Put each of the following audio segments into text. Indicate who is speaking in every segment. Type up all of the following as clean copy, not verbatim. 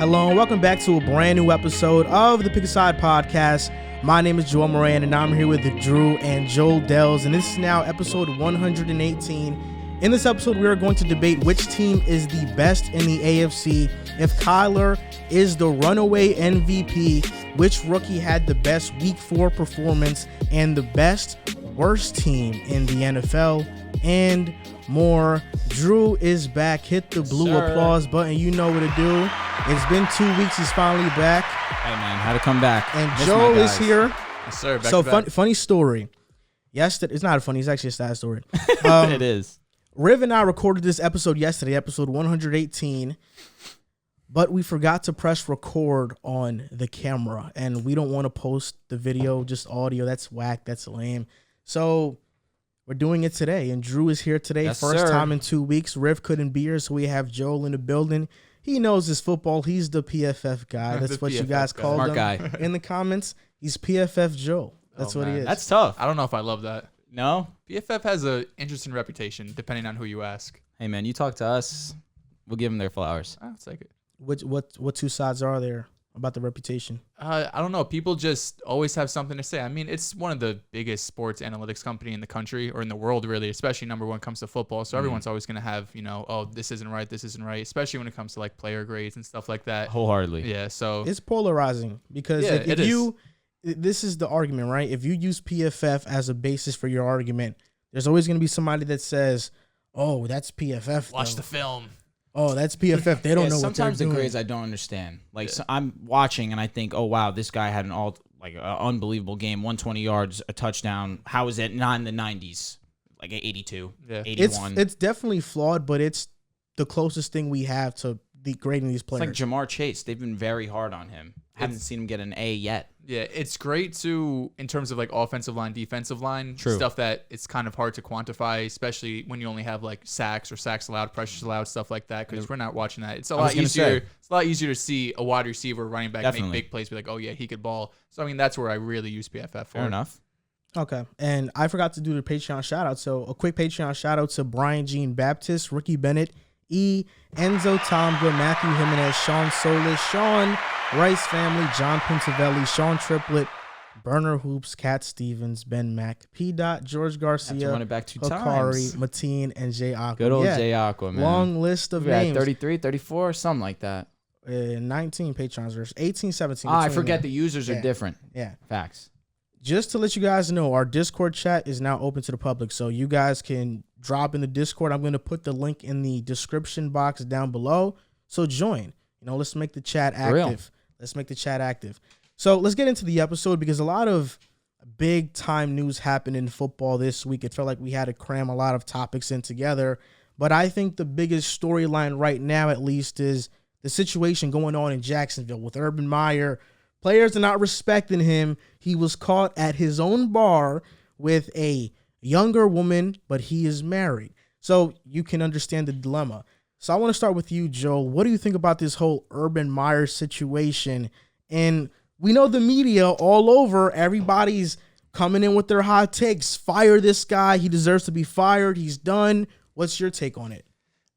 Speaker 1: Hello and welcome back to a brand new episode of the Pick a Side podcast. My name is Joel Moran and I'm here with Drew and Joel Dehls, and this is now episode 118. In this episode, we are going to debate which team is the best in the AFC, if Kyler is the runaway MVP, which rookie had the best week 4 performance, and the best worst team in the NFL, and more. Drew is back. Hit the blue applause button. You know what to do. It's been 2 weeks. He's finally back.
Speaker 2: Hey, man. How to come back.
Speaker 1: And Joe is here.
Speaker 3: Yes, sir. Back
Speaker 1: so,
Speaker 3: to back.
Speaker 1: funny story. Yesterday, it's not funny. It's actually a sad story.
Speaker 2: It is.
Speaker 1: Riv and I recorded this episode yesterday, episode 118, but we forgot to press record on the camera, and we don't want to post the video, just audio. That's whack. That's lame. So we're doing it today, and Drew is here today.
Speaker 2: Yes,
Speaker 1: first
Speaker 2: sir.
Speaker 1: time in 2 weeks. Riv couldn't be here, so we have Joel in the building. He knows his football. He's the PFF guy. That's what you guys called him.
Speaker 2: Smart guy.
Speaker 1: In the comments, he's PFF Joe. That's what he is.
Speaker 2: That's tough.
Speaker 3: I don't know if I love that.
Speaker 2: No?
Speaker 3: PFF has an interesting reputation, depending on who you ask.
Speaker 2: Hey, man, you talk to us, we'll give them their flowers.
Speaker 3: I'll take it.
Speaker 1: What two sides are there about the reputation?
Speaker 3: I don't know. People just always have something to say. I mean, it's one of the biggest sports analytics company in the country or in the world, really, especially number one when it comes to football. So everyone's always going to have, oh, this isn't right, especially when it comes to like player grades and stuff like that.
Speaker 2: Wholeheartedly.
Speaker 3: Yeah, so
Speaker 1: It's polarizing because
Speaker 3: Yeah,
Speaker 1: if you, this is the argument, right? If you use PFF as a basis for your argument, there's always going to be somebody that says, oh, that's PFF.
Speaker 3: watch
Speaker 1: though.
Speaker 3: the film.
Speaker 1: Oh, that's PFF. They don't know what they're
Speaker 2: sometimes the
Speaker 1: doing.
Speaker 2: grades I don't understand. Like, so I'm watching and I think, oh, wow, this guy had an unbelievable game, 120 yards, a touchdown. How is it not in the 90s? Like 82,
Speaker 3: Yeah.
Speaker 2: 81.
Speaker 1: It's definitely flawed, but it's the closest thing we have to the grading these
Speaker 2: It's
Speaker 1: players.
Speaker 2: like Jamar Chase. They've been very hard on him. Haven't seen him get an A yet.
Speaker 3: Yeah, it's great in terms of like offensive line, defensive line,
Speaker 2: True.
Speaker 3: stuff that it's kind of hard to quantify, especially when you only have like sacks or sacks allowed, pressures allowed, stuff like that. Because we're not watching that. It's a lot easier. It's a lot easier to see a wide receiver, running back
Speaker 2: Definitely.
Speaker 3: make big plays, be like, oh yeah, he could ball. So I mean, that's where I really use PFF for.
Speaker 2: Fair enough.
Speaker 1: Okay. And I forgot to do the Patreon shout out. So a quick Patreon shout out to Brian Jean Baptist, Ricky Bennett, Enzo Tomba, Matthew Jimenez, Sean Solis, Sean Rice family, John Pintavelli, Sean Triplett, Burner Hoops, Cat Stevens, Ben Mack, P. George
Speaker 2: Have to
Speaker 1: Garcia,
Speaker 2: run it back 2
Speaker 1: Hikari,
Speaker 2: times.
Speaker 1: Mateen, and Jay Aqua.
Speaker 2: Good old
Speaker 1: Yeah.
Speaker 2: Jay Aqua, man.
Speaker 1: Long list of
Speaker 2: We had
Speaker 1: names.
Speaker 2: 33, 34, something like that.
Speaker 1: 19 Patrons, there's 18, 17.
Speaker 2: I
Speaker 1: between
Speaker 2: forget
Speaker 1: them.
Speaker 2: the users are
Speaker 1: Yeah.
Speaker 2: different.
Speaker 1: Yeah.
Speaker 2: Facts.
Speaker 1: Just to let you guys know, our Discord chat is now open to the public, so you guys can drop in the Discord. I'm going to put the link in the description box down below, so join. Let's make the chat
Speaker 2: For real.
Speaker 1: active. Let's make the chat active. So let's get into the episode because a lot of big time news happened in football this week. It felt like we had to cram a lot of topics in together, but I think the biggest storyline right now, at least, is the situation going on in Jacksonville with Urban Meyer. Players are not respecting him. He was caught at his own bar with a younger woman, but he is married. So you can understand the dilemma. So I want to start with you, Joel. What do you think about this whole Urban Meyer situation? And we know the media all over, everybody's coming in with their hot takes. Fire this guy. He deserves to be fired. He's done. What's your take on it?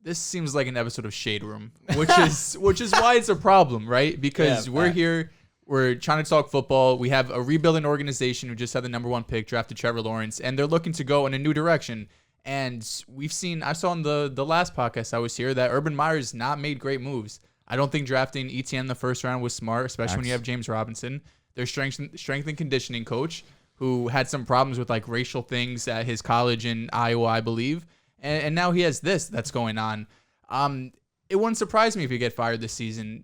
Speaker 3: This seems like an episode of Shade Room, which is why it's a problem, right? Because we're here. We're trying to talk football. We have a rebuilding organization who just had the number 1 pick, drafted Trevor Lawrence, and they're looking to go in a new direction. And I saw on the last podcast I was here that Urban Meyer's not made great moves. I don't think drafting ETN in the first round was smart, especially when you have James Robinson, their strength and conditioning coach, who had some problems with like racial things at his college in Iowa, I believe. And now he has this that's going on. It wouldn't surprise me if he get fired this season,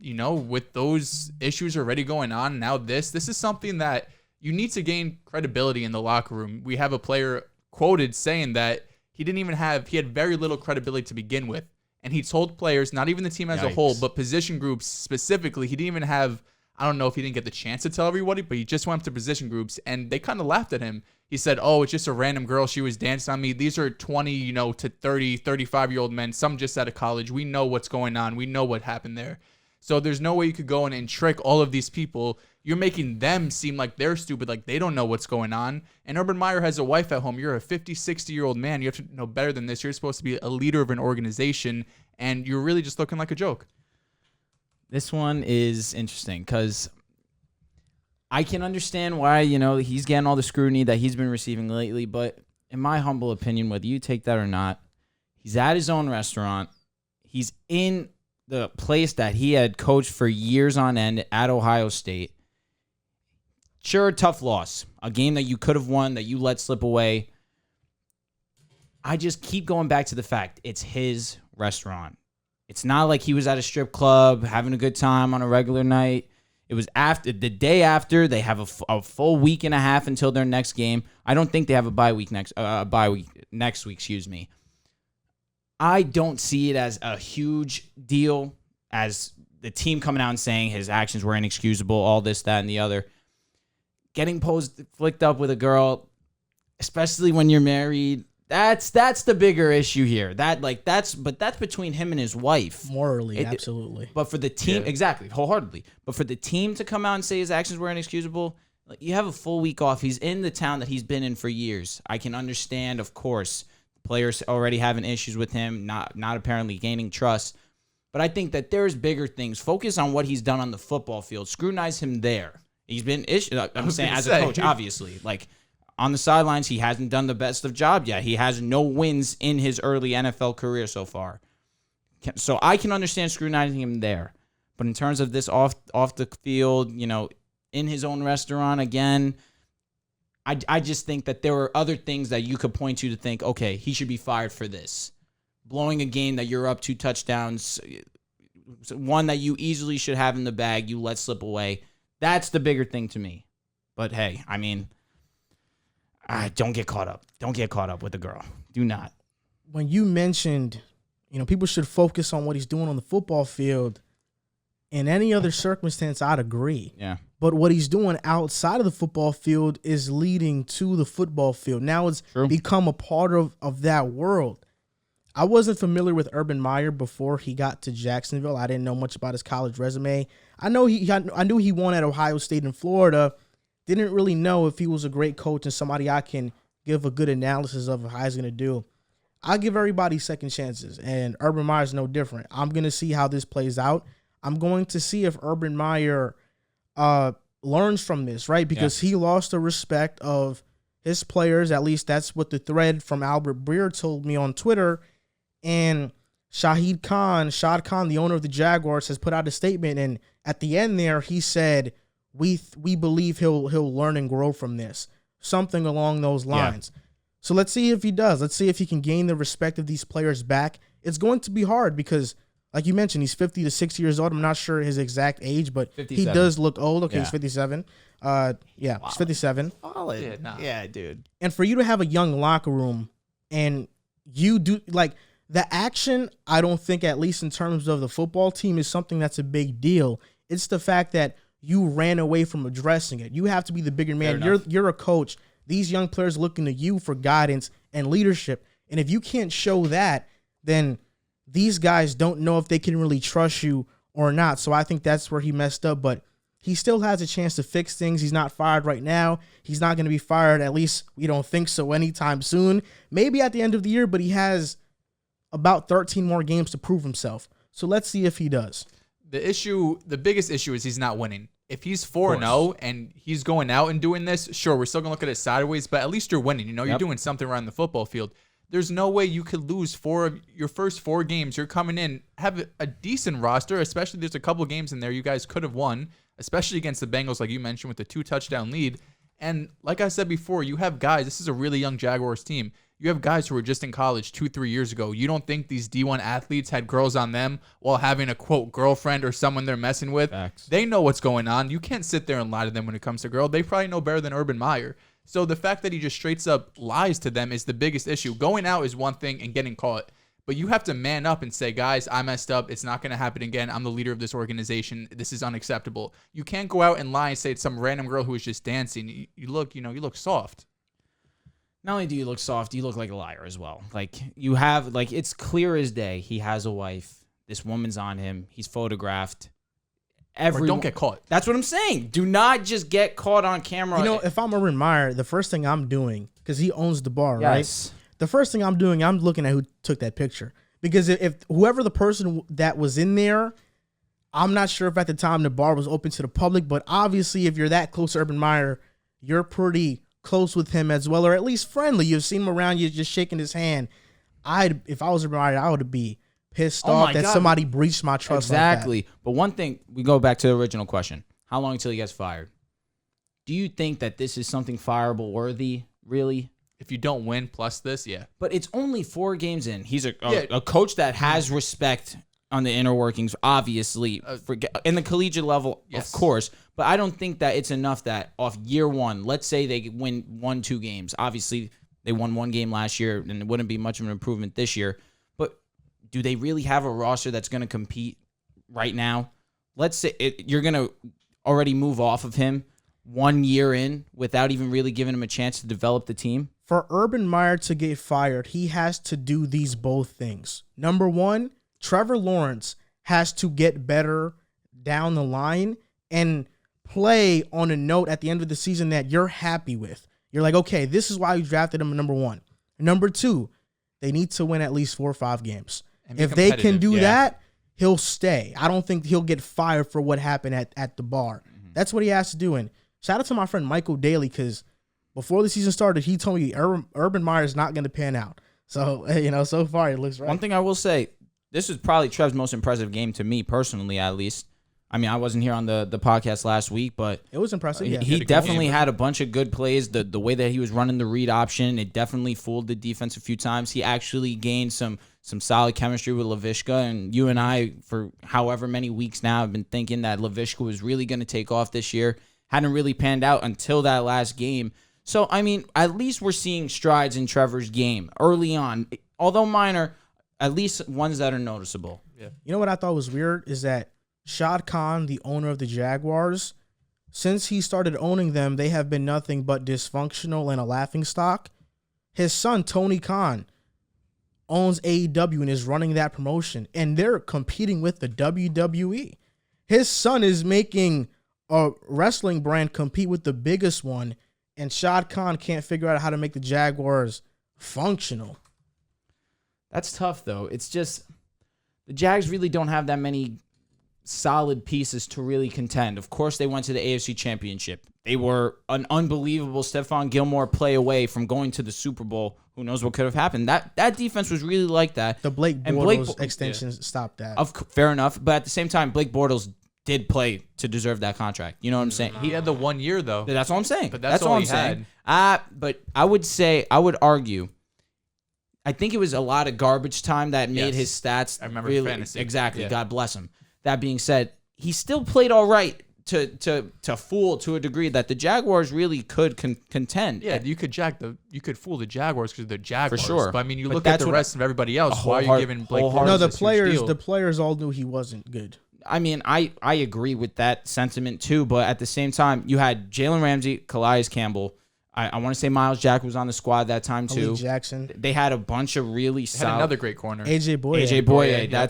Speaker 3: with those issues already going on. Now this is something that you need to gain credibility in the locker room. We have a player quoted saying that he had very little credibility to begin with. And he told players, not even the team as a whole, but position groups specifically, he didn't even have, I don't know if he didn't get the chance to tell everybody, but he just went up to position groups and they kind of laughed at him. He said, oh, it's just a random girl. She was dancing on me. These are 20, to 30, 35-year-old men, some just out of college. We know what's going on. We know what happened there. So there's no way you could go in and trick all of these people. You're making them seem like they're stupid, like they don't know what's going on. And Urban Meyer has a wife at home. You're a 50, 60-year-old man. You have to know better than this. You're supposed to be a leader of an organization, and you're really just looking like a joke.
Speaker 2: This one is interesting because I can understand why, he's getting all the scrutiny that he's been receiving lately. But in my humble opinion, whether you take that or not, he's at his own restaurant. He's in the place that he had coached for years on end at Ohio State. Sure, tough loss. A game that you could have won that you let slip away. I just keep going back to the fact it's his restaurant. It's not like he was at a strip club having a good time on a regular night. It was after the day after. They have a full week and a half until their next game. I don't think they have a bye week next week. Excuse me. I don't see it as a huge deal as the team coming out and saying his actions were inexcusable, all this, that, and the other. Getting flicked up with a girl, especially when you're married, that's the bigger issue here. That's between him and his wife.
Speaker 1: Morally, absolutely.
Speaker 2: But for the team, exactly, wholeheartedly. But for the team to come out and say his actions were inexcusable, you have a full week off. He's in the town that he's been in for years. I can understand, of course, players already having issues with him, not apparently gaining trust. But I think that there's bigger things. Focus on what he's done on the football field. Scrutinize him there. He's been I'm saying as a coach, obviously. Like, on the sidelines, he hasn't done the best of job yet. He has no wins in his early NFL career so far. So I can understand scrutinizing him there. But in terms of this off the field, in his own restaurant, again, I just think that there were other things that you could point to think, okay, he should be fired for this. Blowing a game that you're up 2 touchdowns, one that you easily should have in the bag, you let slip away. That's the bigger thing to me. But hey, I mean, don't get caught up. Don't get caught up with the girl. Do not.
Speaker 1: When you mentioned, people should focus on what he's doing on the football field, in any other circumstance, I'd agree.
Speaker 2: Yeah.
Speaker 1: But what he's doing outside of the football field is leading to the football field. Now it's become a part of that world. I wasn't familiar with Urban Meyer before he got to Jacksonville. I didn't know much about his college resume. I knew he won at Ohio State and Florida. Didn't really know if he was a great coach and somebody I can give a good analysis of how he's going to do. I give everybody second chances, and Urban Meyer's no different. I'm going to see how this plays out. I'm going to see if Urban Meyer learns from this, right? Because he lost the respect of his players. At least that's what the thread from Albert Breer told me on Twitter. And Shad Khan, the owner of the Jaguars, has put out a statement, and at the end there, he said, "We believe he'll learn and grow from this." Something along those lines. Yeah. So let's see if he does. Let's see if he can gain the respect of these players back. It's going to be hard because, like you mentioned, he's 50 to 60 years old. I'm not sure his exact age, but 57. He does look old. Okay, he's 57. Wow. He's 57.
Speaker 2: Solid. Yeah, dude.
Speaker 1: And for you to have a young locker room and you do, like, the action, I don't think, at least in terms of the football team, is something that's a big deal. It's the fact that you ran away from addressing it. You have to be the bigger man. You're a coach. These young players looking to you for guidance and leadership. And if you can't show that, then these guys don't know if they can really trust you or not. So I think that's where he messed up. But he still has a chance to fix things. He's not fired right now. He's not going to be fired. At least we don't think so anytime soon. Maybe at the end of the year, but he has about 13 more games to prove himself. So let's see if he does.
Speaker 3: The biggest issue is he's not winning. If he's 4-0 and he's going out and doing this, sure, we're still going to look at it sideways, but at least you're winning. You're doing something around the football field. There's no way you could lose 4 of your first 4 games. You're coming in, have a decent roster, especially there's a couple games in there you guys could have won, especially against the Bengals, like you mentioned, with the 2-touchdown lead. And like I said before, you have guys, this is a really young Jaguars team. You have guys who were just in college 2-3 years ago. You don't think these D1 athletes had girls on them while having a, quote, girlfriend or someone they're messing with?
Speaker 2: Facts.
Speaker 3: They know what's going on. You can't sit there and lie to them when it comes to girl. They probably know better than Urban Meyer. So the fact that he just straight up lies to them is the biggest issue. Going out is one thing and getting caught. But you have to man up and say, guys, I messed up. It's not going to happen again. I'm the leader of this organization. This is unacceptable. You can't go out and lie and say it's some random girl who was just dancing. You look soft.
Speaker 2: Not only do you look soft, you look like a liar as well. Like, you have, like, it's clear as day. He has a wife. This woman's on him. He's photographed.
Speaker 3: Or don't get caught.
Speaker 2: That's what I'm saying. Do not just get caught on camera.
Speaker 1: If I'm Urban Meyer, the first thing I'm doing, because he owns the bar, right? The first thing I'm doing, I'm looking at who took that picture. Because if whoever the person that was in there, I'm not sure if at the time the bar was open to the public, but obviously if you're that close to Urban Meyer, you're pretty close with him as well, or at least friendly. You've seen him around, you're just shaking his hand. If I was Urban Meyer, I would be pissed off that somebody breached my trust.
Speaker 2: Exactly.
Speaker 1: Like that.
Speaker 2: But one thing, we go back to the original question. How long until he gets fired? Do you think that this is something fireable worthy, really?
Speaker 3: If you don't win plus this, yeah.
Speaker 2: But it's only 4 games in. He's a coach that has respect on the inner workings, obviously, in the collegiate level, yes, of course. But I don't think that it's enough that off year one, let's say they win 1-2 games. Obviously, they won 1 game last year, and it wouldn't be much of an improvement this year. But do they really have a roster that's going to compete right now? Let's say you're going to already move off of him 1 year in without even really giving him a chance to develop the team.
Speaker 1: For Urban Meyer to get fired, he has to do these both things. Number one, Trevor Lawrence has to get better down the line and play on a note at the end of the season that you're happy with. You're like, okay, this is why you drafted him number 1. Number 2, they need to win at least 4 or 5 games. If they can do that, he'll stay. I don't think he'll get fired for what happened at the bar. Mm-hmm. That's what he has to do. And shout out to my friend Michael Daly, because before the season started, he told me Urban Meyer is not going to pan out. So, so far it looks right.
Speaker 2: One thing I will say, this was probably Trev's most impressive game to me personally, at least. I mean, I wasn't here on the podcast last week, but
Speaker 1: it was impressive. Yeah.
Speaker 2: He definitely had a bunch of good plays. The way that he was running the read option, it definitely fooled the defense a few times. He actually gained some solid chemistry with Laviska, and you and I, for however many weeks now, have been thinking that Laviska was really going to take off this year. Hadn't really panned out until that last game. So, I mean, at least we're seeing strides in Trevor's game early on, although minor, at least ones that are noticeable.
Speaker 3: Yeah.
Speaker 1: You know what I thought was weird is that Shad Khan, the owner of the Jaguars, since he started owning them, they have been nothing but dysfunctional and a laughingstock. His son, Tony Khan, owns AEW and is running that promotion, and they're competing with the WWE. His son is making a wrestling brand compete with the biggest one, and Shad Khan can't figure out how to make the Jaguars functional.
Speaker 2: That's tough, though. It's just the Jags really don't have that many solid pieces to really contend. Of course, they went to the AFC Championship. They were an unbelievable Stephon Gilmore play away from going to the Super Bowl. Who knows what could have happened? That defense was really like that.
Speaker 1: The Blake Bortles extensions stopped that.
Speaker 2: Fair enough. But at the same time, Blake Bortles did play to deserve that contract. You know what I'm saying?
Speaker 3: He had the 1 year, though.
Speaker 2: That's what I'm saying.
Speaker 3: But that's all
Speaker 2: I'm
Speaker 3: he
Speaker 2: saying. But I would argue, I think it was a lot of garbage time that made his stats.
Speaker 3: I remember
Speaker 2: really,
Speaker 3: fantasy.
Speaker 2: Exactly. Yeah. God bless him. That being said, he still played all right to fool to a degree that the Jaguars really could contend.
Speaker 3: Yeah, you could fool the Jaguars because they're Jaguars.
Speaker 2: For sure.
Speaker 3: But I mean, you look at the rest of everybody else. Why are you giving Blake Bortles
Speaker 1: No, the players all knew he wasn't good.
Speaker 2: I mean, I agree with that sentiment too, but at the same time, you had Jalen Ramsey, Calais Campbell. I want to say Miles Jack was on the squad that time too.
Speaker 1: Malik Jackson.
Speaker 2: They had a bunch of really solid.
Speaker 3: Had another great corner.
Speaker 1: AJ Boye.
Speaker 2: Boye.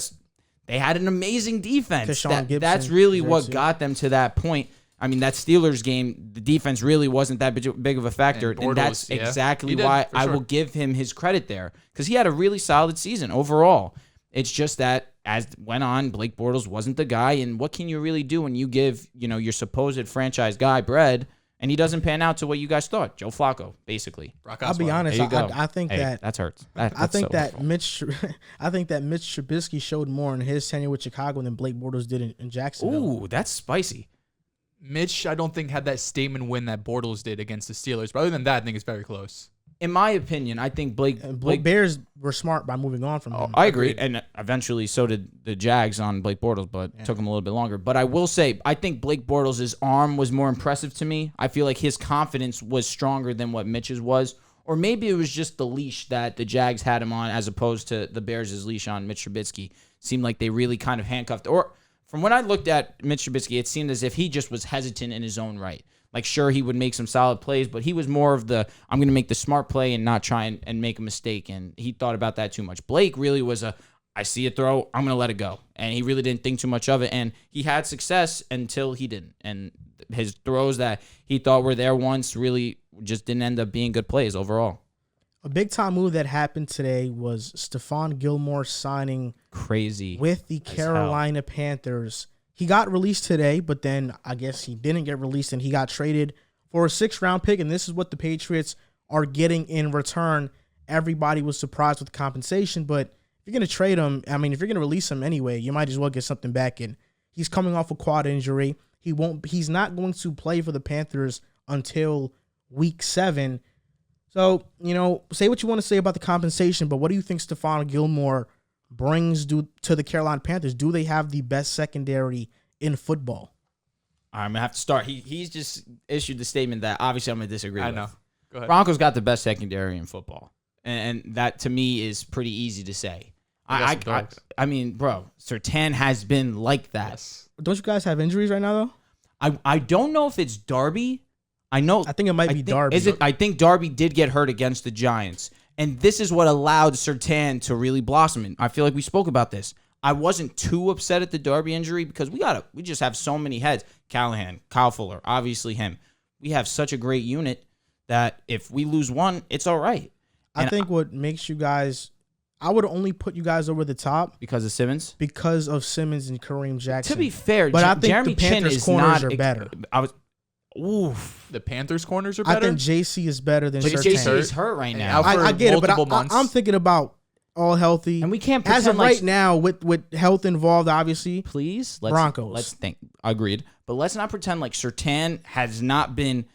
Speaker 2: They had an amazing defense. That's really what got them to that point. I mean, that Steelers game, the defense really wasn't that big of a factor. And that's exactly why I will give him his credit there, because he had a really solid season overall. It's just that as it went on, Blake Bortles wasn't the guy. And what can you really do when you give, your supposed franchise guy bread and he doesn't pan out to what you guys thought? Joe Flacco, basically.
Speaker 1: I'll be honest. I think that
Speaker 2: hurts.
Speaker 1: I think that Mitch Trubisky showed more in his tenure with Chicago than Blake Bortles did in Jacksonville.
Speaker 2: Ooh, that's spicy.
Speaker 3: Mitch, I don't think had that statement win that Bortles did against the Steelers. But other than that, I think it's very close.
Speaker 2: In my opinion, I think Blake
Speaker 1: Bears were smart by moving on from him.
Speaker 2: I agree. And eventually so did the Jags on Blake Bortles, but it took him a little bit longer. But I will say, I think Blake Bortles' arm was more impressive to me. I feel like his confidence was stronger than what Mitch's was. Or maybe it was just the leash that the Jags had him on as opposed to the Bears' leash on Mitch Trubisky. Seemed like they really kind of handcuffed. Or from when I looked at Mitch Trubisky, it seemed as if he just was hesitant in his own right. Like, sure, he would make some solid plays, but he was more of the, I'm going to make the smart play and not try and make a mistake. And he thought about that too much. Blake really was I see a throw, I'm going to let it go. And he really didn't think too much of it. And he had success until he didn't. And his throws that he thought were there once really just didn't end up being good plays overall.
Speaker 1: A big-time move that happened today was Stephon Gilmore signing
Speaker 2: crazy
Speaker 1: with the Carolina Panthers. he got released today, but then I guess he didn't get released, and he got traded for a 6th-round pick, and this is what the Patriots are getting in return. Everybody was surprised with the compensation, but if you're going to trade him, I mean, if you're going to release him anyway, you might as well get something back in. He's coming off a quad injury. He's not going to play for the Panthers until week 7. So, say what you want to say about the compensation, but what do you think Stephon Gilmore brings to the Carolina Panthers? Do they have the best secondary in football?
Speaker 2: I'm going to have to start. He's just issued the statement that obviously I'm going to disagree with.
Speaker 3: I know. Go ahead.
Speaker 2: Broncos got the best secondary in football. And that, to me, is pretty easy to say. I mean, bro, Surtain has been like that.
Speaker 3: Yes.
Speaker 1: Don't you guys have injuries right now, though?
Speaker 2: I don't know if it's Darby. I think it might be
Speaker 1: Darby.
Speaker 2: I think Darby did get hurt against the Giants. And this is what allowed Surtain to really blossom. And I feel like we spoke about this. I wasn't too upset at the Darby injury because we just have so many heads. Callahan, Kyle Fuller, obviously him. We have such a great unit that if we lose one, it's all right.
Speaker 1: I think what makes you guys, I would only put you guys over the top
Speaker 2: because of Simmons.
Speaker 1: Because of Simmons and Kareem Jackson.
Speaker 2: To be fair,
Speaker 1: but I think
Speaker 2: Jeremy
Speaker 1: the Panthers'
Speaker 2: Chin
Speaker 1: corners
Speaker 2: not,
Speaker 1: are better.
Speaker 3: The Panthers' corners are better?
Speaker 1: I think JC is better than
Speaker 2: But
Speaker 1: Surtain.
Speaker 2: JC is hurt right now.
Speaker 1: I get it, but I'm thinking about all healthy.
Speaker 2: And we can't
Speaker 1: as of
Speaker 2: pretend
Speaker 1: right now, with health involved, obviously.
Speaker 2: Please,
Speaker 1: Broncos.
Speaker 2: Let's think. Agreed, but let's not pretend like Surtain has not been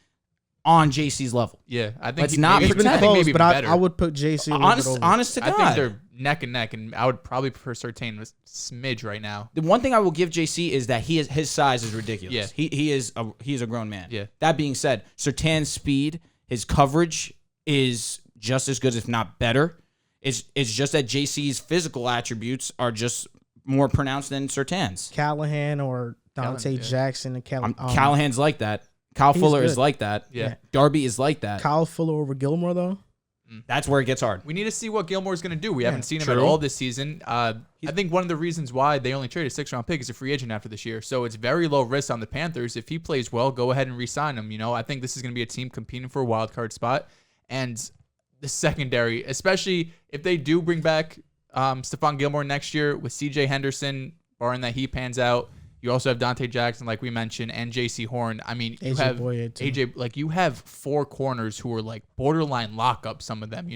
Speaker 2: on JC's level.
Speaker 3: Yeah, I think
Speaker 2: let's not pretend.
Speaker 1: Been close,
Speaker 3: maybe
Speaker 1: but
Speaker 3: better.
Speaker 1: I would put JC.
Speaker 2: Honest to God,
Speaker 3: I think they're neck and neck, and I would probably prefer Surtain with smidge right now.
Speaker 2: The one thing I will give JC is that his size is ridiculous.
Speaker 3: Yeah.
Speaker 2: he is a grown man.
Speaker 3: Yeah.
Speaker 2: That being said, Surtain's speed, his coverage is just as good, if not better. It's just that JC's physical attributes are just more pronounced than Surtain's.
Speaker 1: Callahan or Dante Jackson and
Speaker 2: Callahan's like that. Kyle Fuller is like that.
Speaker 3: Yeah.
Speaker 2: Darby is like that.
Speaker 1: Kyle Fuller over Gilmore, though?
Speaker 2: That's where it gets hard.
Speaker 3: We need to see what Gilmore's going to do. We haven't seen him at all this season. I think one of the reasons why they only traded a 6th-round pick is a free agent after this year. So it's very low risk on the Panthers. If he plays well, go ahead and re-sign him. I think this is going to be a team competing for a wild card spot. And the secondary, especially if they do bring back Stephon Gilmore next year with C.J. Henderson, barring that he pans out. You also have Dante Jackson, like we mentioned, and J.C. Horn. I mean, you have AJ. Like you have 4 corners who are like borderline lockup. Some of them,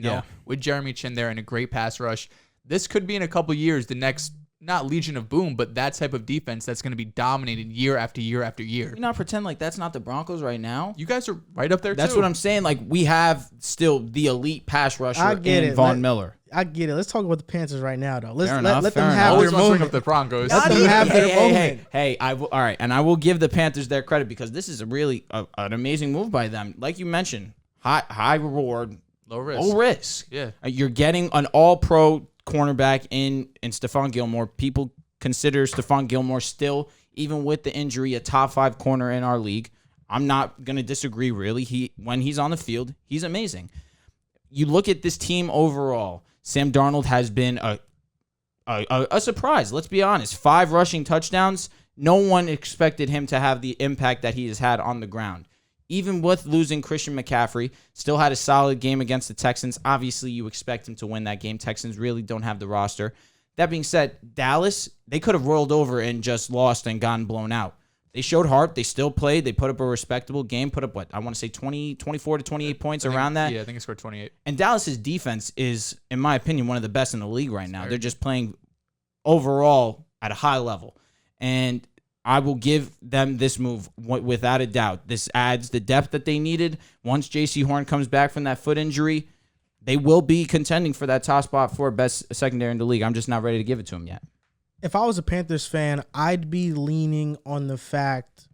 Speaker 3: with Jeremy Chin there and a great pass rush. This could be in a couple years the next, not Legion of Boom, but that type of defense that's going to be dominated year after year after year.
Speaker 2: You not pretend like that's not the Broncos right now.
Speaker 3: You guys are right up there.
Speaker 2: That's what I'm saying. Like we have still the elite pass rusher in Von Miller.
Speaker 1: I get it. Let's talk about the Panthers right now, though.
Speaker 2: Let
Speaker 1: them have their moment.
Speaker 3: Up the Broncos.
Speaker 1: Let them have their moment.
Speaker 2: Hey, all right, and I will give the Panthers their credit because this is a really an amazing move by them. Like you mentioned, high reward,
Speaker 3: low risk.
Speaker 2: Low risk.
Speaker 3: Yeah,
Speaker 2: you're getting an All-Pro cornerback in Stephon Gilmore. People consider Stephon Gilmore still, even with the injury, a top 5 corner in our league. I'm not gonna disagree. Really, when he's on the field, he's amazing. You look at this team overall. Sam Darnold has been a surprise. Let's be honest. 5 rushing touchdowns. No one expected him to have the impact that he has had on the ground. Even with losing Christian McCaffrey, still had a solid game against the Texans. Obviously, you expect him to win that game. Texans really don't have the roster. That being said, Dallas, they could have rolled over and just lost and gotten blown out. They showed heart. They still played. They put up a respectable game. Put up, I want to say 24 to 28 points around that.
Speaker 3: Yeah, I think it scored 28.
Speaker 2: And Dallas's defense is, in my opinion, one of the best in the league right now. They're just playing overall at a high level. And I will give them this move without a doubt. This adds the depth that they needed. Once J.C. Horn comes back from that foot injury, they will be contending for that top spot for best secondary in the league. I'm just not ready to give it to them yet.
Speaker 1: If I was a Panthers fan, I'd be leaning more on the fact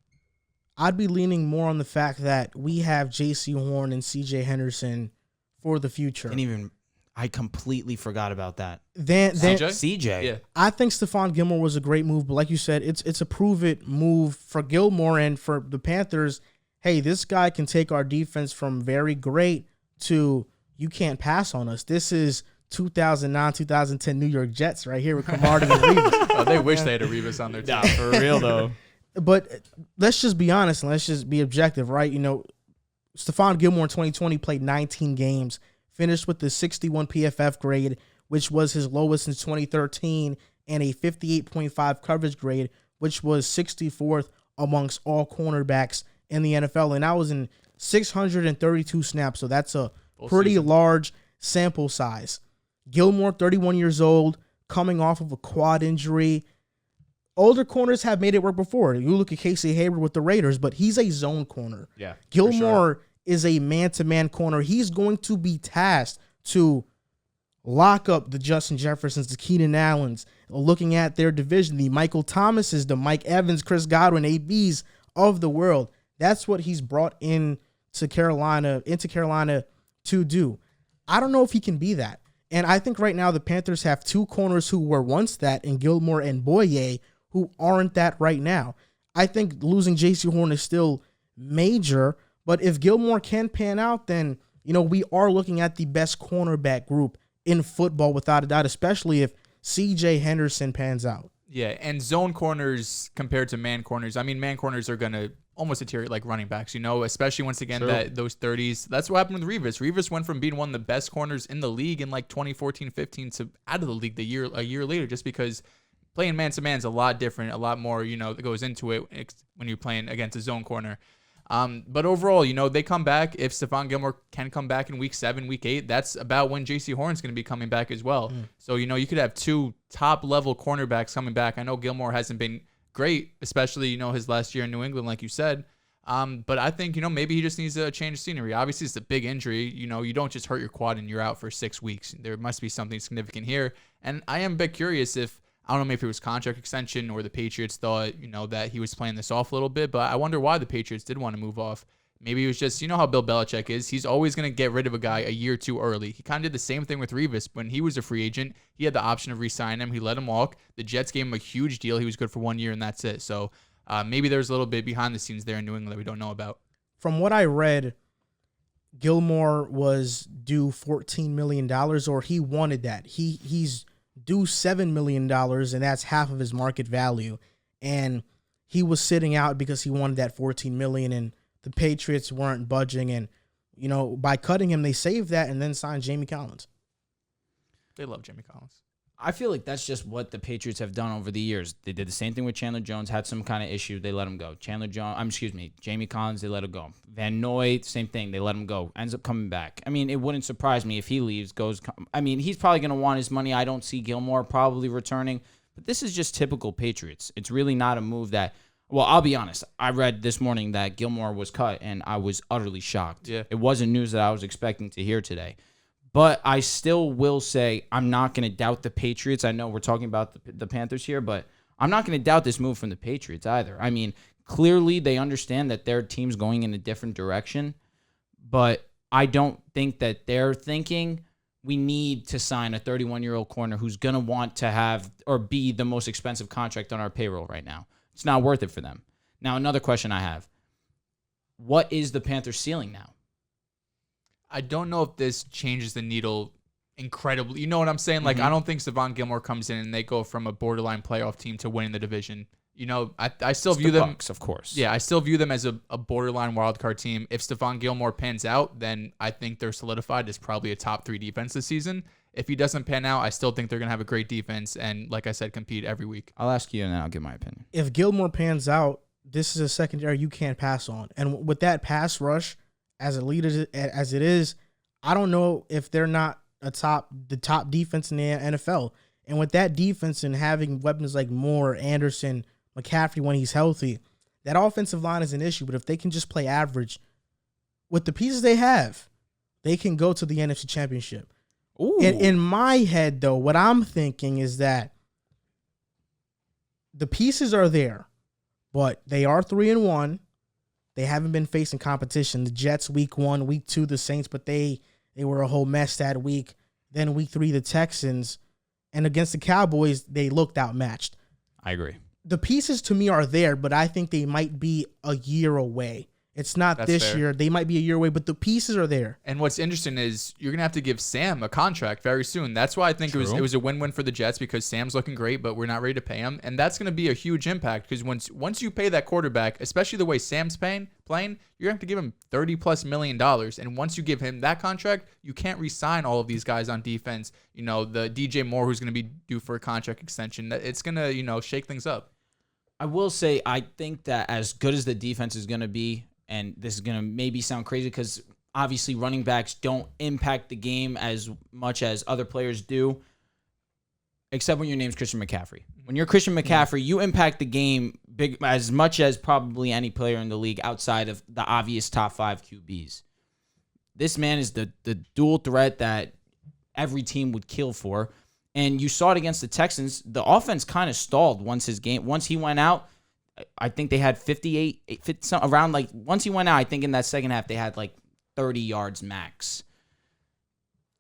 Speaker 1: that we have J.C. Horn and C.J. Henderson for the future.
Speaker 2: And I completely forgot about that.
Speaker 3: CJ?
Speaker 2: Yeah.
Speaker 1: I think Stephon Gilmore was a great move, but like you said, it's a prove-it move for Gilmore and for the Panthers. Hey, this guy can take our defense from very great to you can't pass on us. This is 2009, 2010 New York Jets right here with Camardi and Revis.
Speaker 3: Oh, they wish they had a Revis on their team.
Speaker 2: Nah, for real, though.
Speaker 1: But let's just be honest and let's just be objective, right? Stephon Gilmore in 2020 played 19 games, finished with the 61 PFF grade, which was his lowest since 2013, and a 58.5 coverage grade, which was 64th amongst all cornerbacks in the NFL. And that was in 632 snaps. So that's a pretty large sample size. Gilmore, 31 years old, coming off of a quad injury. Older corners have made it work before. You look at Casey Hayward with the Raiders, but he's a zone corner.
Speaker 2: Yeah,
Speaker 1: Gilmore is a man-to-man corner. He's going to be tasked to lock up the Justin Jeffersons, the Keenan Allens, looking at their division, the Michael Thomases, the Mike Evans, Chris Godwin, ABs of the world. That's what he's brought into Carolina to do. I don't know if he can be that. And I think right now the Panthers have two corners who were once that in Gilmore and Boye, who aren't that right now. I think losing J.C. Horn is still major, but if Gilmore can pan out, then, we are looking at the best cornerback group in football without a doubt, especially if C.J. Henderson pans out.
Speaker 3: Yeah, and zone corners compared to man corners. I mean, man corners are going to almost deteriorate like running backs, especially once again those 30s. That's what happened with Revis. Revis went from being one of the best corners in the league in like 2014-15 to out of the league a year later, just because playing man-to-man is a lot different, a lot more, that goes into it when you're playing against a zone corner. But overall, they come back. If Stephon Gilmore can come back in week 7, week 8, that's about when J.C. Horn's going to be coming back as well. So, you could have two top-level cornerbacks coming back. I know Gilmore hasn't been great, especially, his last year in New England, like you said. But I think, maybe he just needs a change of scenery. Obviously, it's a big injury. You don't just hurt your quad and you're out for 6 weeks. There must be something significant here. And I am a bit curious if, I don't know if it was contract extension or the Patriots thought, that he was playing this off a little bit, but I wonder why the Patriots did want to move off. Maybe it was just, how Bill Belichick is. He's always going to get rid of a guy a year too early. He kind of did the same thing with Revis. When he was a free agent, he had the option of re-signing him. He let him walk. The Jets gave him a huge deal. He was good for 1 year, and that's it. So maybe there's a little bit behind the scenes there in New England that we don't know about.
Speaker 1: From what I read, Gilmore was due $14 million, or he wanted that. He's due $7 million, and that's half of his market value. And he was sitting out because he wanted that $14 million, and the Patriots weren't budging. And, by cutting him, they saved that and then signed Jamie Collins.
Speaker 3: They love Jamie Collins.
Speaker 2: I feel like that's just what the Patriots have done over the years. They did the same thing with Chandler Jones, had some kind of issue, they let him go. Jamie Collins, they let him go. Van Noy, same thing, they let him go. Ends up coming back. I mean, it wouldn't surprise me if he leaves, he's probably going to want his money. I don't see Gilmore probably returning, but this is just typical Patriots. It's really not a move that, well, I'll be honest. I read this morning that Gilmore was cut, and I was utterly shocked.
Speaker 3: Yeah.
Speaker 2: It wasn't news that I was expecting to hear today. But I still will say I'm not going to doubt the Patriots. I know we're talking about the Panthers here, but I'm not going to doubt this move from the Patriots either. I mean, clearly they understand that their team's going in a different direction, but I don't think that they're thinking we need to sign a 31-year-old corner who's going to want to have or be the most expensive contract on our payroll right now. It's not worth it for them. Now, another question I have. What is the Panthers' ceiling now?
Speaker 3: I don't know if this changes the needle incredibly. You know what I'm saying? Like, I don't think Stephon Gilmore comes in and they go from a borderline playoff team to winning the division. I still view them,
Speaker 2: Bucks, of course.
Speaker 3: Yeah, I still view them as a borderline wildcard team. If Stephon Gilmore pans out, then I think they're solidified as probably a top 3 defense this season. If he doesn't pan out, I still think they're going to have a great defense and, like I said, compete every week.
Speaker 2: I'll ask you and then I'll give my opinion.
Speaker 1: If Gilmore pans out, this is a secondary you can't pass on. And with that pass rush, as elite as it is, I don't know if they're not the top defense in the NFL. And with that defense and having weapons like Moore, Anderson, McCaffrey when he's healthy, that offensive line is an issue. But if they can just play average with the pieces they have, they can go to the NFC Championship.
Speaker 2: Ooh.
Speaker 1: And in my head, though, what I'm thinking is that the pieces are there, but they are 3-1. They haven't been facing competition. The Jets week 1, week 2, the Saints, but they were a whole mess that week. Then week 3, the Texans. And against the Cowboys, they looked outmatched.
Speaker 2: I agree.
Speaker 1: The pieces to me are there, but I think they might be a year away. It's not
Speaker 3: That's
Speaker 1: this
Speaker 3: fair.
Speaker 1: year. They might be a year away, but the pieces are there.
Speaker 3: And what's interesting is you're going to have to give Sam a contract very soon. That's why I think it was a win-win for the Jets, because Sam's looking great, but we're not ready to pay him. And that's going to be a huge impact, because once you pay that quarterback, especially the way Sam's playing, you're going to have to give him $30+ million. And once you give him that contract, you can't re-sign all of these guys on defense. The DJ Moore who's going to be due for a contract extension. It's going to, shake things up.
Speaker 2: I will say, I think that as good as the defense is going to be, and this is going to maybe sound crazy because obviously running backs don't impact the game as much as other players do, except when your name's Christian McCaffrey. When you're Christian McCaffrey, you impact the game big as much as probably any player in the league outside of the obvious top 5 QBs. This man is the dual threat that every team would kill for. And you saw it against the Texans. The offense kind of stalled once he went out. I think they had 58, around like, once he went out, I think in that second half, they had like 30 yards max.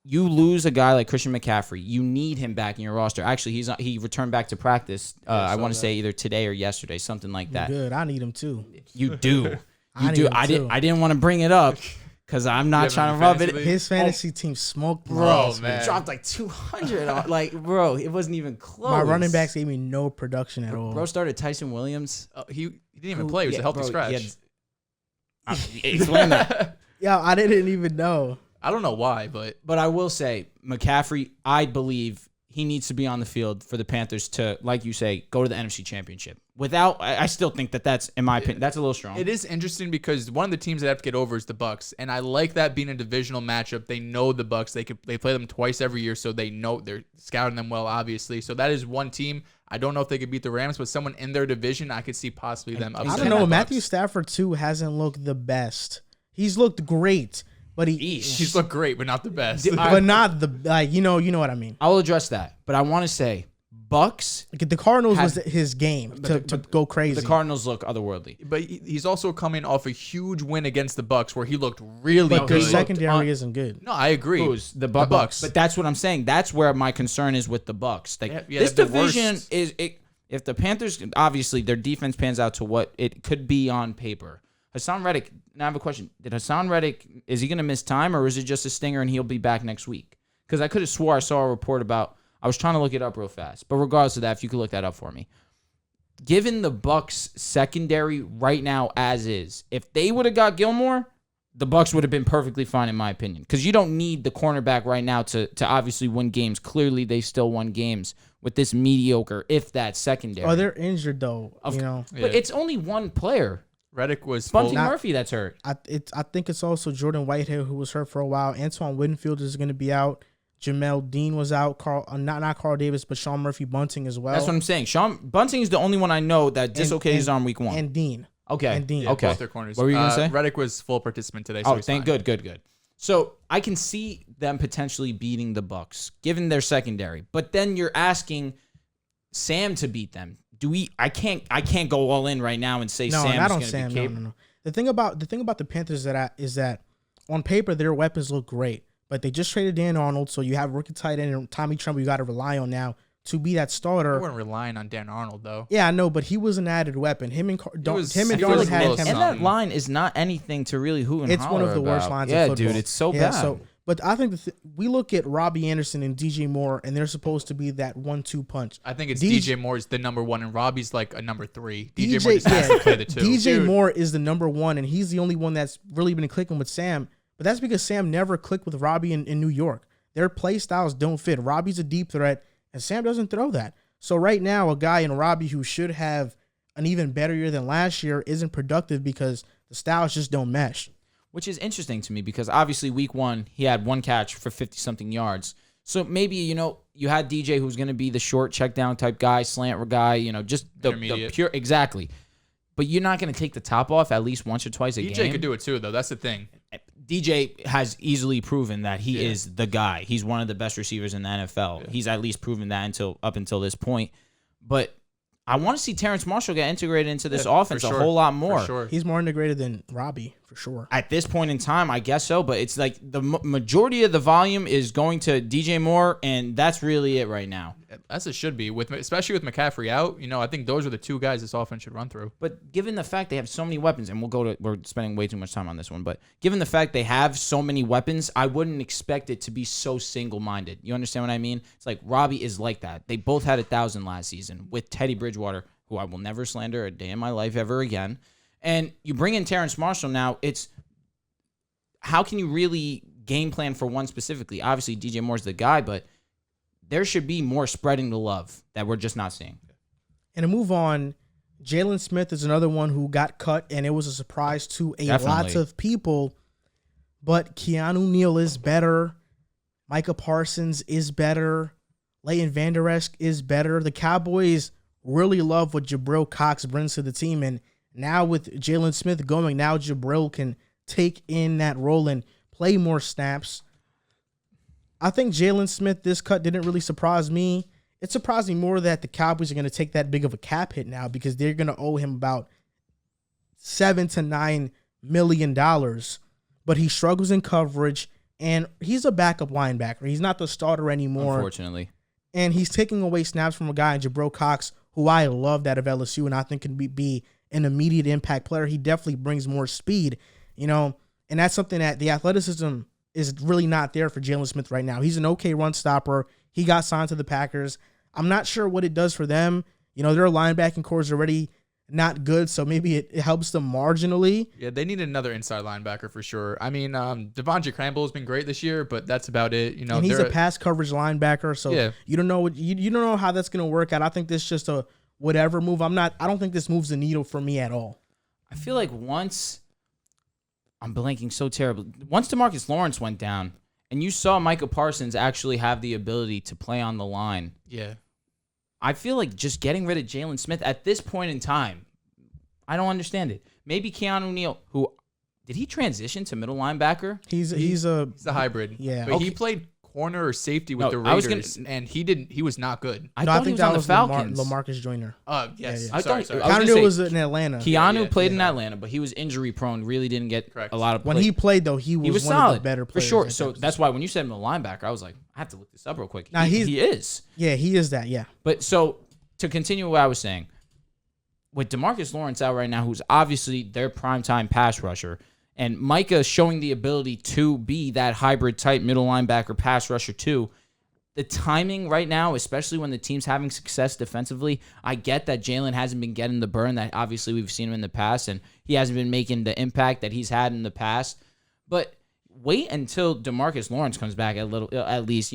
Speaker 2: You lose a guy like Christian McCaffrey. You need him back in your roster. Actually, he returned back to practice. I want to say either today or yesterday, something like that.
Speaker 1: Good. I need him too.
Speaker 2: You do. You do. I didn't want to bring it up because I'm not trying to rub it.
Speaker 1: His fantasy team smoked,
Speaker 3: bro. Man,
Speaker 2: dropped like 200. Like, bro, it wasn't even close.
Speaker 1: My running backs gave me no production at all.
Speaker 2: Bro started Tyson Williams.
Speaker 3: He didn't even play. He was a healthy scratch.
Speaker 2: Explain that.
Speaker 1: Yeah, I didn't even know.
Speaker 3: I don't know why, but
Speaker 2: I will say McCaffrey, I believe he needs to be on the field for the Panthers to, like you say, go to the NFC Championship. I still think that's, in my opinion, that's a little strong.
Speaker 3: It is interesting because one of the teams that have to get over is the Bucs, and I like that being a divisional matchup. They know the Bucs. They play them twice every year, so they know they're scouting them well, obviously. So that is one team. I don't know if they could beat the Rams, but someone in their division, I could see possibly them upsetting.
Speaker 1: I don't know. Matthew Stafford too hasn't looked the best. He's looked great. But
Speaker 3: he's looked great, but not the best.
Speaker 1: But not the you know what I mean.
Speaker 2: I'll address that, but I want to say Bucks.
Speaker 1: The Cardinals was his game to go crazy.
Speaker 2: The Cardinals look otherworldly,
Speaker 3: but he's also coming off a huge win against the Bucks, where he looked really good.
Speaker 1: But the secondary isn't good.
Speaker 3: No, I agree.
Speaker 2: Who's the Bucks? But that's what I'm saying. That's where my concern is with the Bucks. Like, this division is if the Panthers, obviously their defense pans out to what it could be on paper. Hassan Reddick, now I have a question. Did Hassan Reddick, is he going to miss time, or is it just a stinger and he'll be back next week? Because I could have swore I saw a report about, I was trying to look it up real fast. But regardless of that, if you could look that up for me. Given the Bucks secondary right now as is, if they would have got Gilmore, the Bucks would have been perfectly fine in my opinion. Because you don't need the cornerback right now to obviously win games. Clearly, they still won games with this mediocre, if that, secondary.
Speaker 1: Oh, they're injured though.
Speaker 2: But it's only one player.
Speaker 3: Reddick was
Speaker 2: Bunty Murphy that's hurt.
Speaker 1: I think it's also Jordan Whitehead who was hurt for a while. Antoine Winfield is going to be out. Jamel Dean was out. Not Carl Davis, but Sean Murphy Bunting as well.
Speaker 2: That's what I'm saying. Sean Bunting is the only one I know that dislocated his arm week 1.
Speaker 1: And Dean.
Speaker 2: Okay.
Speaker 1: And Dean.
Speaker 3: Yeah,
Speaker 2: okay.
Speaker 3: Both their corners.
Speaker 2: What were you going to say?
Speaker 3: Reddick was full participant today. So
Speaker 2: thank good. So I can see them potentially beating the Bucks, given their secondary. But then you're asking Sam to beat them. I can't go all in right now and say Sam's going to be capable.
Speaker 1: No. The thing about the Panthers is that on paper their weapons look great, but they just traded Dan Arnold, so you have rookie tight end and Tommy Tremble you got to rely on now to be that starter.
Speaker 3: We weren't relying on Dan Arnold though.
Speaker 1: Yeah, I know, but he was an added weapon. Him and Darnold had
Speaker 2: and that line is not anything to really hoot and
Speaker 1: It's
Speaker 2: holler
Speaker 1: one of the
Speaker 2: about.
Speaker 1: worst lines of football.
Speaker 2: Yeah, dude, it's so bad.
Speaker 1: But I think we look at Robbie Anderson and DJ Moore, and they're supposed to be that 1-2 punch.
Speaker 3: I think it's DJ Moore is the number 1, and Robbie's like a number 3. DJ Moore just has to play the 2.
Speaker 1: DJ Moore is the number 1, and he's the only one that's really been clicking with Sam. But that's because Sam never clicked with Robbie in New York. Their play styles don't fit. Robbie's a deep threat, and Sam doesn't throw that. So right now, a guy in Robbie who should have an even better year than last year isn't productive because the styles just don't mesh.
Speaker 2: Which is interesting to me because obviously week 1, he had 1 catch for 50-something yards. So maybe, you had DJ who's going to be the short check down type guy, slant guy, just the pure. Exactly. But you're not going to take the top off at least once or twice a game.
Speaker 3: DJ could do it too, though. That's the thing.
Speaker 2: DJ has easily proven that he is the guy. He's one of the best receivers in the NFL. Yeah. He's at least proven that up until this point. But I want to see Terrence Marshall get integrated into this offense a whole lot more.
Speaker 3: For sure.
Speaker 1: He's more integrated than Robbie, for sure.
Speaker 2: At this point in time, I guess so. But it's like the majority of the volume is going to DJ Moore, and that's really it right now.
Speaker 3: As it should be, especially with McCaffrey out. I think those are the 2 guys this offense should run through.
Speaker 2: But given the fact they have so many weapons, and we're spending way too much time on this one, but given the fact they have so many weapons, I wouldn't expect it to be so single-minded. You understand what I mean? It's like Robbie is like that. They both had 1,000 last season with Teddy Bridgewater, who I will never slander a day in my life ever again. And you bring in Terrence Marshall now, it's how can you really game plan for one specifically? Obviously, DJ Moore's the guy, but there should be more spreading the love that we're just not seeing.
Speaker 1: And to move on, Jaylon Smith is another one who got cut, and it was a surprise to a lot
Speaker 2: Definitely.
Speaker 1: of people. But Keanu Neal is better. Micah Parsons is better. Leighton Vander Esch is better. The Cowboys really love what Jabril Cox brings to the team. And now with Jaylon Smith going, now Jabril can take in that role and play more snaps. I think Jaylon Smith, this cut didn't really surprise me. It surprised me more that the Cowboys are going to take that big of a cap hit now because they're going to owe him about $7 to $9 million. But he struggles in coverage, and he's a backup linebacker. He's not the starter anymore.
Speaker 2: Unfortunately.
Speaker 1: And he's taking away snaps from a guy in Jabril Cox, who I loved out of LSU, and I think can be an immediate impact player. He definitely brings more speed, and that's something that the athleticism is really not there for Jaylon Smith right now. He's an okay run stopper. He got signed to the Packers. I'm not sure what it does for them. Their linebacking core is already not good, so maybe it helps them marginally.
Speaker 3: Yeah, they need another inside linebacker for sure. I mean, Devondre Campbell has been great this year, but that's about it.
Speaker 1: And he's a pass coverage linebacker, so
Speaker 3: yeah.
Speaker 1: You don't know you don't know how that's going to work out. I think this is just a whatever move. I don't think this moves the needle for me at all.
Speaker 2: I feel like once I'm blanking so terribly. Once DeMarcus Lawrence went down, and you saw Micah Parsons actually have the ability to play on the line.
Speaker 3: Yeah.
Speaker 2: I feel like just getting rid of Jaylon Smith at this point in time, I don't understand it. Maybe Keanu Neal, who did he transition to middle linebacker?
Speaker 1: He's
Speaker 3: a hybrid.
Speaker 1: Yeah.
Speaker 3: But
Speaker 2: Okay.
Speaker 3: he played corner or safety with the Raiders, and he was not good.
Speaker 2: I thought he was on the Falcons.
Speaker 1: LaMarcus Joyner.
Speaker 3: Yes.
Speaker 1: Yeah.
Speaker 3: Sorry.
Speaker 1: Keanu Neal was in Atlanta.
Speaker 2: Keanu played in Atlanta, but he was injury prone. Really didn't get a lot of play.
Speaker 1: When he played, though, he was one
Speaker 2: solid
Speaker 1: of the better
Speaker 2: for
Speaker 1: players.
Speaker 2: sure. So that's why when you said middle linebacker, I was like, I have to look this up real quick.
Speaker 1: Now
Speaker 2: he is.
Speaker 1: Yeah, he is that. Yeah.
Speaker 2: But so to continue what I was saying, with DeMarcus Lawrence out right now, who's obviously their primetime pass rusher, and Micah showing the ability to be that hybrid type middle linebacker pass rusher too, the timing right now, especially when the team's having success defensively, I get that Jaylon hasn't been getting the burn that obviously we've seen him in the past, and he hasn't been making the impact that he's had in the past. But wait until DeMarcus Lawrence comes back at least.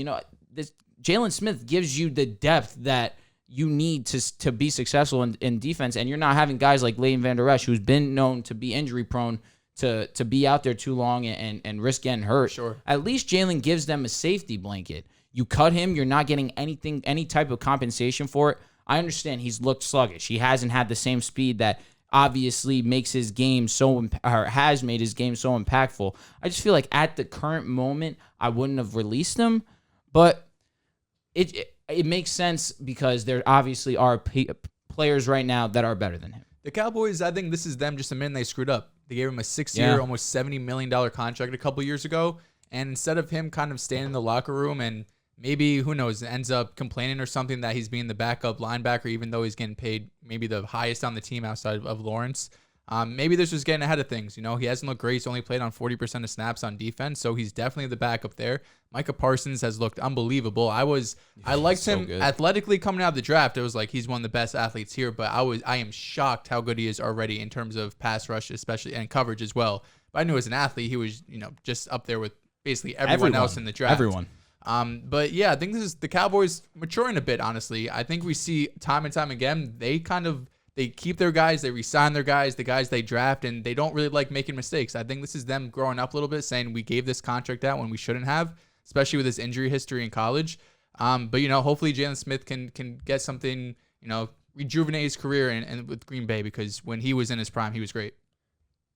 Speaker 2: This Jaylon Smith gives you the depth that you need to be successful in defense, and you're not having guys like Leighton Vander Esch, who's been known to be injury prone, to be out there too long and risk getting hurt.
Speaker 3: Sure.
Speaker 2: At least Jaylon gives them a safety blanket. You cut him, you're not getting any type of compensation for it. I understand he's looked sluggish. He hasn't had the same speed that obviously makes his game has made his game so impactful. I just feel like at the current moment, I wouldn't have released him, but it makes sense because there obviously are players right now that are better than him.
Speaker 3: The Cowboys, I think this is them just admitting they screwed up. They gave him a 6-year, almost $70 million contract a couple years ago, and instead of him kind of staying in the locker room and maybe, who knows, ends up complaining or something that he's being the backup linebacker, even though he's getting paid maybe the highest on the team outside of Lawrence. Maybe this was getting ahead of things. He hasn't looked great. He's only played on 40% of snaps on defense, so he's definitely the backup there. Micah Parsons has looked unbelievable. I liked him
Speaker 2: good.
Speaker 3: athletically coming out of the draft. It was like he's one of the best athletes here, but I am shocked how good he is already in terms of pass rush, especially, and coverage as well. But I knew as an athlete, he was just up there with basically everyone else in the draft.
Speaker 2: Everyone.
Speaker 3: But yeah, I think this is the Cowboys maturing a bit, honestly. I think we see time and time again, they keep their guys, they re-sign their guys, the guys they draft, and they don't really like making mistakes. I think this is them growing up a little bit, saying we gave this contract out when we shouldn't have, especially with his injury history in college. But hopefully Jaylon Smith can get something, rejuvenate his career and with Green Bay, because when he was in his prime, he was great.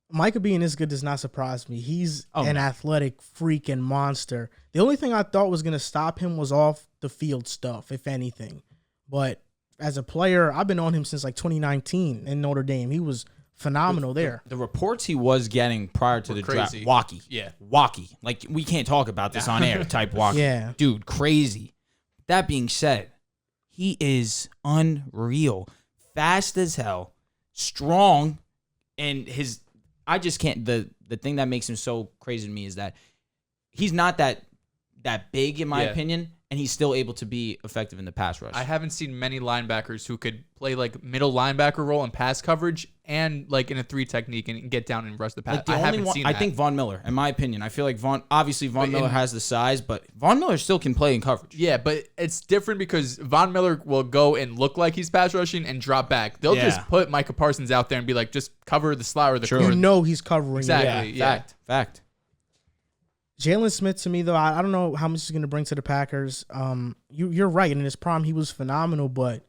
Speaker 1: Micah being this good does not surprise me. He's an athletic freaking monster. The only thing I thought was going to stop him was off the field stuff, if anything. But as a player, I've been on him since like 2019 in Notre Dame. He was phenomenal there.
Speaker 2: The reports he was getting prior to the draft, wacky.
Speaker 3: Yeah.
Speaker 2: Wacky. Like, we can't talk about this on air type wacky.
Speaker 1: Yeah.
Speaker 2: Dude, crazy. That being said, he is unreal. Fast as hell. Strong. And I just can't. The thing that makes him so crazy to me is that he's not that big, in my opinion. and he's still able to be effective in the pass rush.
Speaker 3: I haven't seen many linebackers who could play like middle linebacker role in pass coverage and like in a 3 technique and get down and rush the pass.
Speaker 2: Like
Speaker 3: I haven't seen that.
Speaker 2: I think Von Miller, in my opinion. I feel like Von Miller has the size, but Von Miller still can play in coverage.
Speaker 3: Yeah, but it's different because Von Miller will go and look like he's pass rushing and drop back. They'll just put Micah Parsons out there and be like, just cover the slot or the corner.
Speaker 1: You know he's covering.
Speaker 3: Exactly. Yeah.
Speaker 2: Fact.
Speaker 1: Jaylon Smith, to me, though, I don't know how much he's going to bring to the Packers. You're right. In his prime, he was phenomenal, but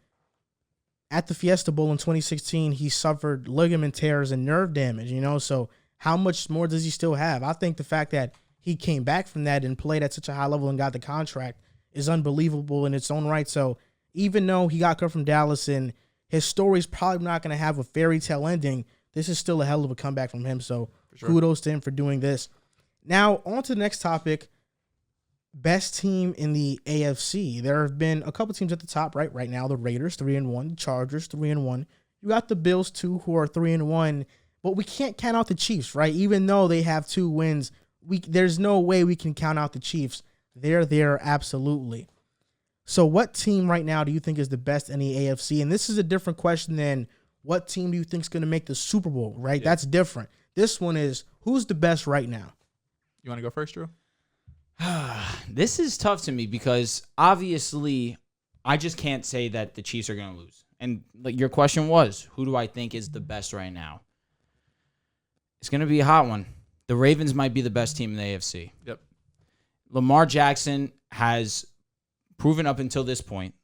Speaker 1: at the Fiesta Bowl in 2016, he suffered ligament tears and nerve damage, so how much more does he still have? I think the fact that he came back from that and played at such a high level and got the contract is unbelievable in its own right. So even though he got cut from Dallas and his story's probably not going to have a fairy tale ending, this is still a hell of a comeback from him. So kudos to him for doing this. Now, on to the next topic, best team in the AFC. There have been a couple teams at the top right now. The Raiders, 3-1. The Chargers, 3-1. You got the Bills, too, who are 3-1. But we can't count out the Chiefs, right? Even though they have 2 wins, there's no way we can count out the Chiefs. They're there, absolutely. So what team right now do you think is the best in the AFC? And this is a different question than what team do you think is going to make the Super Bowl, right? Yeah. That's different. This one is, who's the best right now?
Speaker 3: You want to go first, Drew?
Speaker 2: This is tough to me because obviously I just can't say that the Chiefs are going to lose. And like your question was, who do I think is the best right now? It's going to be a hot one. The Ravens might be the best team in the AFC.
Speaker 3: Yep.
Speaker 2: Lamar Jackson has proven up until this point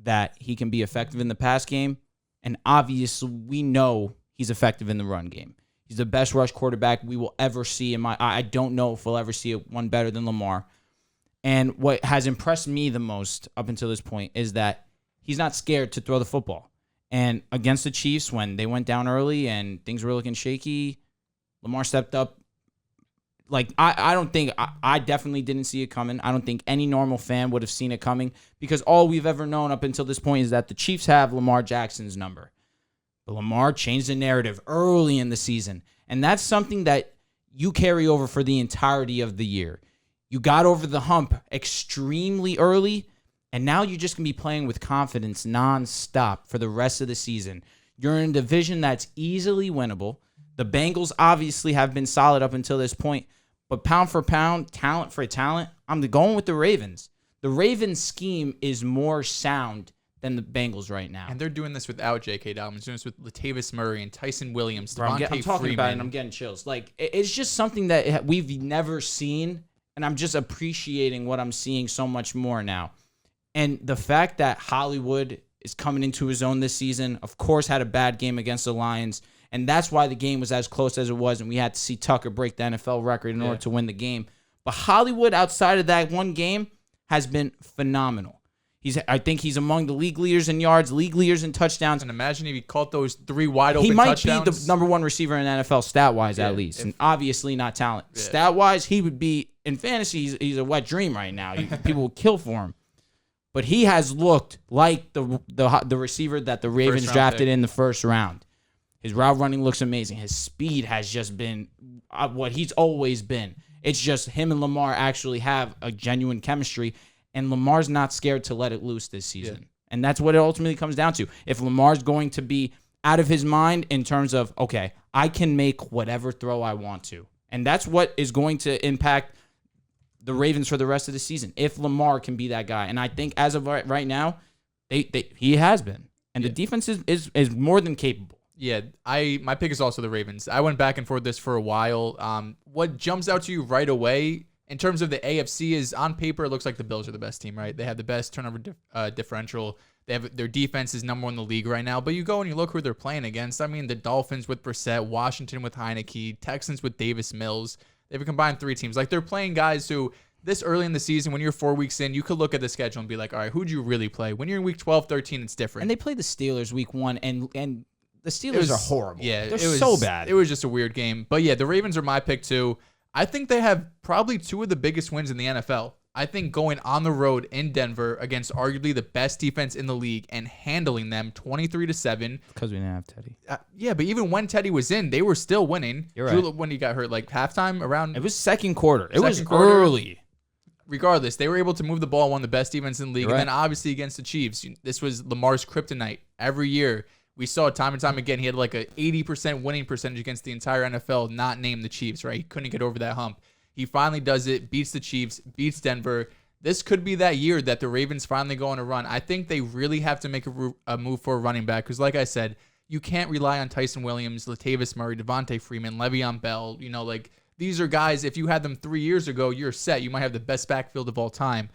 Speaker 2: that he can be effective in the pass game. And obviously we know he's effective in the run game. He's the best rush quarterback we will ever see. I don't know if we'll ever see one better than Lamar. And what has impressed me the most up until this point is that he's not scared to throw the football. And against the Chiefs, when they went down early and things were looking shaky, Lamar stepped up. Like, I definitely didn't see it coming. I don't think any normal fan would have seen it coming because all we've ever known up until this point is that the Chiefs have Lamar Jackson's number. But Lamar changed the narrative early in the season, and that's something that you carry over for the entirety of the year. You got over the hump extremely early, and now you're just going to be playing with confidence nonstop for the rest of the season. You're in a division that's easily winnable. The Bengals obviously have been solid up until this point, but pound for pound, talent for talent, I'm going with the Ravens. The Ravens scheme is more sound than the Bengals right now.
Speaker 3: And they're doing this without J.K. Dobbins. They're doing this with Latavius Murray and Tyson Williams,
Speaker 2: Bro, I'm talking
Speaker 3: Freeman.
Speaker 2: about it and I'm getting chills. Like, it's just something that we've never seen, and I'm just appreciating what I'm seeing so much more now. And the fact that Hollywood is coming into his own this season, of course, had a bad game against the Lions, and that's why the game was as close as it was, and we had to see Tucker break the NFL record in order to win the game. But Hollywood, outside of that one game, has been phenomenal. I think he's among the league leaders in yards, league leaders in touchdowns.
Speaker 3: And imagine if he caught those 3 wide open touchdowns.
Speaker 2: He might be the number 1 receiver in the NFL stat-wise, at least. And obviously not talent. Yeah. Stat-wise, he would be, in fantasy, he's a wet dream right now. People will kill for him. But he has looked like the receiver that the Ravens drafted in the first round. His route running looks amazing. His speed has just been what he's always been. It's just him and Lamar actually have a genuine chemistry. And Lamar's not scared to let it loose this season. Yeah. And that's what it ultimately comes down to. If Lamar's going to be out of his mind in terms of, okay, I can make whatever throw I want to. And that's what is going to impact the Ravens for the rest of the season, if Lamar can be that guy. And I think as of right now, he has been. And the defense is more than capable.
Speaker 3: Yeah, my pick is also the Ravens. I went back and forth this for a while. What jumps out to you right away in terms of the AFC is, on paper, it looks like the Bills are the best team, right? They have the best turnover differential. They have their defense is number 1 in the league right now. But you go and you look who they're playing against. I mean, the Dolphins with Brissett, Washington with Heineke, Texans with Davis Mills. They've combined 3 teams. Like, they're playing guys who, this early in the season, when you're 4 weeks in, you could look at the schedule and be like, all right, who'd you really play? When you're in week 12, 13, it's different.
Speaker 2: And they played the Steelers week 1, and the Steelers are horrible.
Speaker 3: Yeah,
Speaker 2: they're so bad.
Speaker 3: It was just a weird game. But yeah, the Ravens are my pick too. I think they have probably 2 of the biggest wins in the NFL. I think going on the road in Denver against arguably the best defense in the league and handling them 23-7.
Speaker 2: Because we didn't have Teddy.
Speaker 3: Yeah, but even when Teddy was in, they were still winning.
Speaker 2: You're right.
Speaker 3: When he got hurt, like halftime around.
Speaker 2: It was second quarter. It was early.
Speaker 3: regardless, they were able to move the ball, one of the best defenses in the league.
Speaker 2: You're
Speaker 3: And
Speaker 2: right.
Speaker 3: then obviously against the Chiefs, this was Lamar's kryptonite. Every year, we saw it time and time again. He had like a 80% winning percentage against the entire NFL, not named the Chiefs, right? He couldn't get over that hump. He finally does it, beats the Chiefs, beats Denver. This could be that year that the Ravens finally go on a run. I think they really have to make a move for a running back because, like I said, you can't rely on Tyson Williams, Latavius Murray, Devontae Freeman, Le'Veon Bell. These are guys, if you had them 3 years ago, you're set. You might have the best backfield of all time.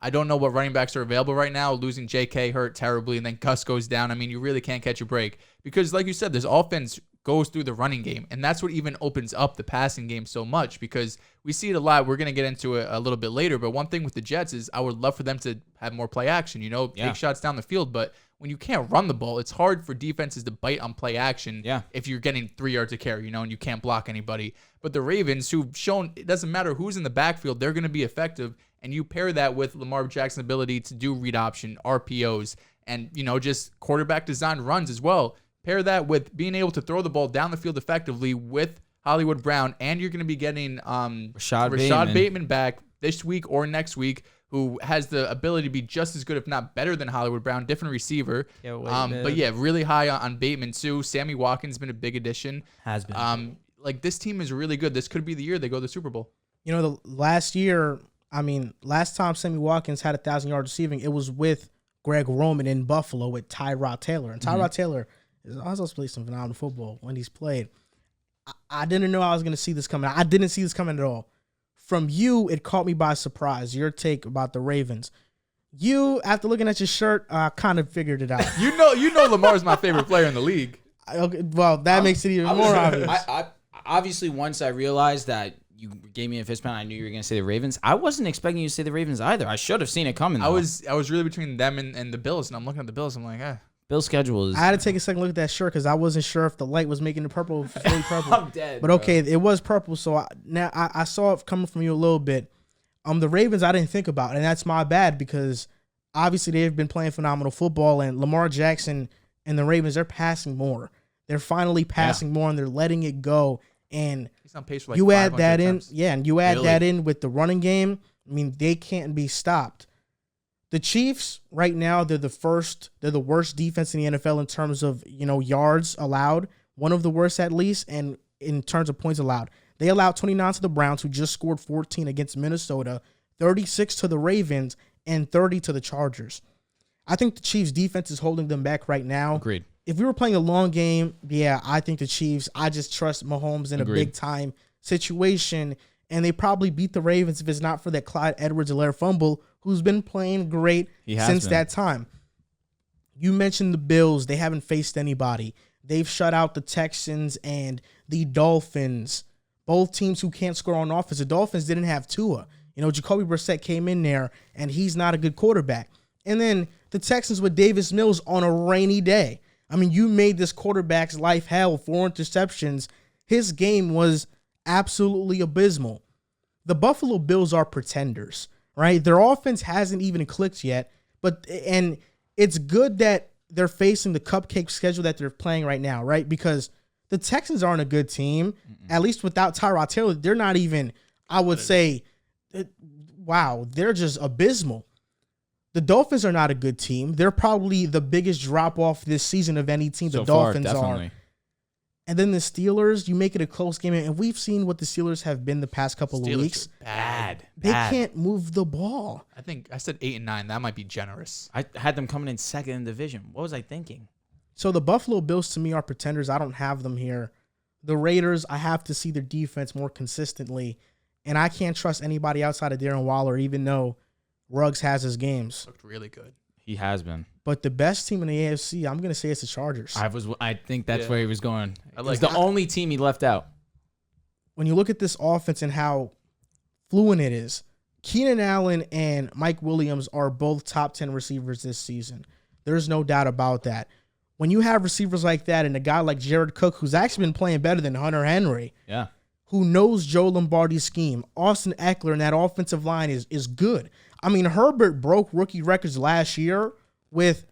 Speaker 3: I don't know what running backs are available right now. Losing J.K. hurt terribly, and then Gus goes down. I mean, you really can't catch a break because, like you said, this offense goes through the running game, and that's what even opens up the passing game so much because we see it a lot. We're going to get into it a little bit later, but one thing with the Jets is I would love for them to have more play action, take shots down the field, but when you can't run the ball, it's hard for defenses to bite on play action if you're getting 3 yards of carry, and you can't block anybody. But the Ravens, who've shown it doesn't matter who's in the backfield, they're going to be effective, and you pair that with Lamar Jackson's ability to do read option, RPOs, and, just quarterback designed runs as well. Pair that with being able to throw the ball down the field effectively with Hollywood Brown, and you're going to be getting Rashad Bateman back this week or next week, who has the ability to be just as good, if not better than Hollywood Brown, different receiver. But yeah, really high on Bateman too. Sammy Watkins has been a big addition.
Speaker 2: Has been.
Speaker 3: This team is really good. This could be the year they go to the Super Bowl.
Speaker 1: The last time Sammy Watkins had 1,000 yards receiving, it was with Greg Roman in Buffalo with Tyrod Taylor. And Tyrod Taylor is also played some phenomenal football when he's played. I didn't know I was going to see this coming. I didn't see this coming at all. From you, it caught me by surprise. Your take about the Ravens. You, after looking at your shirt, kind of figured it out.
Speaker 3: You know Lamar's my favorite player in the league.
Speaker 1: Okay, well, that makes it even more obvious.
Speaker 2: I obviously, once I realized that you gave me a fist pound, I knew you were going to say the Ravens. I wasn't expecting you to say the Ravens either. I should have seen it coming, though.
Speaker 3: I was really between them and the Bills, and I'm looking at the Bills. I'm like,
Speaker 2: Bill's schedule is...
Speaker 1: I had to take a second look at that shirt because I wasn't sure if the light was making it purple, fully purple.
Speaker 2: I'm dead,
Speaker 1: but okay, it was purple, so I saw it coming from you a little bit. The Ravens I didn't think about, and that's my bad because obviously they've been playing phenomenal football, and Lamar Jackson and the Ravens, they're passing more. They're finally passing more, and they're letting it go. And
Speaker 3: he's on pace for
Speaker 1: you add that
Speaker 3: attempts.
Speaker 1: and you add that in with the running game. I mean, they can't be stopped. The Chiefs right now, they're the worst defense in the NFL in terms of, yards allowed, one of the worst at least, and in terms of points allowed. They allowed 29 to the Browns, who just scored 14 against Minnesota, 36 to the Ravens, and 30 to the Chargers. I think the Chiefs defense is holding them back right now.
Speaker 2: Agreed.
Speaker 1: If we were playing a long game, I think the Chiefs, I just trust Mahomes in a big-time situation, and they probably beat the Ravens if it's not for that Clyde Edwards-Helaire fumble, who's been playing great since that time. You mentioned the Bills. They haven't faced anybody. They've shut out the Texans and the Dolphins, both teams who can't score on offense. The Dolphins didn't have Tua. Jacoby Brissett came in there, and he's not a good quarterback. And then the Texans with Davis Mills on a rainy day. I mean, you made this quarterback's life hell, 4 interceptions. His game was absolutely abysmal. The Buffalo Bills are pretenders, right? Their offense hasn't even clicked yet, and it's good that they're facing the cupcake schedule that they're playing right now, right? Because the Texans aren't a good team. At least without Tyrod Taylor, they're not even, I would say, wow, they're just abysmal. The Dolphins are not a good team. They're probably the biggest drop-off this season of any team. The Dolphins are. And then the Steelers, you make it a close game. And we've seen what the Steelers have been the past couple of weeks.
Speaker 3: Bad.
Speaker 1: They can't move the ball.
Speaker 3: I think I said 8 and 9. That might be generous.
Speaker 2: I had them coming in second in division. What was I thinking?
Speaker 1: So the Buffalo Bills, to me, are pretenders. I don't have them here. The Raiders, I have to see their defense more consistently. And I can't trust anybody outside of Darren Waller, even though Ruggs has his games.
Speaker 3: Looked really good.
Speaker 2: He has been.
Speaker 1: But the best team in the AFC, I'm going to say it's the Chargers.
Speaker 2: I think that's where he was going.
Speaker 3: It's
Speaker 2: the only team he left out.
Speaker 1: When you look at this offense and how fluent it is, Keenan Allen and Mike Williams are both top 10 receivers this season. There's no doubt about that. When you have receivers like that and a guy like Jared Cook, who's actually been playing better than Hunter Henry, who knows Joe Lombardi's scheme, Austin Eckler, and that offensive line is good. I mean, Herbert broke rookie records last year with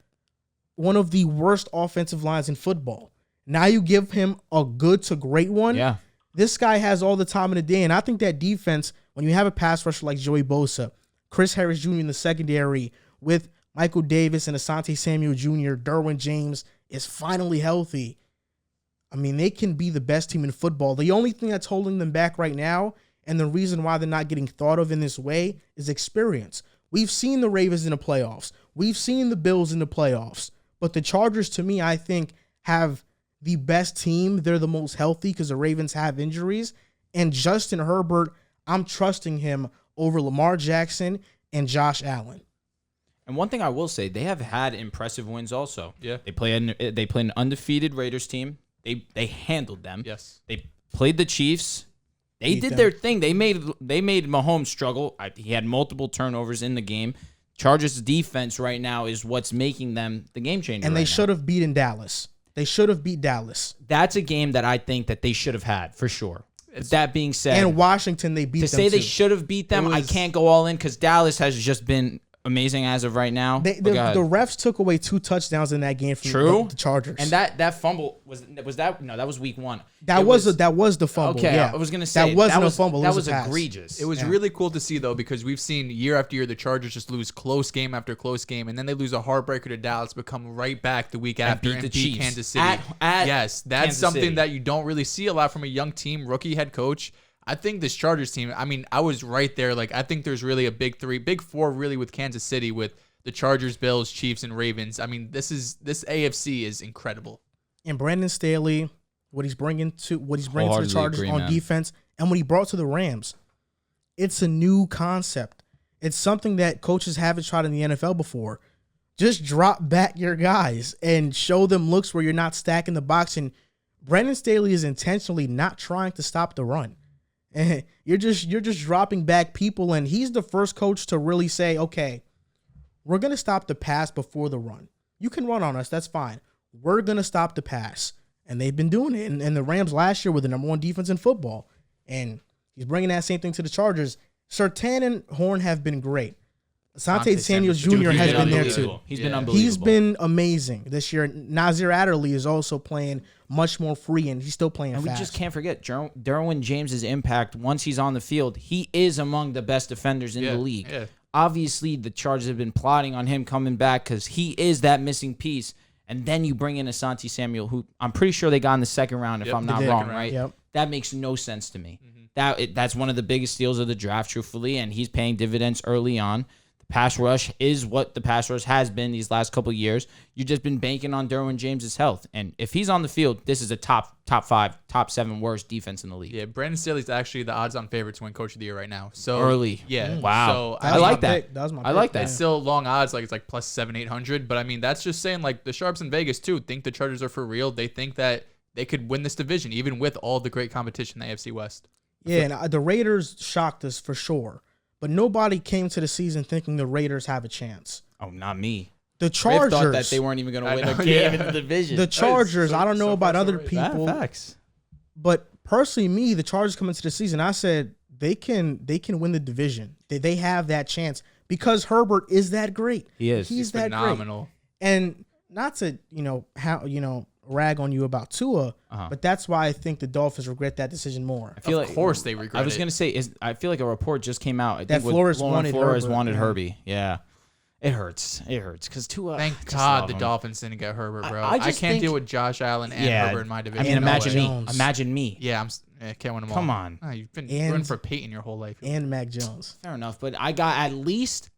Speaker 1: one of the worst offensive lines in football. Now you give him a good to great one.
Speaker 2: Yeah.
Speaker 1: This guy has all the time in the day, and I think that defense, when you have a pass rusher like Joey Bosa, Chris Harris Jr. in the secondary with Michael Davis and Asante Samuel Jr., Derwin James is finally healthy. I mean, they can be the best team in football. The only thing that's holding them back right now, and the reason why they're not getting thought of in this way, is experience. We've seen the Ravens in the playoffs. We've seen the Bills in the playoffs. But the Chargers, to me, I think, have the best team. They're the most healthy because the Ravens have injuries. And Justin Herbert, I'm trusting him over Lamar Jackson and Josh Allen.
Speaker 2: And one thing I will say, they have had impressive wins also.
Speaker 3: Yeah.
Speaker 2: They play an undefeated Raiders team. They handled them.
Speaker 3: Yes.
Speaker 2: They played the Chiefs. They did their thing. They made Mahomes struggle. He had multiple turnovers in the game. Chargers' defense right now is what's making them the game changer.
Speaker 1: And they should have beaten Dallas. They should have beat Dallas.
Speaker 2: That's a game that I think that they should have had for sure. But that being said,
Speaker 1: and Washington, they beat them.
Speaker 2: To say they
Speaker 1: too.
Speaker 2: should have beat them, I can't go all in because Dallas has just been amazing as of right now.
Speaker 1: The refs took away 2 touchdowns in that game from the Chargers.
Speaker 2: And that fumble was that? No, that was week 1.
Speaker 1: That was the fumble.
Speaker 2: Okay,
Speaker 1: yeah.
Speaker 2: I was gonna say
Speaker 1: that wasn't a fumble.
Speaker 2: That was
Speaker 1: a pass.
Speaker 2: egregious.
Speaker 3: It was really cool to see though because we've seen year after year the Chargers just lose close game after close game, and then they lose a heartbreaker to Dallas, but come right back the week after and beat Kansas City. Yes, that's
Speaker 2: Kansas
Speaker 3: something
Speaker 2: City.
Speaker 3: that you don't really see a lot from a young team, rookie head coach. I think this Chargers team, I mean, I was right there. Like, I think there's really a big 4 really with Kansas City with the Chargers, Bills, Chiefs, and Ravens. I mean, this AFC is incredible.
Speaker 1: And Brandon Staley, what he's bringing to the Chargers on defense, and what he brought to the Rams, it's a new concept. It's something that coaches haven't tried in the NFL before. Just drop back your guys and show them looks where you're not stacking the box. And Brandon Staley is intentionally not trying to stop the run. And you're just dropping back people, and he's the first coach to really say, okay, we're going to stop the pass before the run. You can run on us, that's fine. We're going to stop the pass. And they've been doing it. And the Rams last year were the number 1 defense in football. And he's bringing that same thing to the Chargers. Surtain and Horn have been great. Asante Samuel Jr. has been there too.
Speaker 2: He's been unbelievable.
Speaker 1: He's been amazing this year. Nazir Adderley is also playing much more free, and he's still playing fast.
Speaker 2: We just can't forget Derwin James' impact once he's on the field. He is among the best defenders in the league. Yeah. Obviously, the Chargers have been plotting on him coming back because he is that missing piece. And then you bring in Asante Samuel, who I'm pretty sure they got in the second round, if I'm not wrong, right?
Speaker 1: Yep.
Speaker 2: That makes no sense to me. That's one of the biggest steals of the draft, truthfully, and he's paying dividends early on. Pass rush is what the pass rush has been these last couple of years. You've just been banking on Derwin James' health. And if he's on the field, this is a top 5, top 7 worst defense in the league.
Speaker 3: Yeah, Brandon Staley's actually the odds-on favorite to win Coach of the Year right now. So
Speaker 2: early.
Speaker 3: Yeah.
Speaker 2: Wow.
Speaker 3: So
Speaker 2: I like that.
Speaker 1: That was my
Speaker 2: I like that.
Speaker 3: It's still long odds, like it's like plus 700-800. But I mean, that's just saying like the Sharps in Vegas too think the Chargers are for real. They think that they could win this division, even with all the great competition in the AFC West.
Speaker 1: Yeah, and the Raiders shocked us for sure. But nobody came to the season thinking the Raiders have a chance.
Speaker 2: Oh, not me.
Speaker 1: The Chargers
Speaker 2: thought that they weren't even going to win a game in the division.
Speaker 1: The Chargers, I don't know about other people.
Speaker 2: Facts.
Speaker 1: But personally, me, the Chargers come into the season, I said they can win the division. They have that chance because Herbert is that great.
Speaker 2: He is.
Speaker 1: He's that
Speaker 3: phenomenal.
Speaker 1: Great. And not to, rag on you about Tua, but that's why I think the Dolphins regret that decision more.
Speaker 3: Of course they regret it.
Speaker 2: I was going to say, I feel like a report just came out. I
Speaker 1: that
Speaker 2: think
Speaker 1: Flores
Speaker 2: wanted Herbie. Yeah. It hurts. It hurts because Tua.
Speaker 3: Thank God the Dolphins didn't get Herbert, bro. I can't deal with Josh Allen and Herbert in my division.
Speaker 2: I mean, imagine me.
Speaker 1: Jones.
Speaker 2: Imagine me.
Speaker 3: Yeah, I can't win them all.
Speaker 2: Come on.
Speaker 3: Oh, you've been rooting for Peyton your whole life.
Speaker 1: And Mac Jones.
Speaker 2: Fair enough, but I got at least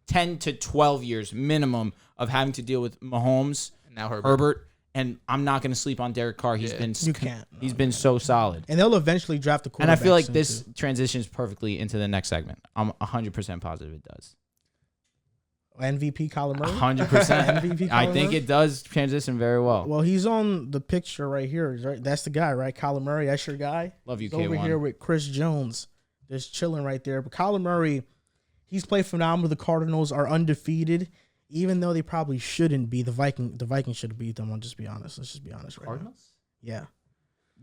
Speaker 2: 10 to 12 years minimum of having to deal with Mahomes,
Speaker 3: and now Herbert.
Speaker 2: And I'm not going to sleep on Derek Carr. He's been
Speaker 1: He's
Speaker 2: been so solid.
Speaker 1: And they'll eventually draft a quarterback.
Speaker 2: And I feel like
Speaker 1: soon
Speaker 2: this
Speaker 1: too.
Speaker 2: transitions perfectly into the next segment. I'm 100% positive it does.
Speaker 1: MVP Kyler Murray?
Speaker 2: 100%.
Speaker 1: MVP
Speaker 2: I
Speaker 1: Kyler
Speaker 2: think
Speaker 1: Murray?
Speaker 2: it does transition very well.
Speaker 1: Well, he's on the picture right here. Right? That's the guy, right? Kyler Murray, that's your guy.
Speaker 2: Love you,
Speaker 1: He's
Speaker 2: K1.
Speaker 1: over here with Chris Jones. Just chilling right there. But Kyler Murray, he's played phenomenal. The Cardinals are undefeated, even though they probably shouldn't be. The Vikings should have beat them. I'll just be honest. Let's just be honest right
Speaker 2: Cardinals?
Speaker 1: now. Yeah.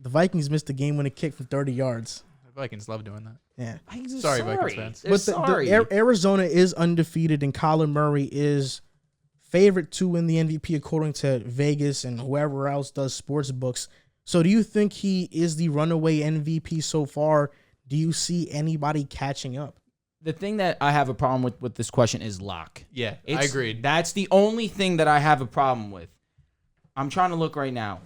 Speaker 1: The Vikings missed the game-winning kick from 30 yards.
Speaker 3: The Vikings love doing that.
Speaker 1: Yeah.
Speaker 3: Sorry, Vikings fans.
Speaker 2: They're
Speaker 1: But
Speaker 2: sorry.
Speaker 1: Arizona is undefeated, and Kyler Murray is favorite to win the MVP according to Vegas and whoever else does sports books. So do you think he is the runaway MVP so far? Do you see anybody catching up?
Speaker 2: the thing that I have a problem with this question is lock.
Speaker 3: Yeah, I agreed.
Speaker 2: That's the only thing that I have a problem with. I'm trying to look right now.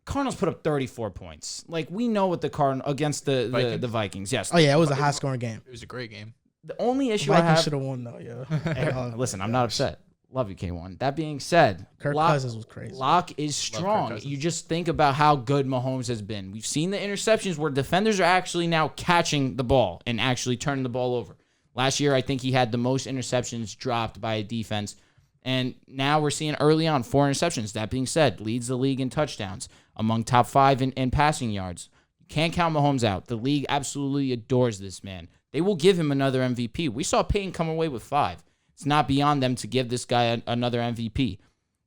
Speaker 2: Cardinals put up 34 points. Like, we know what the Cardinals against the Vikings. Yes.
Speaker 1: Oh yeah, it was a high-scoring game.
Speaker 3: It was a great game.
Speaker 2: The only issue
Speaker 1: Vikings
Speaker 2: I have.
Speaker 1: should have won though. Yeah.
Speaker 2: Listen, I'm not upset. Love you, K1. That being said,
Speaker 1: Kirk Cousins was crazy.
Speaker 2: Lock is strong. You just think about how good Mahomes has been. We've seen the interceptions where defenders are actually now catching the ball and actually turning the ball over. Last year, I think he had the most interceptions dropped by a defense. And now we're seeing early on 4 interceptions. That being said, leads the league in touchdowns, among top 5 in passing yards. You can't count Mahomes out. The league absolutely adores this man. They will give him another MVP. We saw Peyton come away with 5. It's not beyond them to give this guy another MVP.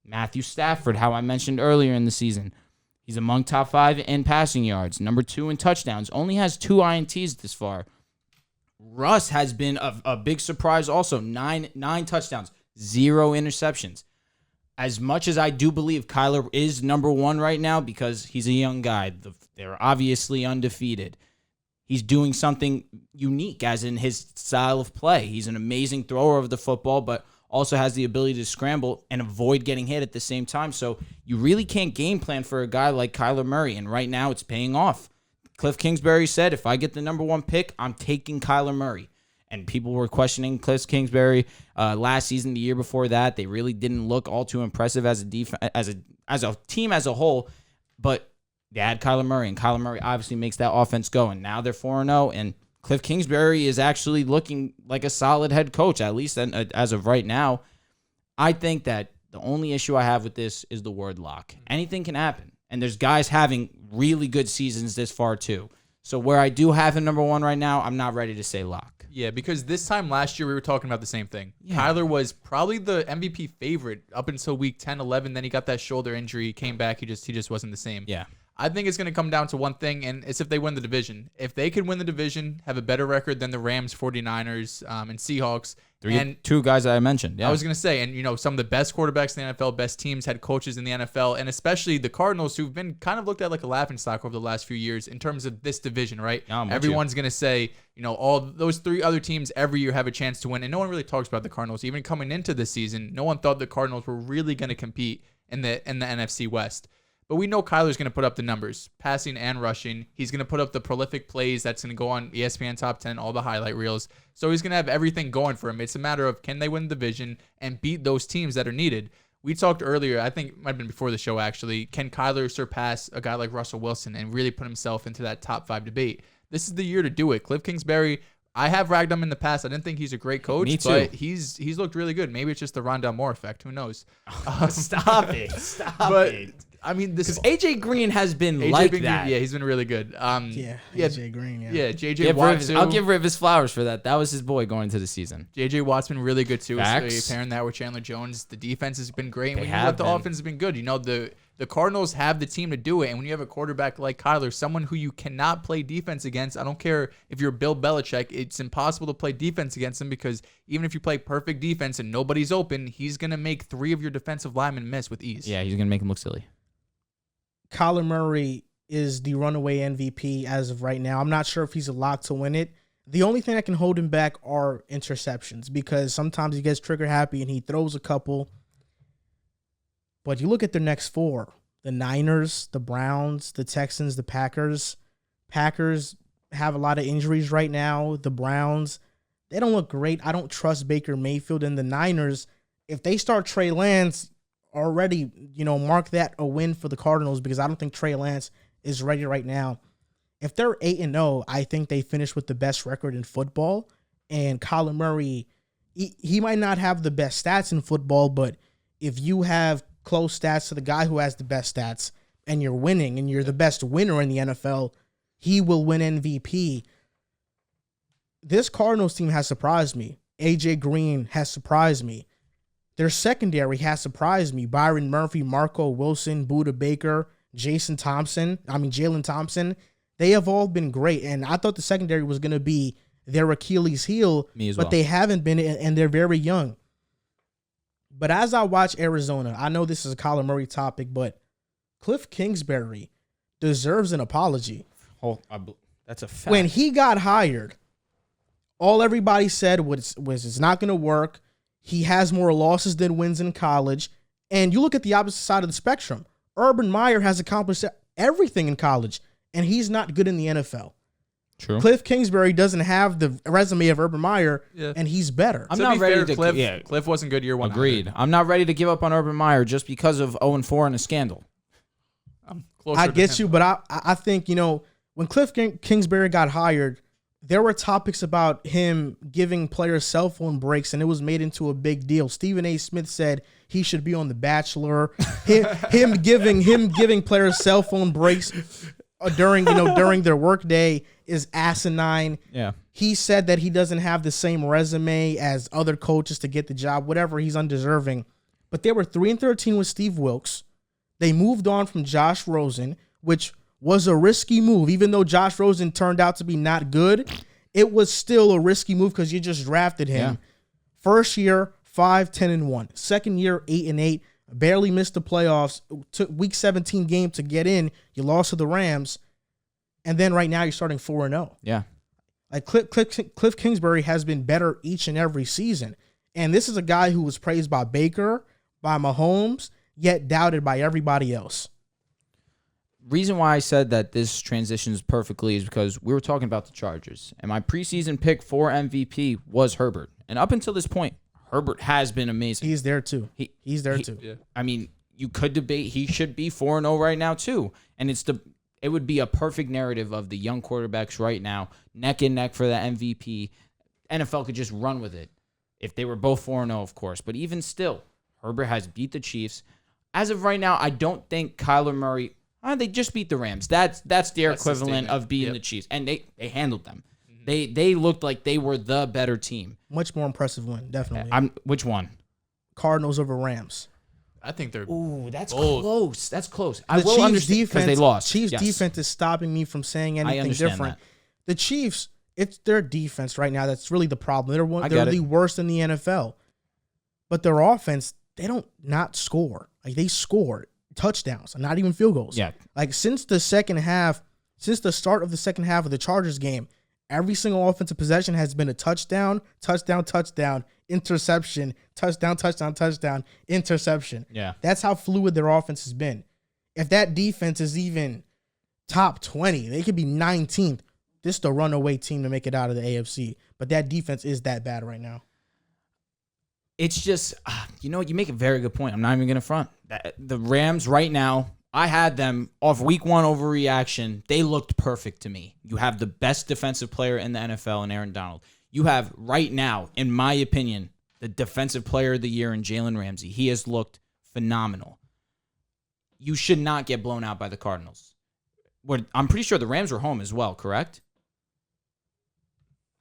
Speaker 2: Matthew Stafford, how I mentioned earlier in the season, he's among top 5 in passing yards, number 2 in touchdowns, only has 2 INTs this far. Russ has been a big surprise also, 9 touchdowns, 0 interceptions. As much as I do believe Kyler is number 1 right now because he's a young guy, they're obviously undefeated. He's doing something unique as in his style of play. He's an amazing thrower of the football, but also has the ability to scramble and avoid getting hit at the same time. So you really can't game plan for a guy like Kyler Murray, and right now it's paying off. Cliff Kingsbury said, if I get the number 1 pick, I'm taking Kyler Murray. And people were questioning Cliff Kingsbury last season, the year before that. They really didn't look all too impressive as a team as a whole, but they had Kyler Murray, and Kyler Murray obviously makes that offense go. And now they're 4-0, and Cliff Kingsbury is actually looking like a solid head coach, at least as of right now. I think that the only issue I have with this is the word lock. Anything can happen, and there's guys having really good seasons this far too. So where I do have him number 1 right now, I'm not ready to say lock.
Speaker 3: Yeah, because this time last year we were talking about the same thing. Yeah. Kyler was probably the MVP favorite up until week 10, 11. Then he got that shoulder injury, came back. He just wasn't the same.
Speaker 2: Yeah.
Speaker 3: I think it's going to come down to one thing, and it's if they win the division. If they could win the division, have a better record than the Rams, 49ers, and Seahawks. And
Speaker 2: 2 guys that I mentioned. Yeah.
Speaker 3: I was going to say, and some of the best quarterbacks in the NFL, best teams, head coaches in the NFL, and especially the Cardinals, who've been kind of looked at like a laughingstock over the last few years in terms of this division, right? Everyone's going to say, all those 3 other teams every year have a chance to win, and no one really talks about the Cardinals. Even coming into this season, no one thought the Cardinals were really going to compete in the NFC West. But we know Kyler's going to put up the numbers, passing and rushing. He's going to put up the prolific plays that's going to go on ESPN Top 10, all the highlight reels. So he's going to have everything going for him. It's a matter of can they win the division and beat those teams that are needed. We talked earlier, I think it might have been before the show actually, can Kyler surpass a guy like Russell Wilson and really put himself into that top 5 debate? This is the year to do it. Cliff Kingsbury, I have ragged him in the past. I didn't think he's a great coach, but he's looked really good. Maybe it's just the Rondell Moore effect. Who knows?
Speaker 2: Stop it.
Speaker 3: I mean,
Speaker 2: because AJ Green has been that.
Speaker 3: Yeah, he's been really good.
Speaker 1: AJ Green.
Speaker 3: Yeah, JJ Watt.
Speaker 2: I'll give Rivers flowers for that. That was his boy going into the season.
Speaker 3: JJ Watt's been really good too.
Speaker 2: Facts.
Speaker 3: Pairing that with Chandler Jones, the defense has been great. The offense has been good. The Cardinals have the team to do it, and when you have a quarterback like Kyler, someone who you cannot play defense against, I don't care if you're Bill Belichick, it's impossible to play defense against him because even if you play perfect defense and nobody's open, he's going to make 3 of your defensive linemen miss with ease.
Speaker 2: Yeah, he's going to make him look silly.
Speaker 1: Kyler Murray is the runaway MVP as of right now. I'm not sure if he's a lock to win it. The only thing that can hold him back are interceptions because sometimes he gets trigger happy and he throws a couple. But you look at their next 4, the Niners, the Browns, the Texans, the Packers. Packers have a lot of injuries right now. The Browns, they don't look great. I don't trust Baker Mayfield. And the Niners, if they start Trey Lance, already, mark that a win for the Cardinals because I don't think Trey Lance is ready right now. If they're 8-0, I think they finish with the best record in football. And Kyler Murray, he might not have the best stats in football, but if you have close stats to the guy who has the best stats and you're winning and you're the best winner in the NFL, he will win MVP. This Cardinals team has surprised me. AJ Green has surprised me. Their secondary has surprised me. Byron Murphy, Marco Wilson, Budda Baker, Jaylon Thompson. They have all been great. And I thought the secondary was going to be their Achilles heel, but they haven't been, and they're very young. But as I watch Arizona, I know this is a Kyler Murray topic, but Cliff Kingsbury deserves an apology.
Speaker 2: That's a fact.
Speaker 1: When he got hired, all everybody said was it's not going to work. He has more losses than wins in college. And you look at the opposite side of the spectrum. Urban Meyer has accomplished everything in college, and he's not good in the NFL.
Speaker 2: True.
Speaker 1: Cliff Kingsbury doesn't have the resume of Urban Meyer, and he's better.
Speaker 2: I'm not ready
Speaker 3: to Cliff wasn't good year one.
Speaker 2: Agreed. I'm not ready to give up on Urban Meyer just because of 0-4 and a scandal.
Speaker 1: I get you, but I think, when Cliff Kingsbury got hired, there were topics about him giving players cell phone breaks, and it was made into a big deal. Stephen A. Smith said he should be on The Bachelor. him giving players cell phone breaks during their workday is asinine.
Speaker 2: Yeah.
Speaker 1: He said that he doesn't have the same resume as other coaches to get the job, whatever, he's undeserving. But they were 3-13 with Steve Wilkes. They moved on from Josh Rosen, which was a risky move. Even though Josh Rosen turned out to be not good, it was still a risky move because you just drafted him.
Speaker 2: Yeah.
Speaker 1: First year, 5-10-1. Second year, 8-8. Barely missed the playoffs. Took week 17 game to get in. You lost to the Rams. And then right now you're starting 4-0.
Speaker 2: Yeah.
Speaker 1: Like Cliff Kingsbury has been better each and every season. And this is a guy who was praised by Baker, by Mahomes, yet doubted by everybody else.
Speaker 2: Reason why I said that this transitions perfectly is because we were talking about the Chargers. And my preseason pick for MVP was Herbert. And up until this point, Herbert has been amazing.
Speaker 1: He's there too. He's there too.
Speaker 3: Yeah.
Speaker 2: I mean, you could debate he should be 4-0 right now too. And it would be a perfect narrative of the young quarterbacks right now, neck and neck for the MVP. NFL could just run with it if they were both 4-0, of course. But even still, Herbert has beat the Chiefs. As of right now, I don't think Kyler Murray, they just beat the Rams. That's their equivalent of beating the Chiefs. And they handled them. Mm-hmm. They looked like they were the better team.
Speaker 1: Much more impressive win, definitely.
Speaker 2: Which one?
Speaker 1: Cardinals over Rams.
Speaker 3: I think they're.
Speaker 2: Ooh, that's close. That's close.
Speaker 1: I will understand
Speaker 2: because they lost.
Speaker 1: Chiefs defense is stopping me from saying anything different. The Chiefs, it's their defense right now that's really the problem. They're the worst in the NFL. But their offense, they don't not score. Like they score touchdowns, and not even field goals.
Speaker 2: Yeah.
Speaker 1: Like since the start of the second half of the Chargers game, every single offensive possession has been a touchdown, interception, touchdown, interception.
Speaker 2: Yeah.
Speaker 1: That's how fluid their offense has been. If that defense is even top 20, they could be 19th. This is the runaway team to make it out of the AFC. But that defense is that bad right now.
Speaker 2: It's just, you make a very good point. I'm not even going to front. The Rams right now, I had them off week one overreaction. They looked perfect to me. You have the best defensive player in the NFL in Aaron Donald. You have right now, in my opinion, the defensive player of the year in Jalen Ramsey. He has looked phenomenal. You should not get blown out by the Cardinals. I'm pretty sure the Rams were home as well, correct?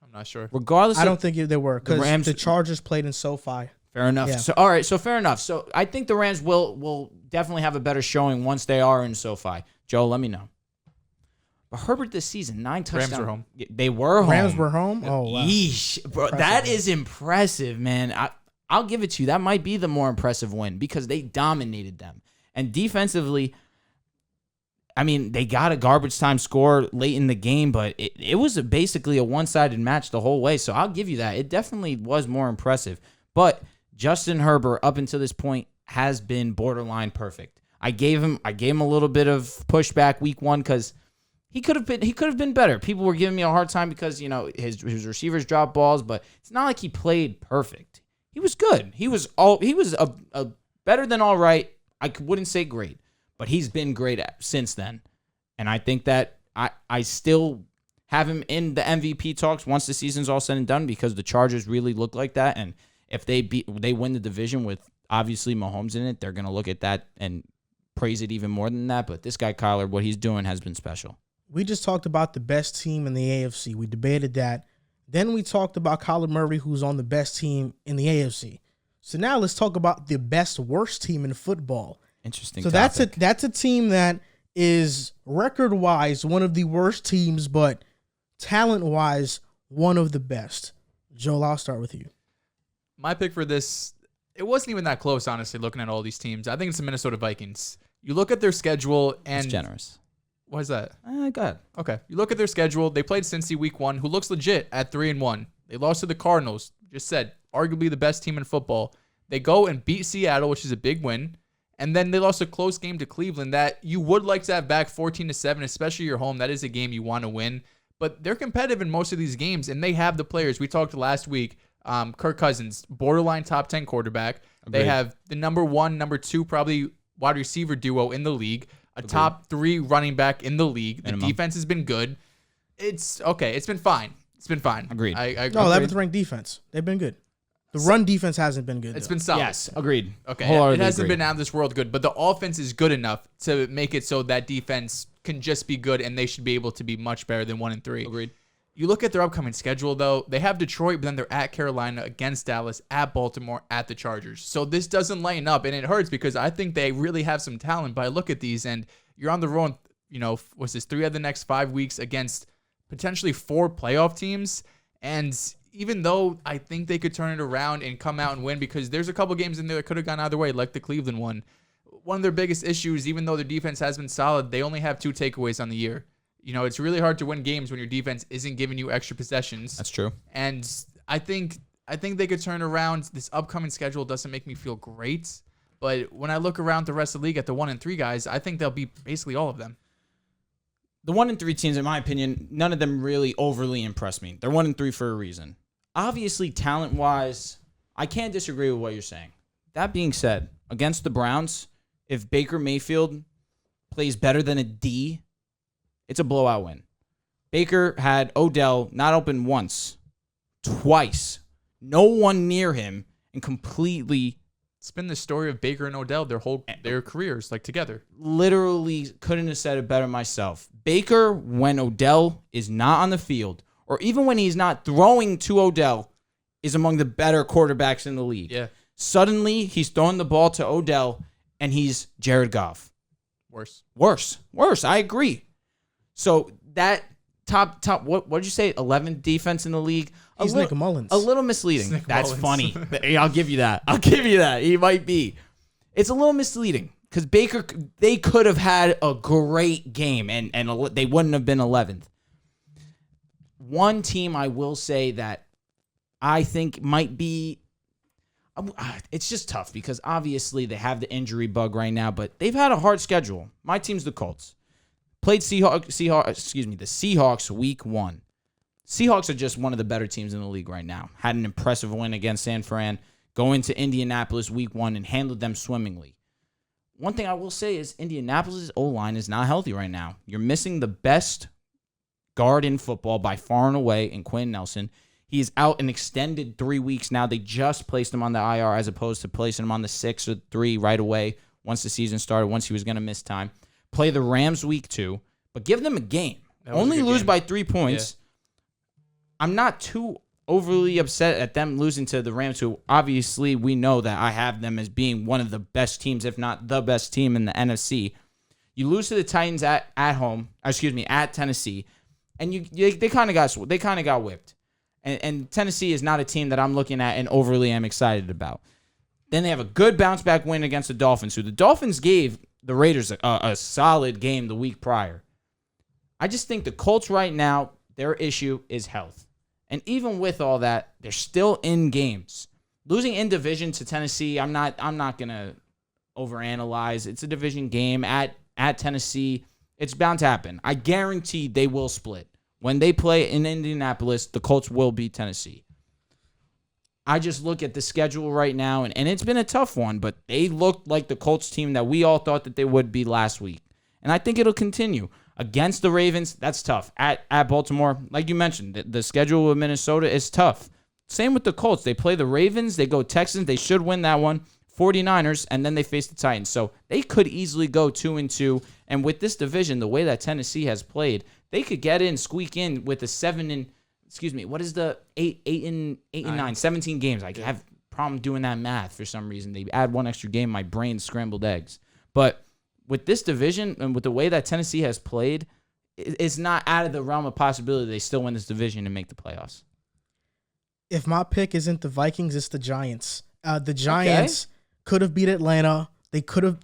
Speaker 3: I'm not sure.
Speaker 2: Regardless,
Speaker 1: I don't think they were because the Chargers played in SoFi.
Speaker 2: Fair enough. Yeah. So all right, so fair enough. So I think the Rams will definitely have a better showing once they are in SoFi. Joe, let me know. But Herbert this season, 9 touchdowns.
Speaker 3: Rams were home.
Speaker 2: They were home.
Speaker 1: Rams were home? Oh, wow.
Speaker 2: Yeesh. Bro, that is impressive, man. I'll give it to you. That might be the more impressive win because they dominated them. And defensively, I mean, they got a garbage time score late in the game, but it was basically a one-sided match the whole way. So I'll give you that. It definitely was more impressive. But Justin Herbert, up until this point, has been borderline perfect. I gave him a little bit of pushback week one because he could have been better. People were giving me a hard time because his receivers dropped balls, but it's not like he played perfect. He was good. He was a better than all right. I wouldn't say great, but he's been great since then. And I think that I still have him in the MVP talks once the season's all said and done because the Chargers really look like that. And if they win the division with obviously Mahomes in it, they're going to look at that and praise it even more than that. But this guy, Kyler, what he's doing has been special.
Speaker 1: We just talked about the best team in the AFC. We debated that. Then we talked about Kyler Murray, who's on the best team in the AFC. So now let's talk about the worst team in football.
Speaker 2: Interesting.
Speaker 1: So
Speaker 2: topic.
Speaker 1: that's a team that is record-wise one of the worst teams, but talent-wise one of the best. Joel, I'll start with you.
Speaker 3: My pick for this, it wasn't even that close, honestly, looking at all these teams. I think it's the Minnesota Vikings. You look at their schedule and...
Speaker 2: It's generous.
Speaker 3: Why is that?
Speaker 2: Go ahead.
Speaker 3: Okay. You look at their schedule. They played Cincy week one, who looks legit at 3-1. They lost to the Cardinals. Just said, arguably the best team in football. They go and beat Seattle, which is a big win. And then they lost a close game to Cleveland that you would like to have back 14-7, especially your home. That is a game you want to win. But they're competitive in most of these games, and they have the players. We talked last week, Kirk Cousins, borderline top 10 quarterback. Agreed. They have the number 1, number 2, probably wide receiver duo in the league.
Speaker 2: Agreed.
Speaker 3: Top 3 running back in the league.
Speaker 2: Minimum.
Speaker 3: The defense has been good. It's okay. It's been fine. It's been fine.
Speaker 2: Agreed.
Speaker 3: I
Speaker 1: no, 11th ranked defense. They've been good. The run defense hasn't been good.
Speaker 3: It's
Speaker 1: though.
Speaker 3: been solid.
Speaker 2: Yes, agreed.
Speaker 3: Okay, it hasn't been out of this world good, but the offense is good enough to make it so that defense can just be good, and they should be able to be much better than 1-3.
Speaker 2: Agreed.
Speaker 3: You look at their upcoming schedule, though. They have Detroit, but then they're at Carolina, against Dallas, at Baltimore, at the Chargers. So this doesn't line up, and it hurts because I think they really have some talent. But I look at these, and you're on the road, what's this, 3 of the next 5 weeks against potentially 4 playoff teams, and even though I think they could turn it around and come out and win, because there's a couple games in there that could have gone either way, like the Cleveland one. One of their biggest issues, even though their defense has been solid, they only have 2 takeaways on the year. It's really hard to win games when your defense isn't giving you extra possessions.
Speaker 2: That's true.
Speaker 3: And I think they could turn around. This upcoming schedule doesn't make me feel great, but when I look around the rest of the league at the 1-3 guys, I think they'll be basically all of them.
Speaker 2: The 1-3 teams, in my opinion, none of them really overly impress me. They're 1-3 for a reason. Obviously, talent-wise, I can't disagree with what you're saying. That being said, against the Browns, if Baker Mayfield plays better than a D, it's a blowout win. Baker had Odell not open once, twice, no one near him, and completely...
Speaker 3: It's been the story of Baker and Odell their careers, like, together.
Speaker 2: Literally couldn't have said it better myself. Baker, when Odell is not on the field, or even when he's not throwing to Odell, is among the better quarterbacks in the league.
Speaker 3: Yeah.
Speaker 2: Suddenly, he's throwing the ball to Odell, and he's Jared Goff. Worse. I agree. So that top, what did you say? 11th defense in the league.
Speaker 1: He's Nick Mullins.
Speaker 2: A little misleading. That's
Speaker 3: Mullins.
Speaker 2: funny. I'll give you that. He might be. It's a little misleading because Baker, they could have had a great game, and they wouldn't have been 11th. One team I will say that I think might be, it's just tough because obviously they have the injury bug right now, but they've had a hard schedule. My team's the Colts. Played the Seahawks week 1. Seahawks are just one of the better teams in the league right now. Had an impressive win against San Fran, going to Indianapolis week 1 and handled them swimmingly. One thing I will say is Indianapolis' O-line is not healthy right now. You're missing the best guard in football by far and away in Quinn Nelson. He is out an extended 3 weeks now. They just placed him on the IR as opposed to placing him on the 6 or 3 right away once the season started, once he was going to miss time. Play the Rams week 2, but give them a game. Only lose by 3 points. Yeah. I'm not too overly upset at them losing to the Rams, who obviously we know that I have them as being one of the best teams, if not the best team in the NFC. You lose to the Titans at Tennessee, and they kind of got whipped. And Tennessee is not a team that I'm looking at and overly am excited about. Then they have a good bounce back win against the Dolphins, who the Dolphins gave the Raiders a solid game the week prior. I just think the Colts right now, their issue is health. And even with all that, they're still in games. Losing in division to Tennessee, I'm not gonna overanalyze. It's a division game at Tennessee. It's bound to happen. I guarantee they will split. When they play in Indianapolis, the Colts will beat Tennessee. I just look at the schedule right now, and it's been a tough one, but they looked like the Colts team that we all thought that they would be last week. And I think it'll continue. Against the Ravens, that's tough. At Baltimore, like you mentioned, the schedule with Minnesota is tough. Same with the Colts. They play the Ravens, they go Texans, they should win that one, 49ers, and then they face the Titans. So they could easily go 2-2. And with this division, the way that Tennessee has played, they could squeak in with the 8-9, 17 games. I have a problem doing that math for some reason. They add one extra game, my brain's scrambled eggs. But with this division and with the way that Tennessee has played, it's not out of the realm of possibility they still win this division and make the playoffs.
Speaker 1: If my pick isn't the Vikings, it's the Giants. The Giants could have beat Atlanta. They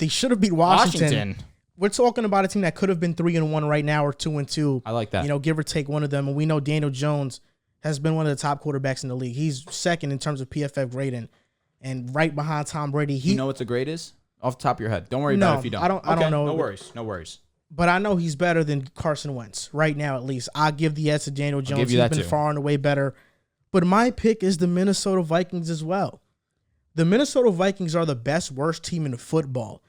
Speaker 1: should have beat Washington. We're talking about a team that could have been 3-1 right now or 2-2.
Speaker 2: I like that.
Speaker 1: Give or take one of them. And we know Daniel Jones has been one of the top quarterbacks in the league. He's second in terms of PFF grading, and right behind Tom Brady.
Speaker 2: You know what the grade is? Off the top of your head. Don't worry about it if you don't.
Speaker 1: I don't know.
Speaker 2: No worries.
Speaker 1: But I know he's better than Carson Wentz right now, at least. I'll give the edge to Daniel Jones. He's been far and away better. But my pick is the Minnesota Vikings as well. The Minnesota Vikings are the worst team in football.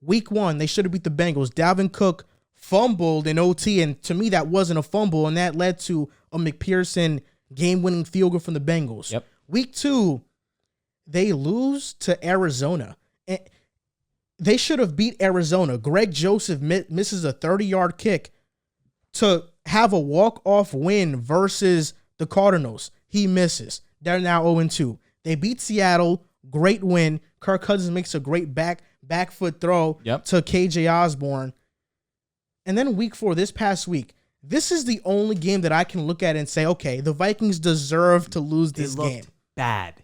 Speaker 1: Week 1, they should have beat the Bengals. Dalvin Cook fumbled in OT, and to me, that wasn't a fumble, and that led to a McPherson game-winning field goal from the Bengals.
Speaker 2: Yep.
Speaker 1: Week 2, they lose to Arizona. And they should have beat Arizona. Greg Joseph misses a 30-yard kick to have a walk-off win versus the Cardinals. He misses. They're now 0-2. They beat Seattle. Great win. Kirk Cousins makes a great back foot throw to KJ Osborne. And then week 4, this past week, this is the only game that I can look at and say, okay, the Vikings deserve to lose this game.
Speaker 2: Bad.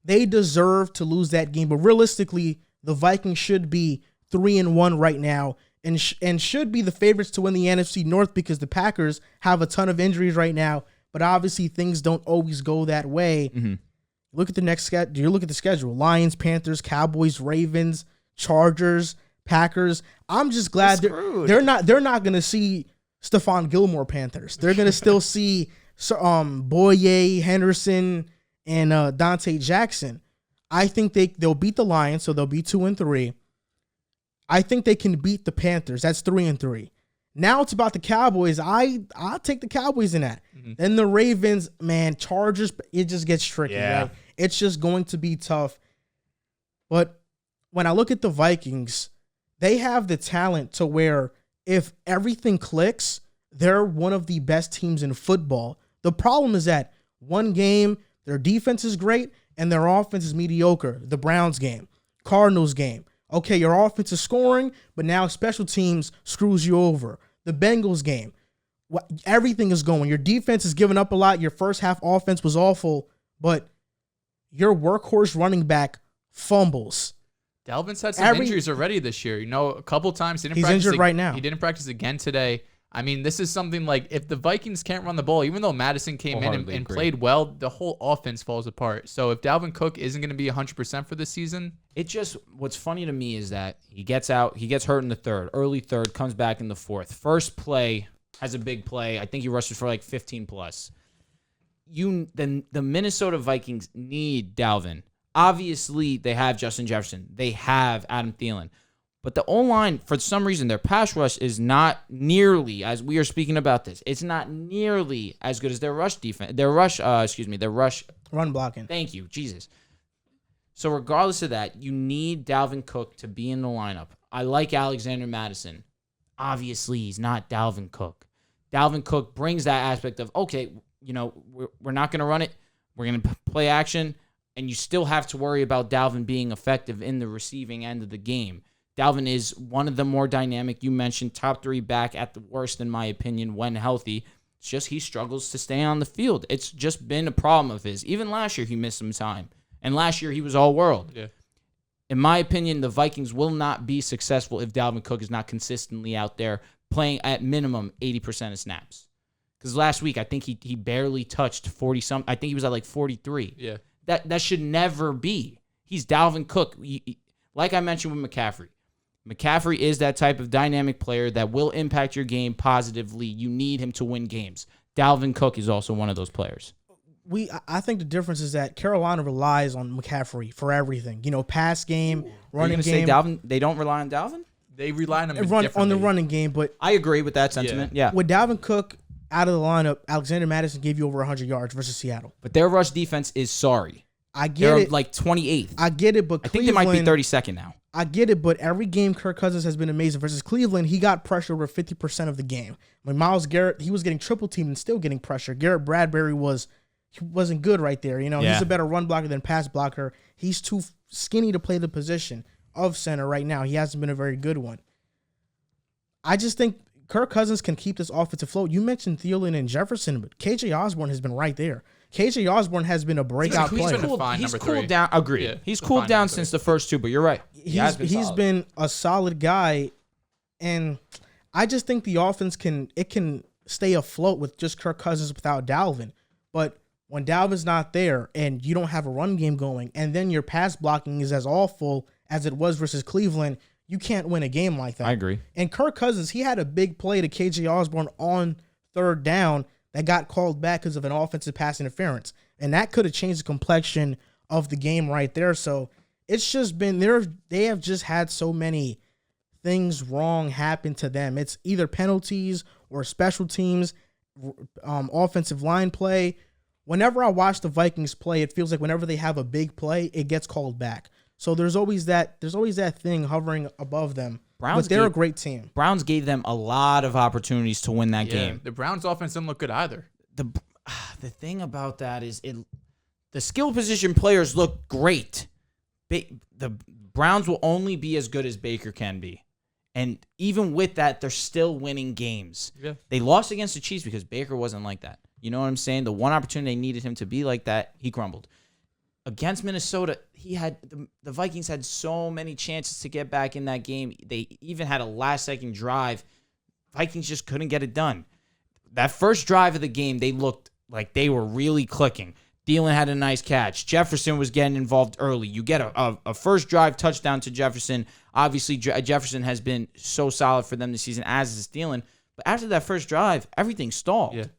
Speaker 1: They deserve to lose that game. But realistically, the Vikings should be 3-1 right now and should be the favorites to win the NFC North because the Packers have a ton of injuries right now. But obviously, things don't always go that way.
Speaker 2: Mm-hmm.
Speaker 1: Look at the next schedule. You look at the schedule: Lions, Panthers, Cowboys, Ravens, Chargers, Packers. I'm just glad they're not going to see Stephon Gilmore Panthers. They're going to still see Boye, Henderson, and Dante Jackson. I think they'll beat the Lions, so they'll be 2-3. I think they can beat the Panthers. That's 3-3. Now it's about the Cowboys. I'll take the Cowboys in that. Mm-hmm. Then the Ravens, man, Chargers, it just gets tricky, right? It's just going to be tough. But when I look at the Vikings, they have the talent to where if everything clicks, they're one of the best teams in football. The problem is that one game, their defense is great and their offense is mediocre. The Browns game, Cardinals game. Okay, your offense is scoring, but now special teams screws you over. The Bengals game, everything is going. Your defense is giving up a lot. Your first half offense was awful, but your workhorse running back fumbles.
Speaker 3: Dalvin's had some injuries already this year. A couple times.
Speaker 1: He's injured right now.
Speaker 3: He didn't practice again today. I mean, this is something like if the Vikings can't run the ball, even though Madison came in and played well, the whole offense falls apart. So if Dalvin Cook isn't going to be 100% for this season.
Speaker 2: What's funny to me is that he gets out, he gets hurt in the third, early third, comes back in the fourth. First play has a big play. I think he rushes for like 15 plus. The Minnesota Vikings need Dalvin. Obviously, they have Justin Jefferson. They have Adam Thielen. But the O-line, for some reason, their pass rush is not nearly, as we are speaking about this, it's not nearly as good as their rush defense. Their rush
Speaker 1: run blocking.
Speaker 2: Thank you, Jesus. So regardless of that, you need Dalvin Cook to be in the lineup. I like Alexander Mattison. Obviously, he's not Dalvin Cook. Dalvin Cook brings that aspect of, okay, we're not going to run it. We're going to play action. And you still have to worry about Dalvin being effective in the receiving end of the game. Dalvin is one of the more dynamic. You mentioned top 3 back at the worst, in my opinion, when healthy. It's just he struggles to stay on the field. It's just been a problem of his. Even last year, he missed some time. And last year, he was all-world. Yeah. In my opinion, the Vikings will not be successful if Dalvin Cook is not consistently out there playing at minimum 80% of snaps. Because last week, I think he barely touched 40-something. I think he was at like 43.
Speaker 3: Yeah.
Speaker 2: That should never be. He's Dalvin Cook. Like I mentioned with McCaffrey. McCaffrey is that type of dynamic player that will impact your game positively. You need him to win games. Dalvin Cook is also one of those players.
Speaker 1: I think the difference is that Carolina relies on McCaffrey for everything. Pass game, running game.
Speaker 2: Say Dalvin, they don't rely on Dalvin?
Speaker 3: They rely on him
Speaker 1: on the running game, but
Speaker 2: I agree with that sentiment. Yeah.
Speaker 1: With Dalvin Cook out of the lineup, Alexander Mattison gave you over 100 yards versus Seattle.
Speaker 2: But their rush defense is sorry.
Speaker 1: I get it.
Speaker 2: Like 28th.
Speaker 1: I get it, but
Speaker 2: I think they might be 32nd now.
Speaker 1: I get it, but every game Kirk Cousins has been amazing. Versus Cleveland, he got pressure over 50% of the game. When Myles Garrett, he was getting triple teamed and still getting pressure. Garrett Bradbury wasn't good right there. He's a better run blocker than pass blocker. He's too skinny to play the position of center right now. He hasn't been a very good one. I just think Kirk Cousins can keep this offense afloat. You mentioned Thielen and Jefferson, but KJ Osborne has been right there. KJ Osborne has been a breakout player.
Speaker 2: He's cooled down. Agreed. Yeah, he's cooled down since the first 2, but you're right.
Speaker 1: He's been a solid guy, and I just think the offense can stay afloat with just Kirk Cousins without Dalvin. But when Dalvin's not there and you don't have a run game going, and then your pass blocking is as awful as it was versus Cleveland, you can't win a game like that.
Speaker 2: I agree.
Speaker 1: And Kirk Cousins, he had a big play to KJ Osborne on third down that got called back because of an offensive pass interference. And that could have changed the complexion of the game right there. So it's just been they have just had so many things wrong happen to them. It's either penalties or special teams, offensive line play. Whenever I watch the Vikings play, it feels like whenever they have a big play, it gets called back. So there's always that thing hovering above them. But they're a great team.
Speaker 2: Browns gave them a lot of opportunities to win that game.
Speaker 3: The Browns offense didn't look good either.
Speaker 2: The thing about that is the skill position players look great. The Browns will only be as good as Baker can be. And even with that, they're still winning games.
Speaker 3: Yeah.
Speaker 2: They lost against the Chiefs because Baker wasn't like that. You know what I'm saying? The one opportunity they needed him to be like that, he crumbled. Against Minnesota, the Vikings had so many chances to get back in that game. They even had a last-second drive. Vikings just couldn't get it done. That first drive of the game, they looked like they were really clicking. Thielen had a nice catch. Jefferson was getting involved early. You get a first drive touchdown to Jefferson. Obviously, Jefferson has been so solid for them this season, as is Thielen. But after that first drive, everything stalled.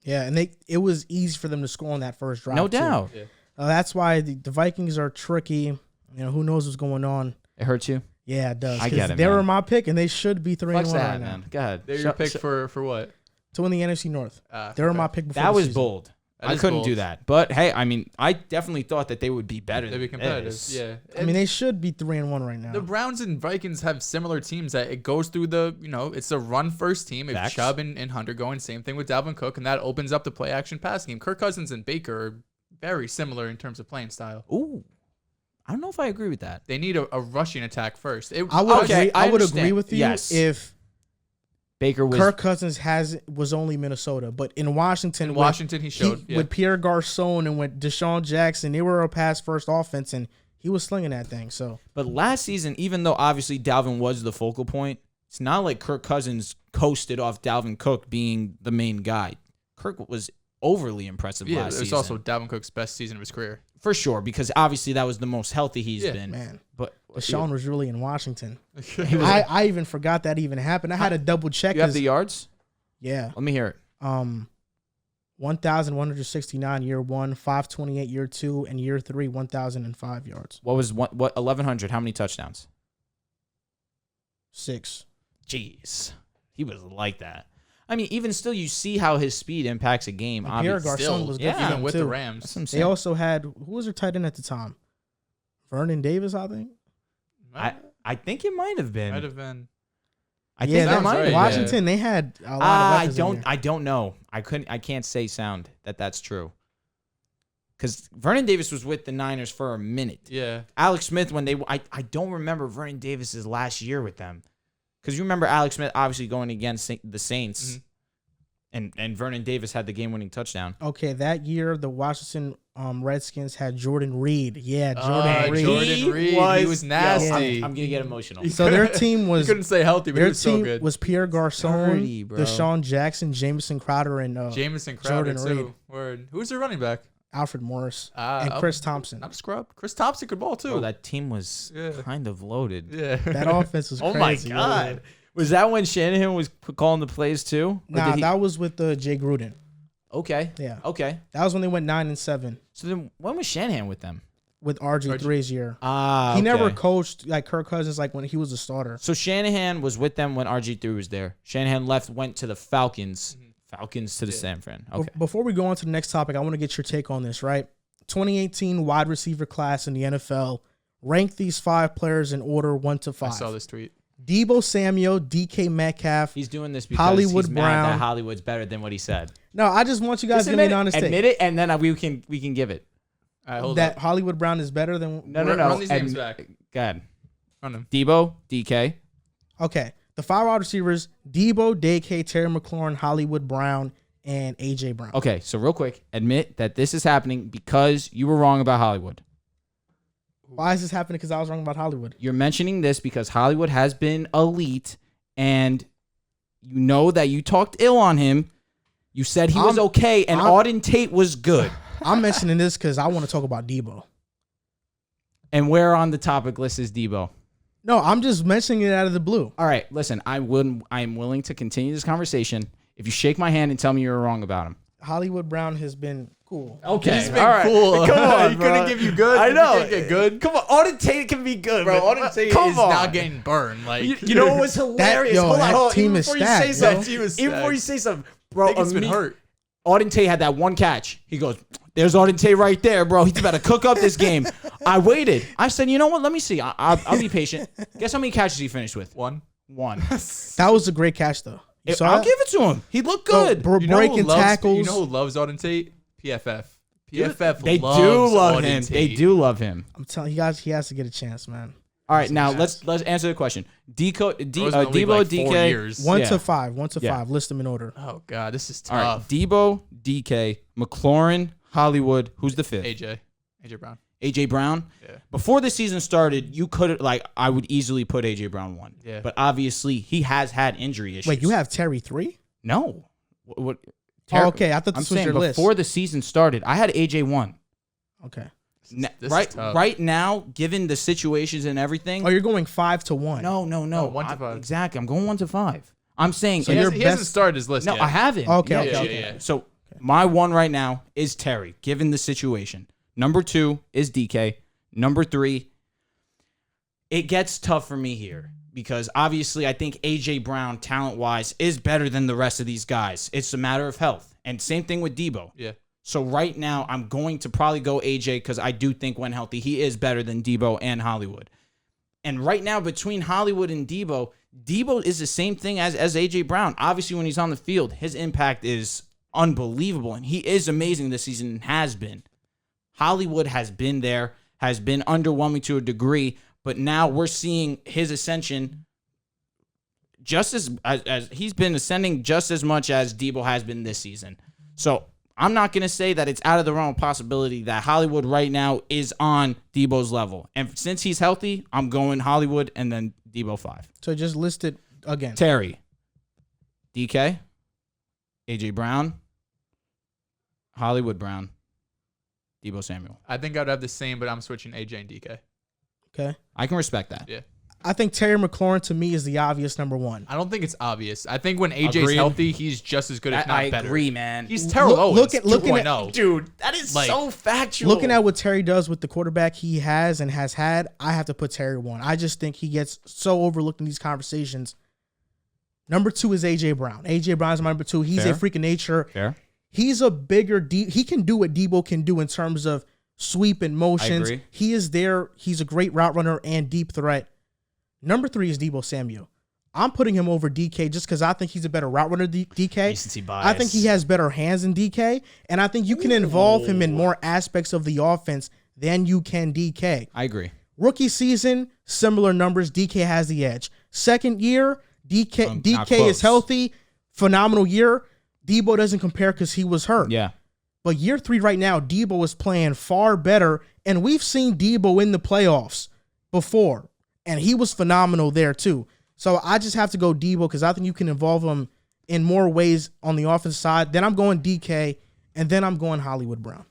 Speaker 1: Yeah, and it was easy for them to score on that first drive.
Speaker 2: No doubt.
Speaker 1: Yeah. That's why the Vikings are tricky. You know, who knows what's going on.
Speaker 2: It hurts you?
Speaker 1: Yeah, it does.
Speaker 2: I get it,
Speaker 1: They
Speaker 2: man.
Speaker 1: were my pick, and they should be 3-1 right now.
Speaker 2: Man. Go ahead.
Speaker 3: They're your pick for what?
Speaker 1: To win the NFC North. They were my pick before
Speaker 2: That
Speaker 1: the
Speaker 2: was
Speaker 1: season.
Speaker 2: bold. I couldn't do that. But, hey, I mean, I definitely thought that they would be better.
Speaker 3: They'd be competitive.
Speaker 2: This.
Speaker 3: Yeah.
Speaker 1: I mean, they should be 3-1 right now.
Speaker 3: The Browns and Vikings have similar teams that it goes through it's a run-first team. If
Speaker 2: Facts.
Speaker 3: Chubb and Hunter going, same thing with Dalvin Cook, and that opens up the play-action passing game. Kirk Cousins and Baker are very similar in terms of playing style.
Speaker 2: Ooh. I don't know if I agree with that.
Speaker 3: They need a rushing attack first.
Speaker 1: I would agree with you if
Speaker 2: Baker was
Speaker 1: Kirk Cousins was only Minnesota, but in Washington,
Speaker 3: he showed
Speaker 1: with Pierre Garçon and with Deshaun Jackson, they were a pass-first offense, and he was slinging that thing. So,
Speaker 2: but last season, even though obviously Dalvin was the focal point, it's not like Kirk Cousins coasted off Dalvin Cook being the main guy. Kirk was overly impressive last season.
Speaker 3: It's also Dalvin Cook's best season of his career.
Speaker 2: For sure, because obviously that was the most healthy he's been.
Speaker 1: Man,
Speaker 2: but
Speaker 1: Deshaun was really in Washington. I even forgot that even happened. I had to double check.
Speaker 2: You have the yards?
Speaker 1: Yeah.
Speaker 2: Let me hear it.
Speaker 1: 1,169 year one, 528 year two, and year three, 1,005 yards.
Speaker 2: What 1,100? How many touchdowns?
Speaker 1: 6.
Speaker 2: Jeez, he was like that. I mean, even still, you see how his speed impacts a game.
Speaker 1: Pierre Garçon was good for
Speaker 3: even
Speaker 1: them
Speaker 3: with
Speaker 1: too.
Speaker 3: the Rams.
Speaker 1: They also had, who was their tight end at the time? Vernon Davis, I think.
Speaker 2: I think it might have been.
Speaker 3: Might have been.
Speaker 2: I think that might have.
Speaker 1: Washington, they had a lot of weapons.
Speaker 2: I don't know. I can't say sound that's true. Because Vernon Davis was with the Niners for a minute.
Speaker 3: Yeah.
Speaker 2: Alex Smith, I don't remember Vernon Davis's last year with them. Because you remember Alex Smith obviously going against the Saints, and Vernon Davis had the game-winning touchdown.
Speaker 1: Okay, that year the Washington Redskins had Jordan Reed. Yeah, Jordan Reed.
Speaker 3: Jordan Reed. He was nasty.
Speaker 2: I'm gonna get emotional.
Speaker 1: So their team was.
Speaker 3: You couldn't say healthy, but he was so good.
Speaker 1: Their team was Pierre Garçon,
Speaker 2: Dirty, bro.
Speaker 1: Deshaun Jackson, Jamison Crowder, and
Speaker 3: Jamison Crowder
Speaker 1: Jordan
Speaker 3: too.
Speaker 1: Reed.
Speaker 3: Word. Who's their running back?
Speaker 1: Alfred Morris and Chris Thompson.
Speaker 3: Not a scrub. Chris Thompson could ball too.
Speaker 2: Oh, that team was kind of loaded.
Speaker 3: Yeah.
Speaker 1: That offense was crazy.
Speaker 2: Oh my god. Was that when Shanahan was calling the plays too?
Speaker 1: Nah, that was with Jay Gruden.
Speaker 2: Okay.
Speaker 1: Yeah.
Speaker 2: Okay.
Speaker 1: That was when they went 9-7.
Speaker 2: So then, when was Shanahan with them?
Speaker 1: With RG3's year.
Speaker 2: He
Speaker 1: He never coached like Kirk Cousins like when he was a starter.
Speaker 2: So Shanahan was with them when RG3 was there. Shanahan went to the Falcons. Falcons to the San Fran. Okay.
Speaker 1: Before we go on to the next topic, I want to get your take on this, right? 2018 wide receiver class in the NFL. Rank these 5 players in order 1 to 5.
Speaker 3: I saw this tweet.
Speaker 1: Debo Samuel, DK Metcalf.
Speaker 2: He's doing this because
Speaker 1: Hollywood
Speaker 2: he's
Speaker 1: Brown.
Speaker 2: mad that Hollywood's better than what he said.
Speaker 1: No, I just want you guys to give me an honest take.
Speaker 2: Admit it, and then we can give it.
Speaker 3: All right, hold
Speaker 1: that
Speaker 3: up.
Speaker 1: Hollywood Brown is better than...
Speaker 2: No.
Speaker 3: Run these names back.
Speaker 2: Go ahead.
Speaker 3: Run them.
Speaker 2: Debo, DK.
Speaker 1: Okay. The 5 wide receivers, Debo, DK, Terry McLaurin, Hollywood Brown, and A.J. Brown.
Speaker 2: Okay, so real quick, admit that this is happening because you were wrong about Hollywood.
Speaker 1: Why is this happening? Because I was wrong about Hollywood.
Speaker 2: You're mentioning this because Hollywood has been elite, and you know that you talked ill on him You said he was okay, and Auden Tate was good.
Speaker 1: I'm mentioning this because I want to talk about Debo.
Speaker 2: And where on the topic list is Debo?
Speaker 1: No, I'm just mentioning it out of the blue.
Speaker 2: All right, listen, I am willing to continue this conversation if you shake my hand and tell me you're wrong about him.
Speaker 1: Hollywood Brown has been cool.
Speaker 2: Okay,
Speaker 3: he's been cool.
Speaker 2: Come on,
Speaker 3: he
Speaker 2: bro.
Speaker 3: couldn't give you good.
Speaker 2: I know.
Speaker 3: He get good.
Speaker 2: Come on, Auden Tate can be good,
Speaker 3: Bro,
Speaker 2: but
Speaker 3: Auden Tate is not getting burned. Like
Speaker 2: you know what was hilarious?
Speaker 1: Hold
Speaker 2: on.
Speaker 1: team is stacked.
Speaker 2: Even before you say something, bro,
Speaker 3: I think he's been hurt.
Speaker 2: Auden Tate had that one catch. He goes, "There's Auden Tate right there, bro. He's about to cook up this game." I waited. I said, "You know what? Let me see. I'll be patient." Guess how many catches he finished with?
Speaker 3: One.
Speaker 1: That was a great catch, though.
Speaker 2: I'll give it to him. He looked good.
Speaker 1: Breaking tackles.
Speaker 3: You know who loves Auden Tate? PFF. PFF
Speaker 2: They
Speaker 3: loves
Speaker 2: do love
Speaker 3: Auden
Speaker 2: him.
Speaker 3: Tate.
Speaker 2: They do love him.
Speaker 1: I'm telling you guys, he has to get a chance, man.
Speaker 2: All right, now let's answer the question. Debo,
Speaker 3: like 4
Speaker 2: DK,
Speaker 3: years.
Speaker 1: 1 to 5. 1 to 5. List them in order.
Speaker 3: Oh God, this is
Speaker 2: All right,
Speaker 3: tough.
Speaker 2: Debo, DK, McLaurin, Hollywood. Who's the fifth?
Speaker 3: AJ Brown.
Speaker 2: AJ Brown.
Speaker 3: Yeah.
Speaker 2: Before the season started, you could I would easily put AJ Brown 1.
Speaker 3: Yeah.
Speaker 2: But obviously he has had injury issues.
Speaker 1: Wait, you have Terry 3?
Speaker 2: No. What?
Speaker 1: Oh, okay, I thought
Speaker 2: I'm
Speaker 1: this was
Speaker 2: saying
Speaker 1: your list.
Speaker 2: before the season started, I had AJ 1.
Speaker 1: Okay.
Speaker 3: This
Speaker 2: right,
Speaker 3: is tough.
Speaker 2: right now, given the situations and everything.
Speaker 1: Oh, you're going 5 to 1.
Speaker 2: No.
Speaker 3: Oh, 1 to 5.
Speaker 2: Exactly. I'm going 1 to 5. I'm saying
Speaker 1: So
Speaker 3: He
Speaker 1: your
Speaker 3: hasn't started his list
Speaker 2: no,
Speaker 3: yet.
Speaker 2: I haven't.
Speaker 1: Okay,
Speaker 2: Yeah,
Speaker 1: okay.
Speaker 3: yeah.
Speaker 2: So my 1 right now is Terry, given the situation. Number 2 is DK. Number 3, it gets tough for me here because obviously I think AJ Brown, talent-wise, is better than the rest of these guys. It's a matter of health. And same thing with Debo.
Speaker 3: Yeah.
Speaker 2: So right now, I'm going to probably go AJ because I do think when healthy, he is better than Debo and Hollywood. And right now, between Hollywood and Debo is the same thing as AJ Brown. Obviously, when he's on the field, his impact is unbelievable, and he is amazing this season and has been. Hollywood has been there, has been underwhelming to a degree, but now we're seeing his ascension just as he's been ascending just as much as Debo has been this season. So I'm not going to say that it's out of the realm of possibility that Hollywood right now is on Debo's level. And since he's healthy, I'm going Hollywood and then Debo 5.
Speaker 1: So just list it again.
Speaker 2: Terry, DK, AJ Brown, Hollywood Brown, Debo Samuel.
Speaker 3: I think I'd have the same, but I'm switching AJ and DK.
Speaker 1: Okay.
Speaker 2: I can respect that.
Speaker 3: Yeah.
Speaker 1: I think Terry McLaurin to me is the obvious number 1.
Speaker 3: I don't think it's obvious. I think when AJ's
Speaker 2: Agreed.
Speaker 3: healthy, he's just as good, if not
Speaker 2: I
Speaker 3: better.
Speaker 2: agree, man.
Speaker 3: He's Terrell Owens.
Speaker 1: looking at
Speaker 3: 2.0.
Speaker 2: Dude, that is
Speaker 3: Like,
Speaker 2: so factual.
Speaker 1: Looking at what Terry does with the quarterback he has and has had, I have to put Terry 1. I just think he gets so overlooked in these conversations. Number 2 is AJ Brown. AJ Brown is my number 2. He's
Speaker 2: Fair.
Speaker 1: a freak of nature.
Speaker 2: Fair.
Speaker 1: He's a bigger he can do what Debo can do in terms of sweep and motions.
Speaker 2: agree.
Speaker 1: He is there. He's a great route runner and deep threat. Number 3 is Debo Samuel. I'm putting him over DK just because I think he's a better route runner than DK.
Speaker 2: Recency bias.
Speaker 1: I think he has better hands than DK, and I think you can involve him in more aspects of the offense than you can DK.
Speaker 2: I agree.
Speaker 1: Rookie season, similar numbers. DK has the edge. Second year,
Speaker 2: Not
Speaker 1: DK
Speaker 2: close.
Speaker 1: is healthy. Phenomenal year. Debo doesn't compare because he was hurt.
Speaker 2: Yeah.
Speaker 1: But year 3 right now, Debo is playing far better, and we've seen Debo in the playoffs before, and he was phenomenal there too. So I just have to go Debo because I think you can involve him in more ways on the offensive side. Then I'm going DK, and then I'm going Hollywood Brown.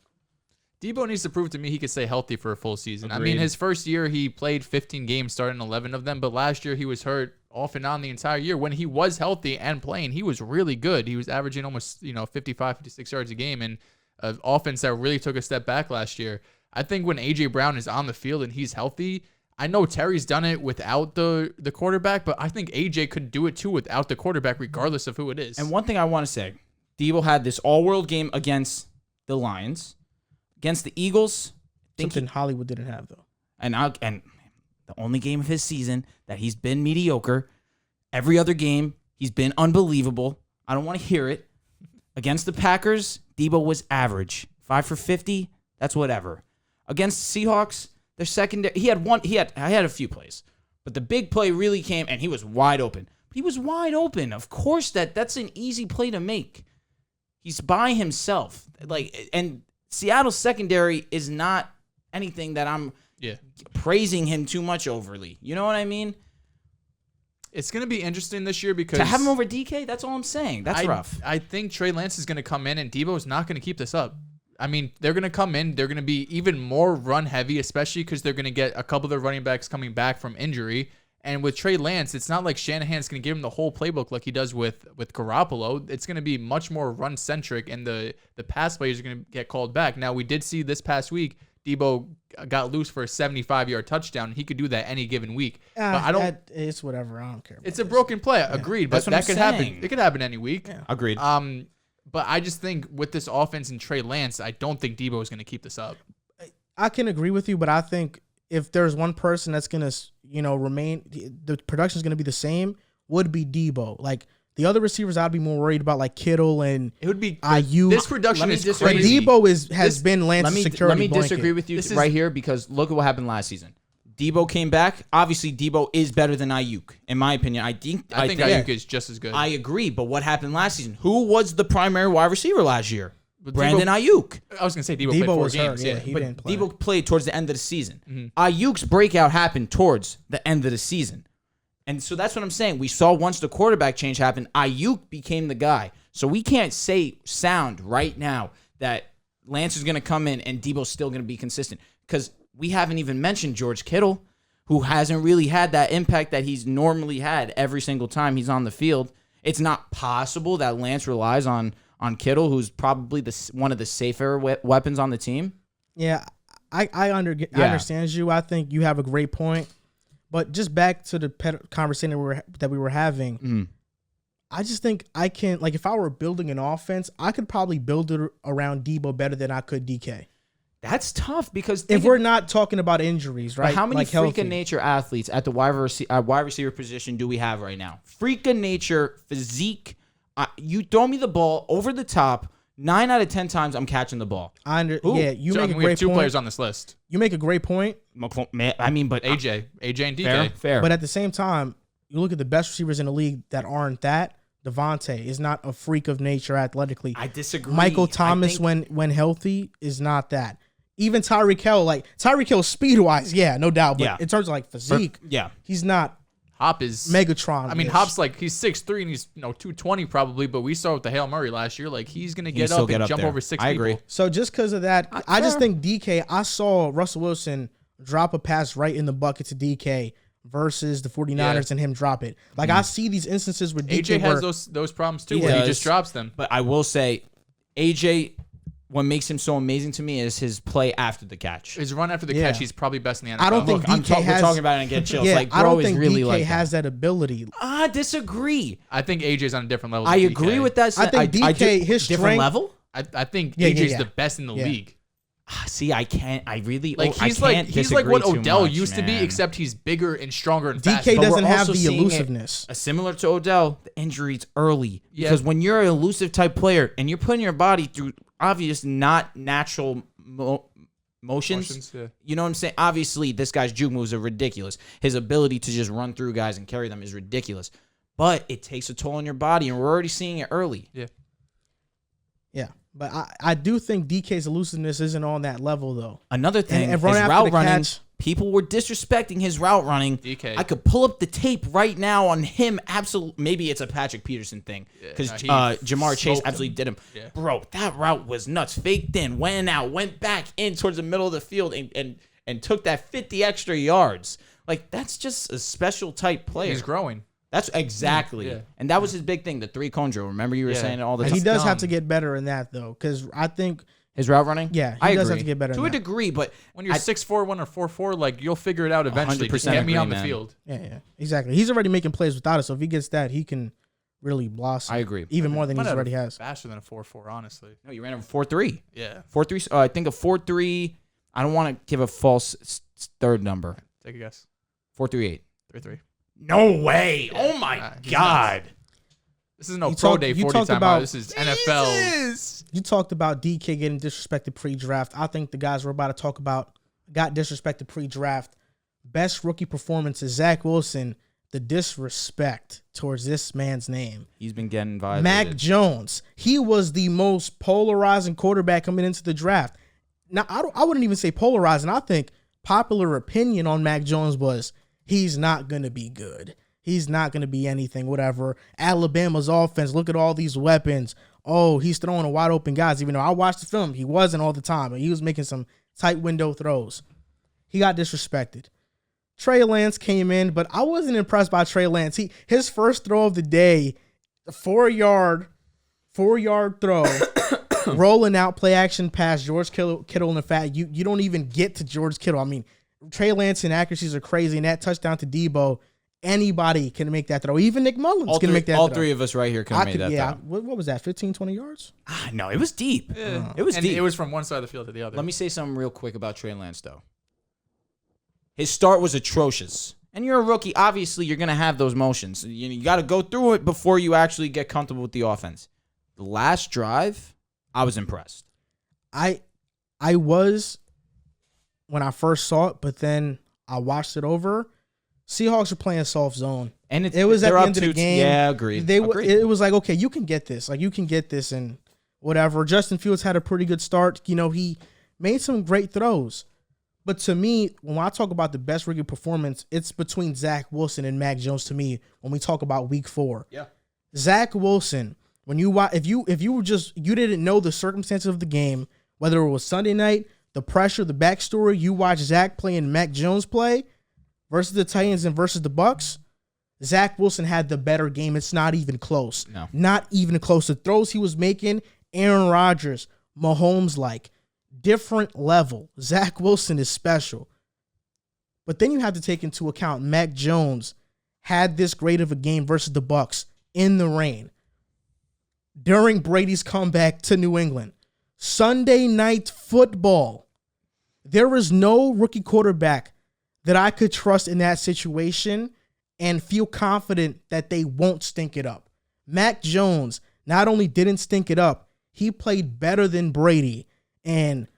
Speaker 3: Debo needs to prove to me he could stay healthy for a full season.
Speaker 2: Agreed.
Speaker 3: I mean, his first year, he played 15 games, starting 11 of them, but last year he was hurt off and on the entire year. When he was healthy and playing, he was really good. He was averaging almost 55, 56 yards a game, and an offense that really took a step back last year. I think when A.J. Brown is on the field and he's healthy, I know Terry's done it without the quarterback, but I think A.J. could do it too without the quarterback, regardless of who it is.
Speaker 2: And one thing I want to say, Debo had this all-world game against the Lions, against the Eagles.
Speaker 1: Something Hollywood didn't have, though.
Speaker 2: And the only game of his season that he's been mediocre. Every other game, he's been unbelievable. I don't want to hear it. Against the Packers, Debo was average. 5 for 50, that's whatever. Against the Seahawks, their secondary, I had a few plays. But the big play really came, and he was wide open. He was wide open. Of course, that's an easy play to make. He's by himself. And Seattle's secondary is not anything that I'm praising him too much overly. You know what I mean?
Speaker 3: It's going to be interesting this year because
Speaker 2: to have him over DK, that's all I'm saying. That's rough.
Speaker 3: I think Trey Lance is going to come in and Debo is not going to keep this up. I mean, they're going to come in. They're going to be even more run heavy, especially because they're going to get a couple of their running backs coming back from injury. And with Trey Lance, it's not like Shanahan's going to give him the whole playbook like he does with Garoppolo. It's going to be much more run centric, and the pass plays are going to get called back. Now, we did see this past week Debo got loose for a 75-yard touchdown. He could do that any given week. But
Speaker 1: it's whatever. I don't care.
Speaker 3: It's a broken play. Yeah. Agreed. But that could happen. It could happen any week.
Speaker 1: Yeah.
Speaker 2: Agreed.
Speaker 3: But I just think with this offense and Trey Lance, I don't think Debo is going to keep this up.
Speaker 1: I can agree with you, but I think if there's one person that's going to, remain, the production is going to be the same, would be Debo. Like, the other receivers, I'd be more worried about, like Kittle and
Speaker 3: it would be
Speaker 1: IU.
Speaker 3: This production is crazy.
Speaker 1: Debo has been Lance's security blanket.
Speaker 2: Let me disagree with you right here because look at what happened last season. Debo came back. Obviously, Debo is better than Ayuk, in my opinion. I think
Speaker 3: Ayuk is just as good.
Speaker 2: I agree, but what happened last season? Who was the primary wide receiver last year? Brandon Ayuk.
Speaker 3: I was going to say Debo played 4 games.
Speaker 1: Hurt, he didn't play.
Speaker 2: Debo played towards the end of the season. Mm-hmm. Ayuk's breakout happened towards the end of the season. And so that's what I'm saying. We saw once the quarterback change happened, Ayuk became the guy. So we can't sound right now that Lance is going to come in and Debo's still going to be consistent because we haven't even mentioned George Kittle, who hasn't really had that impact that he's normally had every single time he's on the field. It's not possible that Lance relies on Kittle, who's probably one of the safer weapons on the team.
Speaker 1: Yeah, I understand you. I think you have a great point. But just back to the conversation that we were having, I just think I can, like, if I were building an offense, I could probably build it around Debo better than I could DK.
Speaker 2: That's tough because
Speaker 1: if we're not talking about injuries, right?
Speaker 2: How many freak of nature athletes at the wide receiver position do we have right now? Freak of nature, physique. You throw me the ball over the top. 9 out of 10 times I'm catching the ball.
Speaker 1: You make a great point.
Speaker 3: We have 2 players on this list.
Speaker 1: You make a great point.
Speaker 2: I mean, but
Speaker 3: AJ and DK.
Speaker 2: Fair.
Speaker 1: But at the same time, you look at the best receivers in the league that aren't that. Devontae is not a freak of nature athletically.
Speaker 2: I disagree.
Speaker 1: Michael Thomas, when healthy, is not that. Even Tyreek Hill, speed-wise, yeah, no doubt. But in terms of, like, physique, he's not.
Speaker 3: Hop is
Speaker 1: Megatron.
Speaker 3: I mean, Hop's like he's 6'3" and he's 220 probably, but we saw with the Hail Murray last year, like he's gonna get up and jump over 6 people.
Speaker 2: I agree.
Speaker 1: So just because of that, I just think DK. I saw Russell Wilson drop a pass right in the bucket to DK versus the 49ers and him drop it. Like I see these instances where DK
Speaker 3: AJ has those problems too, where he just drops them.
Speaker 2: But I will say, AJ. What makes him so amazing to me is his play after the catch.
Speaker 3: His run after the catch, he's probably best in the NFL.
Speaker 1: I don't think DK has.
Speaker 2: We're talking about it and get chills.
Speaker 1: Yeah,
Speaker 2: like, bro
Speaker 1: I don't
Speaker 2: is
Speaker 1: think
Speaker 2: really
Speaker 1: DK
Speaker 2: like
Speaker 1: has that ability.
Speaker 2: I disagree.
Speaker 3: I think AJ's on a different level.
Speaker 2: I agree with that.
Speaker 1: I think DK, his
Speaker 2: different
Speaker 1: strength,
Speaker 2: level.
Speaker 3: I think AJ's the best in the league.
Speaker 2: See, I can't. I really
Speaker 3: like. He's like what Odell used to be, except he's bigger and stronger and faster.
Speaker 1: DK doesn't have the elusiveness.
Speaker 2: Similar to Odell, the injury's early because when you're an elusive type player and you're putting your body through obvious, not natural motions. You know what I'm saying? Obviously, this guy's juke moves are ridiculous. His ability to just run through guys and carry them is ridiculous. But it takes a toll on your body, and we're already seeing it early.
Speaker 1: Yeah. But I do think DK's elusiveness isn't on that level, though.
Speaker 2: Another thing, his route running, people were disrespecting his route running.
Speaker 3: DK.
Speaker 2: I could pull up the tape right now on him. Absolutely. Maybe it's a Patrick Peterson thing because Jamar Chase absolutely did him. Yeah. Bro, that route was nuts. Faked in, went out, went back in towards the middle of the field and took that 50 extra yards. Like, that's just a special type player.
Speaker 3: He's growing.
Speaker 2: That's exactly. Yeah. And that was his big thing, the 3-cone drill. Remember you were saying it all the time?
Speaker 1: He does have to get better in that, though, because I think
Speaker 2: his route running?
Speaker 1: Yeah, he does have to get better
Speaker 2: to a degree, but
Speaker 3: when you're 6'4", 1 or 4'4", like you'll figure it out eventually. Just get me on the field.
Speaker 1: Yeah, exactly. He's already making plays without it, so if he gets that, he can really blossom.
Speaker 2: I agree.
Speaker 1: Even more than he already has.
Speaker 3: Faster than a 4'4", honestly.
Speaker 2: No, you ran a 4.3.
Speaker 3: Yeah.
Speaker 2: 4.3. I think a 4.3. I don't want to give a false third number.
Speaker 3: Take a guess.
Speaker 2: 4.38.
Speaker 3: 3.3.
Speaker 2: No way. Oh, my God.
Speaker 3: This is no pro day 40 time out. This is NFL.
Speaker 1: You talked about DK getting disrespected pre-draft. I think the guys we're about to talk about got disrespected pre-draft. Best rookie performance is Zach Wilson. The disrespect towards this man's name.
Speaker 2: He's been getting violated.
Speaker 1: Mac Jones. He was the most polarizing quarterback coming into the draft. Now, I wouldn't even say polarizing. I think popular opinion on Mac Jones was he's not going to be good. He's not going to be anything, whatever. Alabama's offense, look at all these weapons. Oh, he's throwing a wide open guys. Even though I watched the film, he wasn't all the time, but he was making some tight window throws. He got disrespected. Trey Lance came in, but I wasn't impressed by Trey Lance. His first throw of the day, a 4-yard throw, rolling out, play action pass, George Kittle in the fat. You don't even get to George Kittle. I mean, Trey Lance and accuracies are crazy, and that touchdown to Debo, anybody can make that throw. Even Nick Mullins can make that throw.
Speaker 2: All three of us right here can make that throw.
Speaker 1: What was that, 15, 20 yards?
Speaker 2: No, it was deep.
Speaker 3: Yeah.
Speaker 2: It was deep.
Speaker 3: It was from one side of the field to the other.
Speaker 2: Let me say something real quick about Trey Lance, though. His start was atrocious. And you're a rookie. Obviously, you're going to have those motions. You got to go through it before you actually get comfortable with the offense. The last drive, I was impressed.
Speaker 1: I was when I first saw it, but then I watched it over. Seahawks are playing soft zone.
Speaker 2: And
Speaker 1: it was at the end of the game.
Speaker 2: Yeah, agreed.
Speaker 1: It was like, okay, you can get this. Like, you can get this and whatever. Justin Fields had a pretty good start. He made some great throws. But to me, when I talk about the best rookie performance, it's between Zach Wilson and Mac Jones to me when we talk about week 4.
Speaker 2: Yeah.
Speaker 1: Zach Wilson, when you if you didn't know the circumstances of the game, whether it was Sunday night, the pressure, the backstory, you watch Zach play and Mac Jones play versus the Titans and versus the Bucks, Zach Wilson had the better game. It's not even close.
Speaker 2: No.
Speaker 1: Not even close. The throws he was making, Aaron Rodgers, Mahomes-like. Different level. Zach Wilson is special. But then you have to take into account Mac Jones had this great of a game versus the Bucks in the rain during Brady's comeback to New England. Sunday night football. There is no rookie quarterback that I could trust in that situation and feel confident that they won't stink it up. Mac Jones not only didn't stink it up, he played better than Brady and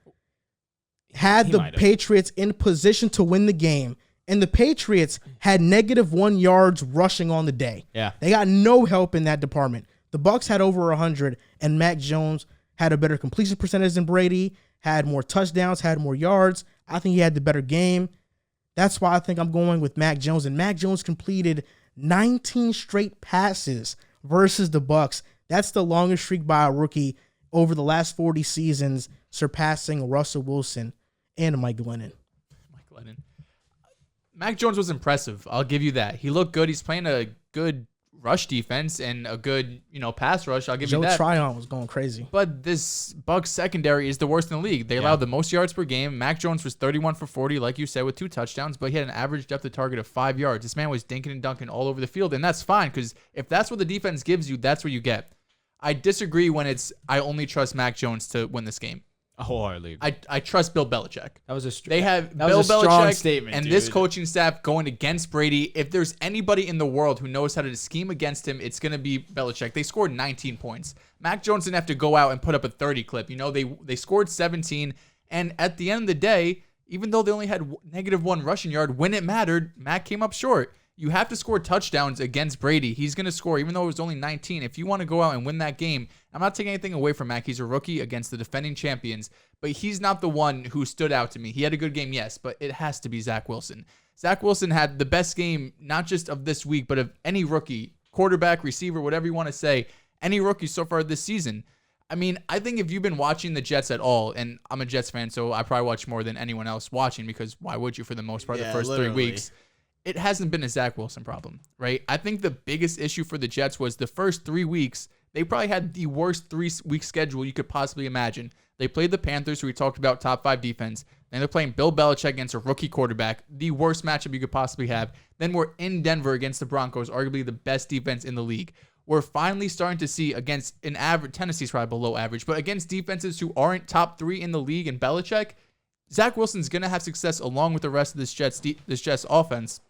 Speaker 1: had the Patriots in position to win the game. And the Patriots had -1 yards rushing on the day.
Speaker 2: Yeah.
Speaker 1: They got no help in that department. The Bucks had over 100, and Mac Jones had a better completion percentage than Brady, had more touchdowns, had more yards. I think he had the better game. That's why I think I'm going with Mac Jones. And Mac Jones completed 19 straight passes versus the Bucks. That's the longest streak by a rookie over the last 40 seasons, surpassing Russell Wilson and Mike Glennon.
Speaker 3: Mac Jones was impressive. I'll give you that. He looked good. He's playing a good rush defense and a good, pass rush. I'll give you that.
Speaker 1: Joe Tryon was going crazy.
Speaker 3: But this Bucs secondary is the worst in the league. They allowed the most yards per game. Mac Jones was 31 for 40, like you said, with 2 touchdowns, but he had an average depth of target of 5 yards. This man was dinking and dunking all over the field, and that's fine because if that's what the defense gives you, that's what you get. I disagree when it's I only trust Mac Jones to win this game.
Speaker 2: Wholeheartedly.
Speaker 3: I trust Bill Belichick.
Speaker 2: That was a
Speaker 3: They have
Speaker 2: that
Speaker 3: Bill
Speaker 2: was a strong
Speaker 3: Belichick
Speaker 2: statement,
Speaker 3: and
Speaker 2: dude.
Speaker 3: this coaching staff going against Brady. If there's anybody in the world who knows how to scheme against him, it's going to be Belichick. They scored 19 points. Mac Jones didn't have to go out and put up a 30 clip. They scored 17, and at the end of the day, even though they only had -1 rushing yard, when it mattered, Mac came up short. You have to score touchdowns against Brady. He's going to score, even though it was only 19. If you want to go out and win that game, I'm not taking anything away from Mac. He's a rookie against the defending champions, but he's not the one who stood out to me. He had a good game, yes, but it has to be Zach Wilson. Zach Wilson had the best game, not just of this week, but of any rookie, quarterback, receiver, whatever you want to say, any rookie so far this season. I mean, I think if you've been watching the Jets at all, and I'm a Jets fan, so I probably watch more than anyone else watching because why would you for the most part the first literally 3 weeks? It hasn't been a Zach Wilson problem, right? I think the biggest issue for the Jets was the first 3 weeks, they probably had the worst 3-week schedule you could possibly imagine. They played the Panthers, who we talked about, top 5 defense. Then they're playing Bill Belichick against a rookie quarterback, the worst matchup you could possibly have. Then we're in Denver against the Broncos, arguably the best defense in the league. We're finally starting to see against an average, Tennessee's probably below average, but against defenses who aren't top 3 in the league and Belichick, Zach Wilson's going to have success along with the rest of this Jets offense.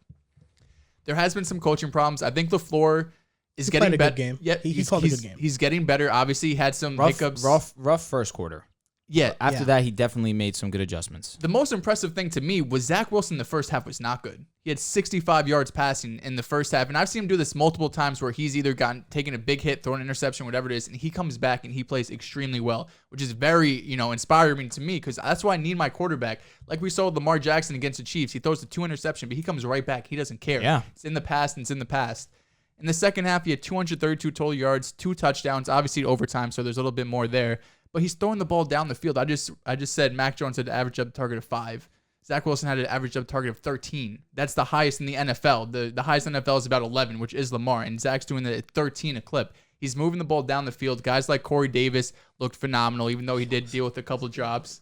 Speaker 3: There has been some coaching problems. I think LaFleur is getting better.
Speaker 1: Yeah, he called a good game.
Speaker 3: He's getting better. Obviously, he had some hiccups.
Speaker 2: Rough first quarter.
Speaker 3: Yeah.
Speaker 2: After that, he definitely made some good adjustments.
Speaker 3: The most impressive thing to me was Zach Wilson in the first half was not good. He had 65 yards passing in the first half, and I've seen him do this multiple times where he's either taken a big hit, thrown an interception, whatever it is, and he comes back and he plays extremely well, which is very, inspiring to me because that's why I need my quarterback. Like we saw with Lamar Jackson against the Chiefs, he throws the 2 interception, but he comes right back. He doesn't care.
Speaker 2: Yeah.
Speaker 3: It's in the past, and it's in the past. In the second half, he had 232 total yards, 2 touchdowns, obviously overtime, so there's a little bit more there. But he's throwing the ball down the field. I just said Mac Jones had an average up target of 5. Zach Wilson had an average up target of 13. That's the highest in the NFL. The highest in the NFL is about 11, which is Lamar, and Zach's doing that at 13 a clip. He's moving the ball down the field. Guys like Corey Davis looked phenomenal, even though he did deal with a couple drops.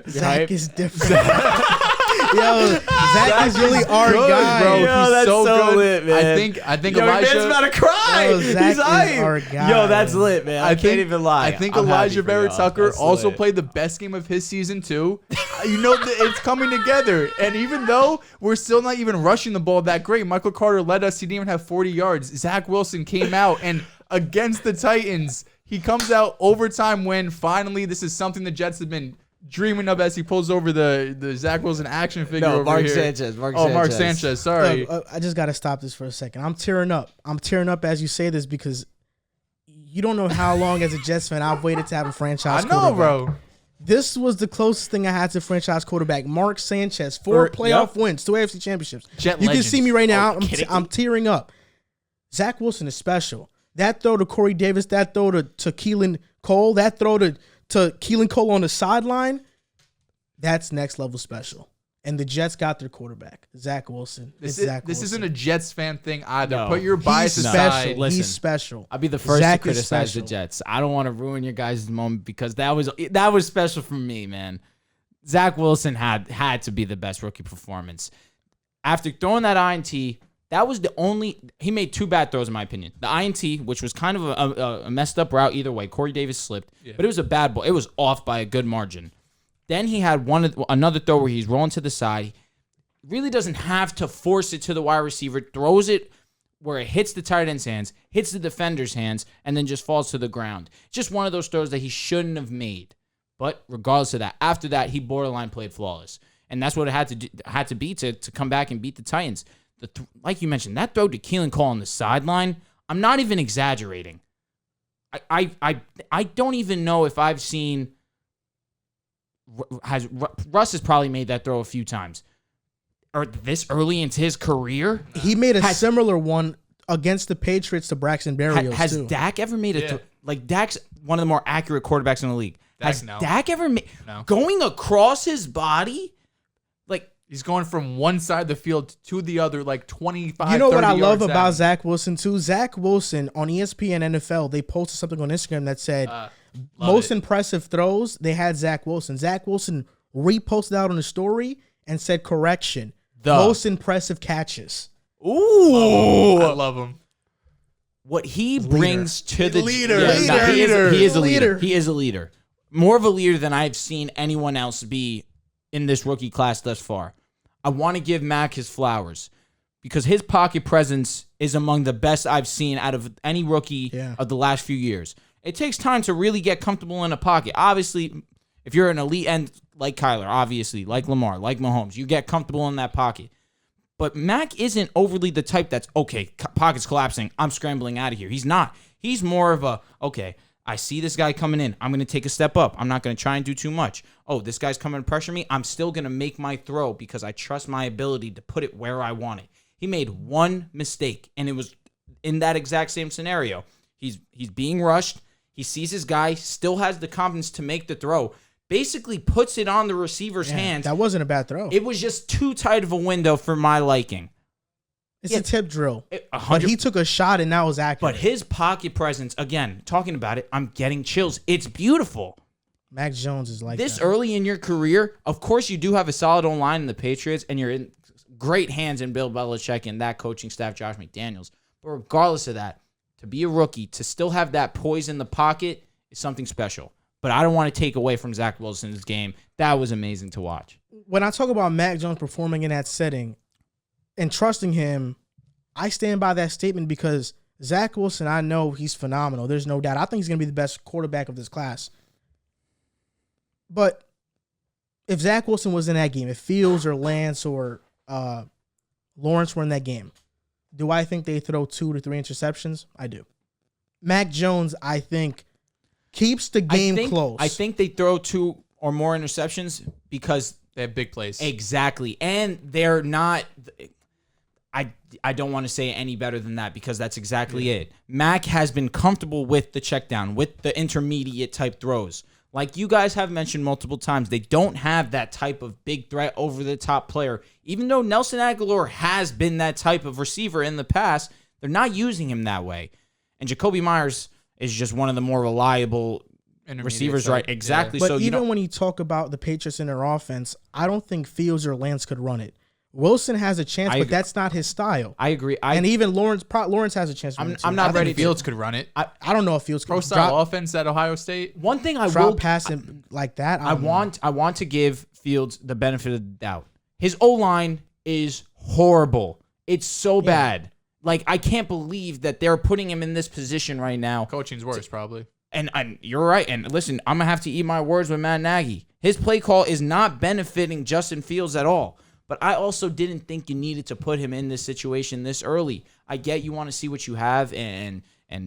Speaker 1: Zach is different. Yo, Zach is really our guy,
Speaker 3: bro.
Speaker 2: Yo,
Speaker 3: He's
Speaker 2: that's
Speaker 3: so
Speaker 2: so
Speaker 3: good.
Speaker 2: lit, man.
Speaker 3: I think
Speaker 2: Yo,
Speaker 3: Elijah.
Speaker 2: man's about to cry.
Speaker 1: Yo, Zach
Speaker 2: He's
Speaker 1: is
Speaker 2: hype.
Speaker 1: our guy.
Speaker 2: Yo, that's lit, man. I can't even lie.
Speaker 3: I think
Speaker 2: I'm happy
Speaker 3: Elijah
Speaker 2: for
Speaker 3: Barrett
Speaker 2: y'all.
Speaker 3: Tucker
Speaker 2: That's
Speaker 3: also
Speaker 2: lit.
Speaker 3: played the best game of his season too. It's coming together. And even though we're still not even rushing the ball that great, Michael Carter led us. He didn't even have 40 yards. Zach Wilson came out and against the Titans, he comes out overtime win. Finally, this is something the Jets have been dreaming of as he pulls over the Zach Wilson action figure over
Speaker 2: Mark
Speaker 3: here.
Speaker 2: Sanchez. Mark
Speaker 3: Sanchez. Sorry.
Speaker 1: I just got to stop this for a second. I'm tearing up. as you say this because you don't know how long as a Jets fan I've waited to have a franchise
Speaker 3: I know,
Speaker 1: quarterback.
Speaker 3: bro.
Speaker 1: This was the closest thing I had to franchise quarterback. Mark Sanchez, 4 playoff wins, 2 AFC championships.
Speaker 3: Jet
Speaker 1: you
Speaker 3: legends.
Speaker 1: can see me right now.
Speaker 2: kidding
Speaker 1: I'm tearing up. Zach Wilson is special. That throw to Corey Davis, that throw to Keelan Cole, that throw to Keelan Cole on the sideline, that's next level special. And the Jets got their quarterback, Zach Wilson.
Speaker 3: This
Speaker 1: Wilson.
Speaker 3: isn't a Jets fan thing either.
Speaker 2: No.
Speaker 3: Put your bias
Speaker 1: He's
Speaker 3: aside.
Speaker 1: special.
Speaker 2: Listen,
Speaker 1: He's special.
Speaker 2: I'll be the first
Speaker 1: Zach
Speaker 2: to
Speaker 1: is
Speaker 2: criticize the
Speaker 1: special.
Speaker 2: Jets. I don't want to ruin your guys' moment because that was special for me, man. Zach Wilson had to be the best rookie performance. After throwing that INT, that was the only... He made 2 bad throws, in my opinion. The INT, which was kind of a messed up route either way. Corey Davis slipped, but it was a bad ball. It was off by a good margin. Then he had another throw where he's rolling to the side. Really doesn't have to force it to the wide receiver. Throws it where it hits the tight end's hands, hits the defender's hands, and then just falls to the ground. Just one of those throws that he shouldn't have made. But regardless of that, after that, he borderline played flawless. And that's what it had to be to come back and beat the Titans. Like you mentioned, that throw to Keelan Cole on the sideline, I'm not even exaggerating. I don't even know if I've seen... Russ has probably made that throw a few times. Or this early into his career?
Speaker 1: He made a similar one against the Patriots to Braxton Berrios,
Speaker 2: Has
Speaker 1: too.
Speaker 2: Dak ever made a throw? Like, Dak's one of the more accurate quarterbacks in the league. Has
Speaker 3: no.
Speaker 2: Dak ever made...
Speaker 3: No.
Speaker 2: Going across his body? Like...
Speaker 3: He's going from one side of the field to the other, like 25,
Speaker 1: You know what
Speaker 3: 30
Speaker 1: I love
Speaker 3: yards
Speaker 1: about
Speaker 3: out.
Speaker 1: Zach Wilson, too? Zach Wilson on ESPN NFL, they posted something on Instagram that said, most impressive throws, they had Zach Wilson. Zach Wilson reposted out on the story and said, correction, most impressive catches.
Speaker 2: Ooh!
Speaker 3: I love him.
Speaker 2: What he brings to the...
Speaker 3: Leader.
Speaker 2: He is a leader.
Speaker 1: Leader.
Speaker 2: He is a leader. More of a leader than I've seen anyone else be in this rookie class thus far. I want to give Mac his flowers because his pocket presence is among the best I've seen out of any rookie of the last few years. It takes time to really get comfortable in a pocket. Obviously, if you're an elite end like Kyler, obviously, like Lamar, like Mahomes, you get comfortable in that pocket. But Mac isn't overly the type that's, okay, pocket's collapsing, I'm scrambling out of here. He's not. He's more of a, okay, I see this guy coming in. I'm going to take a step up. I'm not going to try and do too much. Oh, this guy's coming to pressure me. I'm still going to make my throw because I trust my ability to put it where I want it. He made one mistake, and it was in that exact same scenario. He's being rushed. He sees his guy, still has the confidence to make the throw, basically puts it on the receiver's hands.
Speaker 1: That wasn't a bad throw.
Speaker 2: It was just too tight of a window for my liking.
Speaker 1: It's a tip drill. But
Speaker 2: 100
Speaker 1: he took a shot, and that was accurate.
Speaker 2: But his pocket presence, again, talking about it, I'm getting chills. It's beautiful.
Speaker 1: Mac Jones is like
Speaker 2: This
Speaker 1: that.
Speaker 2: early in your career, of course, you do have a solid O-line in the Patriots, and you're in great hands in Bill Belichick and that coaching staff, Josh McDaniels. But regardless of that, to be a rookie, to still have that poise in the pocket is something special. But I don't want to take away from Zach Wilson's game. That was amazing to watch.
Speaker 1: When I talk about Mac Jones performing in that setting and trusting him, I stand by that statement because Zach Wilson, I know he's phenomenal. There's no doubt. I think he's going to be the best quarterback of this class. But if Zach Wilson was in that game, if Fields or Lance or Lawrence were in that game, do I think they throw 2 to 3 interceptions? I do. Mac Jones, I think, keeps the game close.
Speaker 2: I think they throw 2 or more interceptions because
Speaker 3: they have big plays.
Speaker 2: Exactly. And they're not I don't want to say any better than that because that's exactly it. Mac has been comfortable with the check down, with the intermediate type throws. Like you guys have mentioned multiple times, they don't have that type of big threat over the top player. Even though Nelson Aguilar has been that type of receiver in the past, they're not using him that way. And Jacoby Myers is just one of the more reliable receivers, right? Exactly.
Speaker 1: But
Speaker 2: so
Speaker 1: even when you talk about the Patriots and their offense, I don't think Fields or Lance could run it. Wilson has a chance, but that's not his style.
Speaker 2: I agree.
Speaker 1: And even Lawrence has a chance.
Speaker 2: I'm not ready.
Speaker 3: Fields could run it.
Speaker 1: I don't know if Fields could.
Speaker 3: Pro style offense at Ohio State.
Speaker 2: One thing I
Speaker 1: will
Speaker 2: will
Speaker 1: pass him like that.
Speaker 2: I want to give Fields the benefit of the doubt. His O-line is horrible. It's so bad. Like I can't believe that they're putting him in this position right now.
Speaker 3: Coaching's worse, probably.
Speaker 2: And you're right. And listen, I'm gonna have to eat my words with Matt Nagy. His play call is not benefiting Justin Fields at all. But I also didn't think you needed to put him in this situation this early. I get you want to see what you have and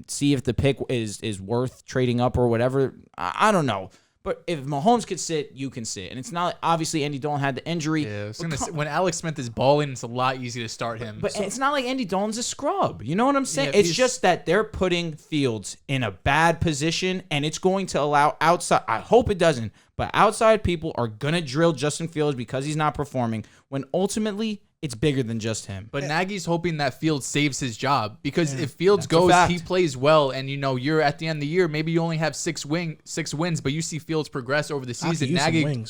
Speaker 2: see if the pick is worth trading up or whatever. I don't know. But if Mahomes could sit, you can sit. And it's not obviously Andy Dalton had the injury.
Speaker 3: Yeah, when Alex Smith is balling, it's a lot easier to start him.
Speaker 2: But it's not like Andy Dalton's a scrub. You know what I'm saying? Yeah, it's just that they're putting Fields in a bad position, and it's going to allow outside. I hope it doesn't. But outside people are going to drill Justin Fields because he's not performing when ultimately it's bigger than just him.
Speaker 3: But Nagy's hoping that Fields saves his job because if Fields goes, he plays well, and you're at the end of the year, maybe you only have 6 wins, but you see Fields progress over the season. Nagy,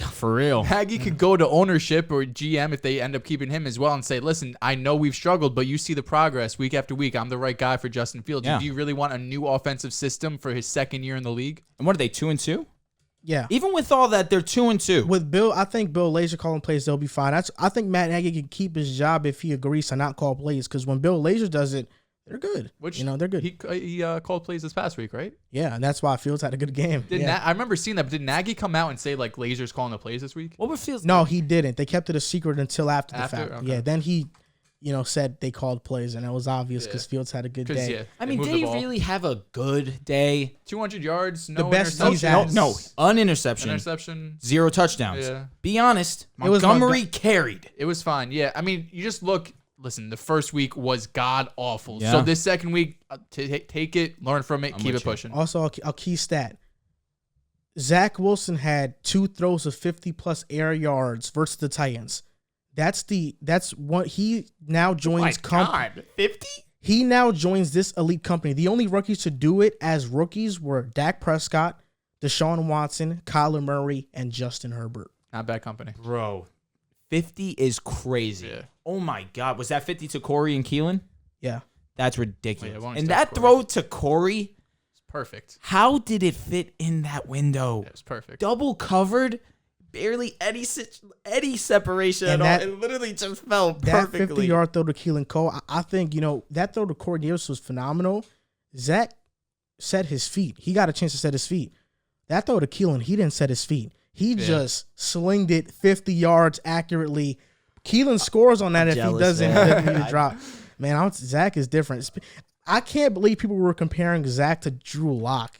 Speaker 2: for real.
Speaker 3: Nagy could go to ownership or GM if they end up keeping him as well and say, listen, I know we've struggled, but you see the progress week after week. I'm the right guy for Justin Fields. Yeah. Do you really want a new offensive system for his second year in the league?
Speaker 2: And what are they, 2-2?
Speaker 1: Yeah.
Speaker 2: Even with all that, they're 2-2.
Speaker 1: With Bill, I think Bill Lazor calling plays, they'll be fine. I think Matt Nagy can keep his job if he agrees to not call plays, because when Bill Lazor does it, they're good. They're good.
Speaker 3: He called plays this past week, right?
Speaker 1: Yeah, and that's why Fields had a good game.
Speaker 3: I remember seeing that, but did Nagy come out and say, like, Lazor's calling the plays this week?
Speaker 2: What were Fields?
Speaker 1: No, he didn't. They kept it a secret until after the fact.
Speaker 3: Okay.
Speaker 1: Yeah, then he said they called plays, and it was obvious because Fields had a good day.
Speaker 3: Yeah,
Speaker 2: I mean, did he really have a good day?
Speaker 3: 200 yards,
Speaker 1: the best he's had.
Speaker 2: No, an interception. 0 touchdowns.
Speaker 3: Yeah.
Speaker 2: Be honest, Montgomery carried.
Speaker 3: It was fine. Yeah, I mean, you just look. Listen, the first week was god awful.
Speaker 2: Yeah.
Speaker 3: So this second week, take it, learn from it, keep it pushing.
Speaker 1: Also, a key stat: Zach Wilson had 2 throws of 50+ air yards versus the Titans. That's what he now joins.
Speaker 2: 50?
Speaker 1: He now joins this elite company. The only rookies to do it as rookies were Dak Prescott, Deshaun Watson, Kyler Murray, and Justin Herbert.
Speaker 3: Not bad company,
Speaker 2: bro. 50 is crazy. Yeah. Oh my God, was that 50 to Corey and Keelan?
Speaker 1: Yeah,
Speaker 2: that's ridiculous.
Speaker 3: Yeah,
Speaker 2: and that throw to Corey,
Speaker 3: it's perfect.
Speaker 2: How did it fit in that window?
Speaker 3: It was perfect.
Speaker 2: Double covered. Barely any separation at all. It literally just fell perfectly.
Speaker 1: That 50-yard throw to Keelan Cole, I think, that throw to Corey Davis was phenomenal. Zach set his feet. He got a chance to set his feet. That throw to Keelan, he didn't set his feet. He just slinged it 50 yards accurately. Keelan scores on that if he doesn't need to drop. Man, Zach is different. I can't believe people were comparing Zach to Drew Lock,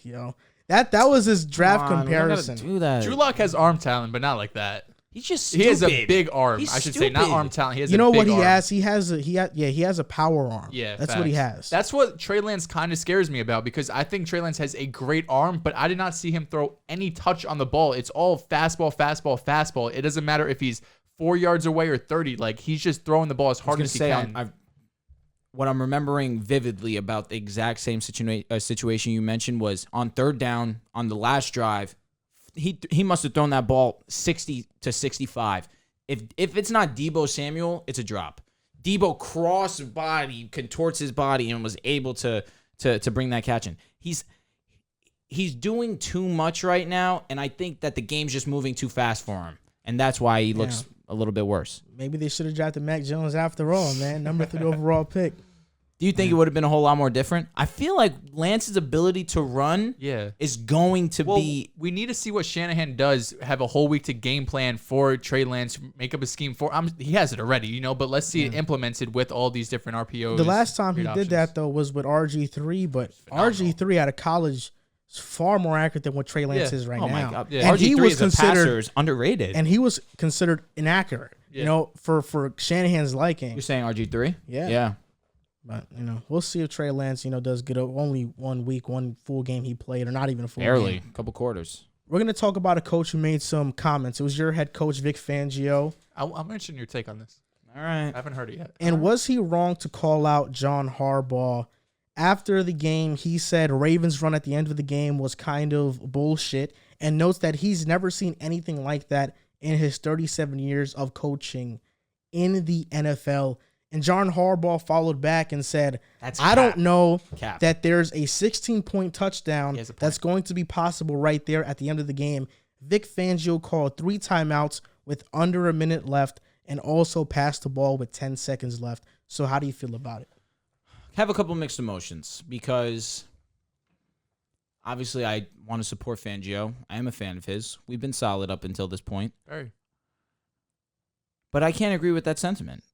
Speaker 1: That was his draft comparison.
Speaker 2: Do that.
Speaker 3: Drew Lock has arm talent, but not like that.
Speaker 2: He's just stupid.
Speaker 3: He has a big arm. I should say, not arm talent. He has a big arm.
Speaker 1: What he has? He has a power arm.
Speaker 3: Yeah,
Speaker 1: that's what he has.
Speaker 3: That's what Trey Lance kind of scares me about, because I think Trey Lance has a great arm, but I did not see him throw any touch on the ball. It's all fastball, fastball, fastball. It doesn't matter if he's 4 yards away or 30. Like, he's just throwing the ball as hard as he can.
Speaker 2: What I'm remembering vividly about the exact same situation you mentioned was on 3rd down on the last drive, he must have thrown that ball 60 to 65. If it's not Deebo Samuel, it's a drop. Deebo crossed body, contorts his body, and was able to bring that catch in. He's doing too much right now, and I think that the game's just moving too fast for him, and that's why he looks a little bit worse.
Speaker 1: Maybe they should have drafted Mac Jones after all, man. Number 3 overall pick.
Speaker 2: Do you think it would have been a whole lot more different? I feel like Lance's ability to run is going to be...
Speaker 3: We need to see what Shanahan does, have a whole week to game plan for Trey Lance, make up a scheme for... he has it already, but let's see it implemented with all these different RPOs.
Speaker 1: The last time he did that, though, was with RG3, but RG3 out of college is far more accurate than what Trey Lance is right now.
Speaker 2: My God.
Speaker 1: And
Speaker 2: RG3
Speaker 1: he was
Speaker 2: as a passer is underrated.
Speaker 1: And he was considered inaccurate, for Shanahan's liking.
Speaker 2: You're saying RG3?
Speaker 1: Yeah. But, we'll see if Trey Lance, does get only 1 week, one full game he played, or not even a full game.
Speaker 2: Barely. A couple quarters.
Speaker 1: We're going to talk about a coach who made some comments. It was your head coach, Vic Fangio.
Speaker 3: I'll mention your take on this.
Speaker 2: All right.
Speaker 3: I haven't heard it yet.
Speaker 1: And was he wrong to call out John Harbaugh? After the game, he said Ravens' run at the end of the game was kind of bullshit, and notes that he's never seen anything like that in his 37 years of coaching in the NFL. And John Harbaugh followed back and said, I don't know that there's a 16-point touchdown that's going to be possible right there at the end of the game. Vic Fangio called 3 timeouts with under a minute left and also passed the ball with 10 seconds left. So how do you feel about it?
Speaker 2: I have a couple mixed emotions because obviously I want to support Fangio. I am a fan of his. We've been solid up until this point.
Speaker 3: Very.
Speaker 2: But I can't agree with that sentiment.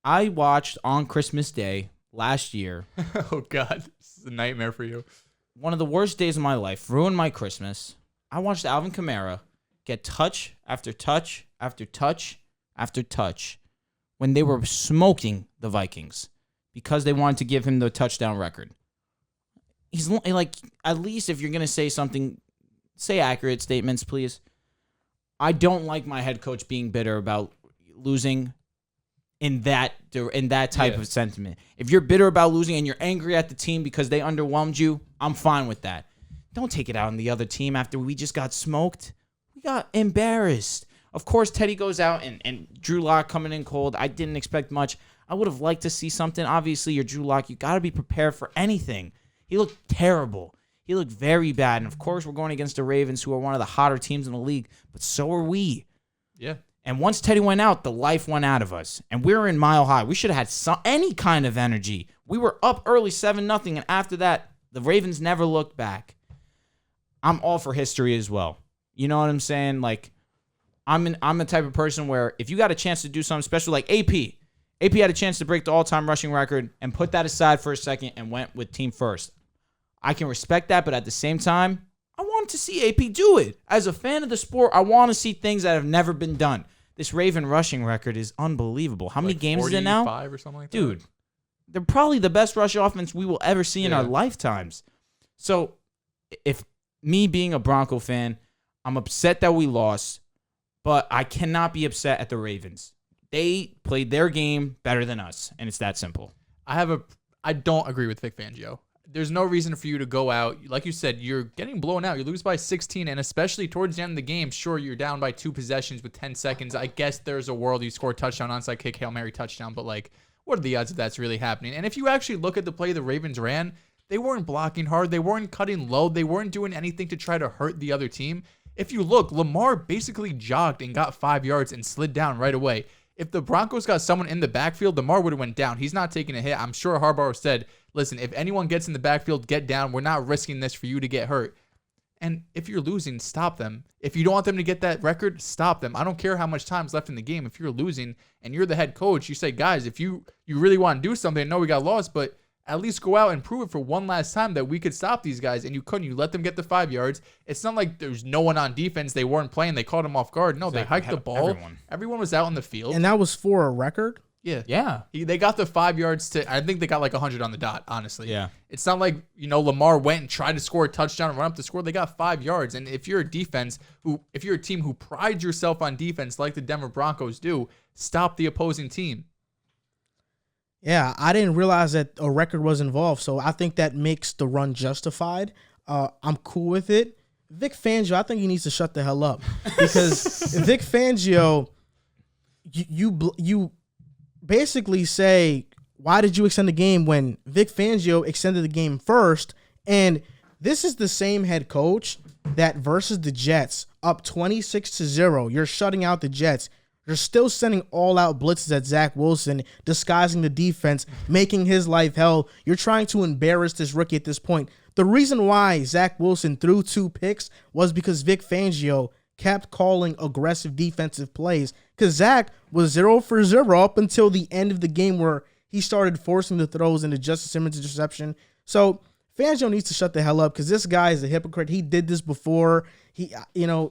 Speaker 2: I watched on Christmas Day last year.
Speaker 3: Oh, God. This is a nightmare for you.
Speaker 2: One of the worst days of my life. Ruined my Christmas. I watched Alvin Kamara get touch after touch after touch after touch when they were smoking the Vikings because they wanted to give him the touchdown record. He's like, at least if you're going to say something, say accurate statements, please. I don't like my head coach being bitter about losing in that type of sentiment. If you're bitter about losing and you're angry at the team because they underwhelmed you, I'm fine with that. Don't take it out on the other team after we just got smoked. We got embarrassed. Of course, Teddy goes out and Drew Lock coming in cold. I didn't expect much. I would have liked to see something. Obviously, you're Drew Lock. You got to be prepared for anything. He looked terrible. He looked very bad. And, of course, we're going against the Ravens, who are one of the hotter teams in the league. But so are we.
Speaker 3: Yeah.
Speaker 2: And once Teddy went out, the life went out of us. And we were in mile high. We should have had any kind of energy. We were up early 7-0. And after that, the Ravens never looked back. I'm all for history as well. You know what I'm saying? Like, I'm the type of person where if you got a chance to do something special, like AP had a chance to break the all-time rushing record and put that aside for a second and went with team first. I can respect that, but at the same time, I want to see AP do it. As a fan of the sport, I want to see things that have never been done. This Raven rushing record is unbelievable. How many games is it now?
Speaker 3: 45 or something like that?
Speaker 2: Dude, they're probably the best rush offense we will ever see in our lifetimes. So, if me being a Bronco fan, I'm upset that we lost, but I cannot be upset at the Ravens. They played their game better than us, and it's that simple.
Speaker 3: I don't agree with Vic Fangio. There's no reason for you to go out. Like you said, you're getting blown out. You lose by 16, and especially towards the end of the game, sure, you're down by 2 possessions with 10 seconds. I guess there's a world you score a touchdown, onside kick, Hail Mary touchdown, but, like, what are the odds of that's really happening? And if you actually look at the play the Ravens ran, they weren't blocking hard. They weren't cutting low. They weren't doing anything to try to hurt the other team. If you look, Lamar basically jogged and got 5 yards and slid down right away. If the Broncos got someone in the backfield, Lamar would have went down. He's not taking a hit. I'm sure Harbaugh said, listen, if anyone gets in the backfield, get down. We're not risking this for you to get hurt. And if you're losing, stop them. If you don't want them to get that record, stop them. I don't care how much time's left in the game. If you're losing and you're the head coach, you say, guys, if you really want to do something, I know we got lost, but at least go out and prove it for one last time that we could stop these guys. And you couldn't. You let them get the 5 yards. It's not like there's no one on defense. They weren't playing. They caught them off guard. No, they hiked the ball. Everyone was out on the field.
Speaker 1: And that was for a record?
Speaker 3: Yeah. They got the 5 yards to, I think they got like 100 on the dot, honestly.
Speaker 2: Yeah.
Speaker 3: It's not like, Lamar went and tried to score a touchdown and run up the score. They got 5 yards. And if you're a if you're a team who prides yourself on defense like the Denver Broncos do, stop the opposing team.
Speaker 1: Yeah, I didn't realize that a record was involved, so I think that makes the run justified. I'm cool with it. Vic Fangio, I think he needs to shut the hell up because Vic Fangio, you basically say, why did you extend the game when Vic Fangio extended the game first? And this is the same head coach that versus the Jets up 26-0. You're shutting out the Jets. You're still sending all-out blitzes at Zach Wilson, disguising the defense, making his life hell. You're trying to embarrass this rookie at this point. The reason why Zach Wilson threw 2 picks was because Vic Fangio kept calling aggressive defensive plays, because Zach was 0 for 0 up until the end of the game where he started forcing the throws into Justice Simmons' interception. So Fangio needs to shut the hell up, because this guy is a hypocrite. He did this before. He,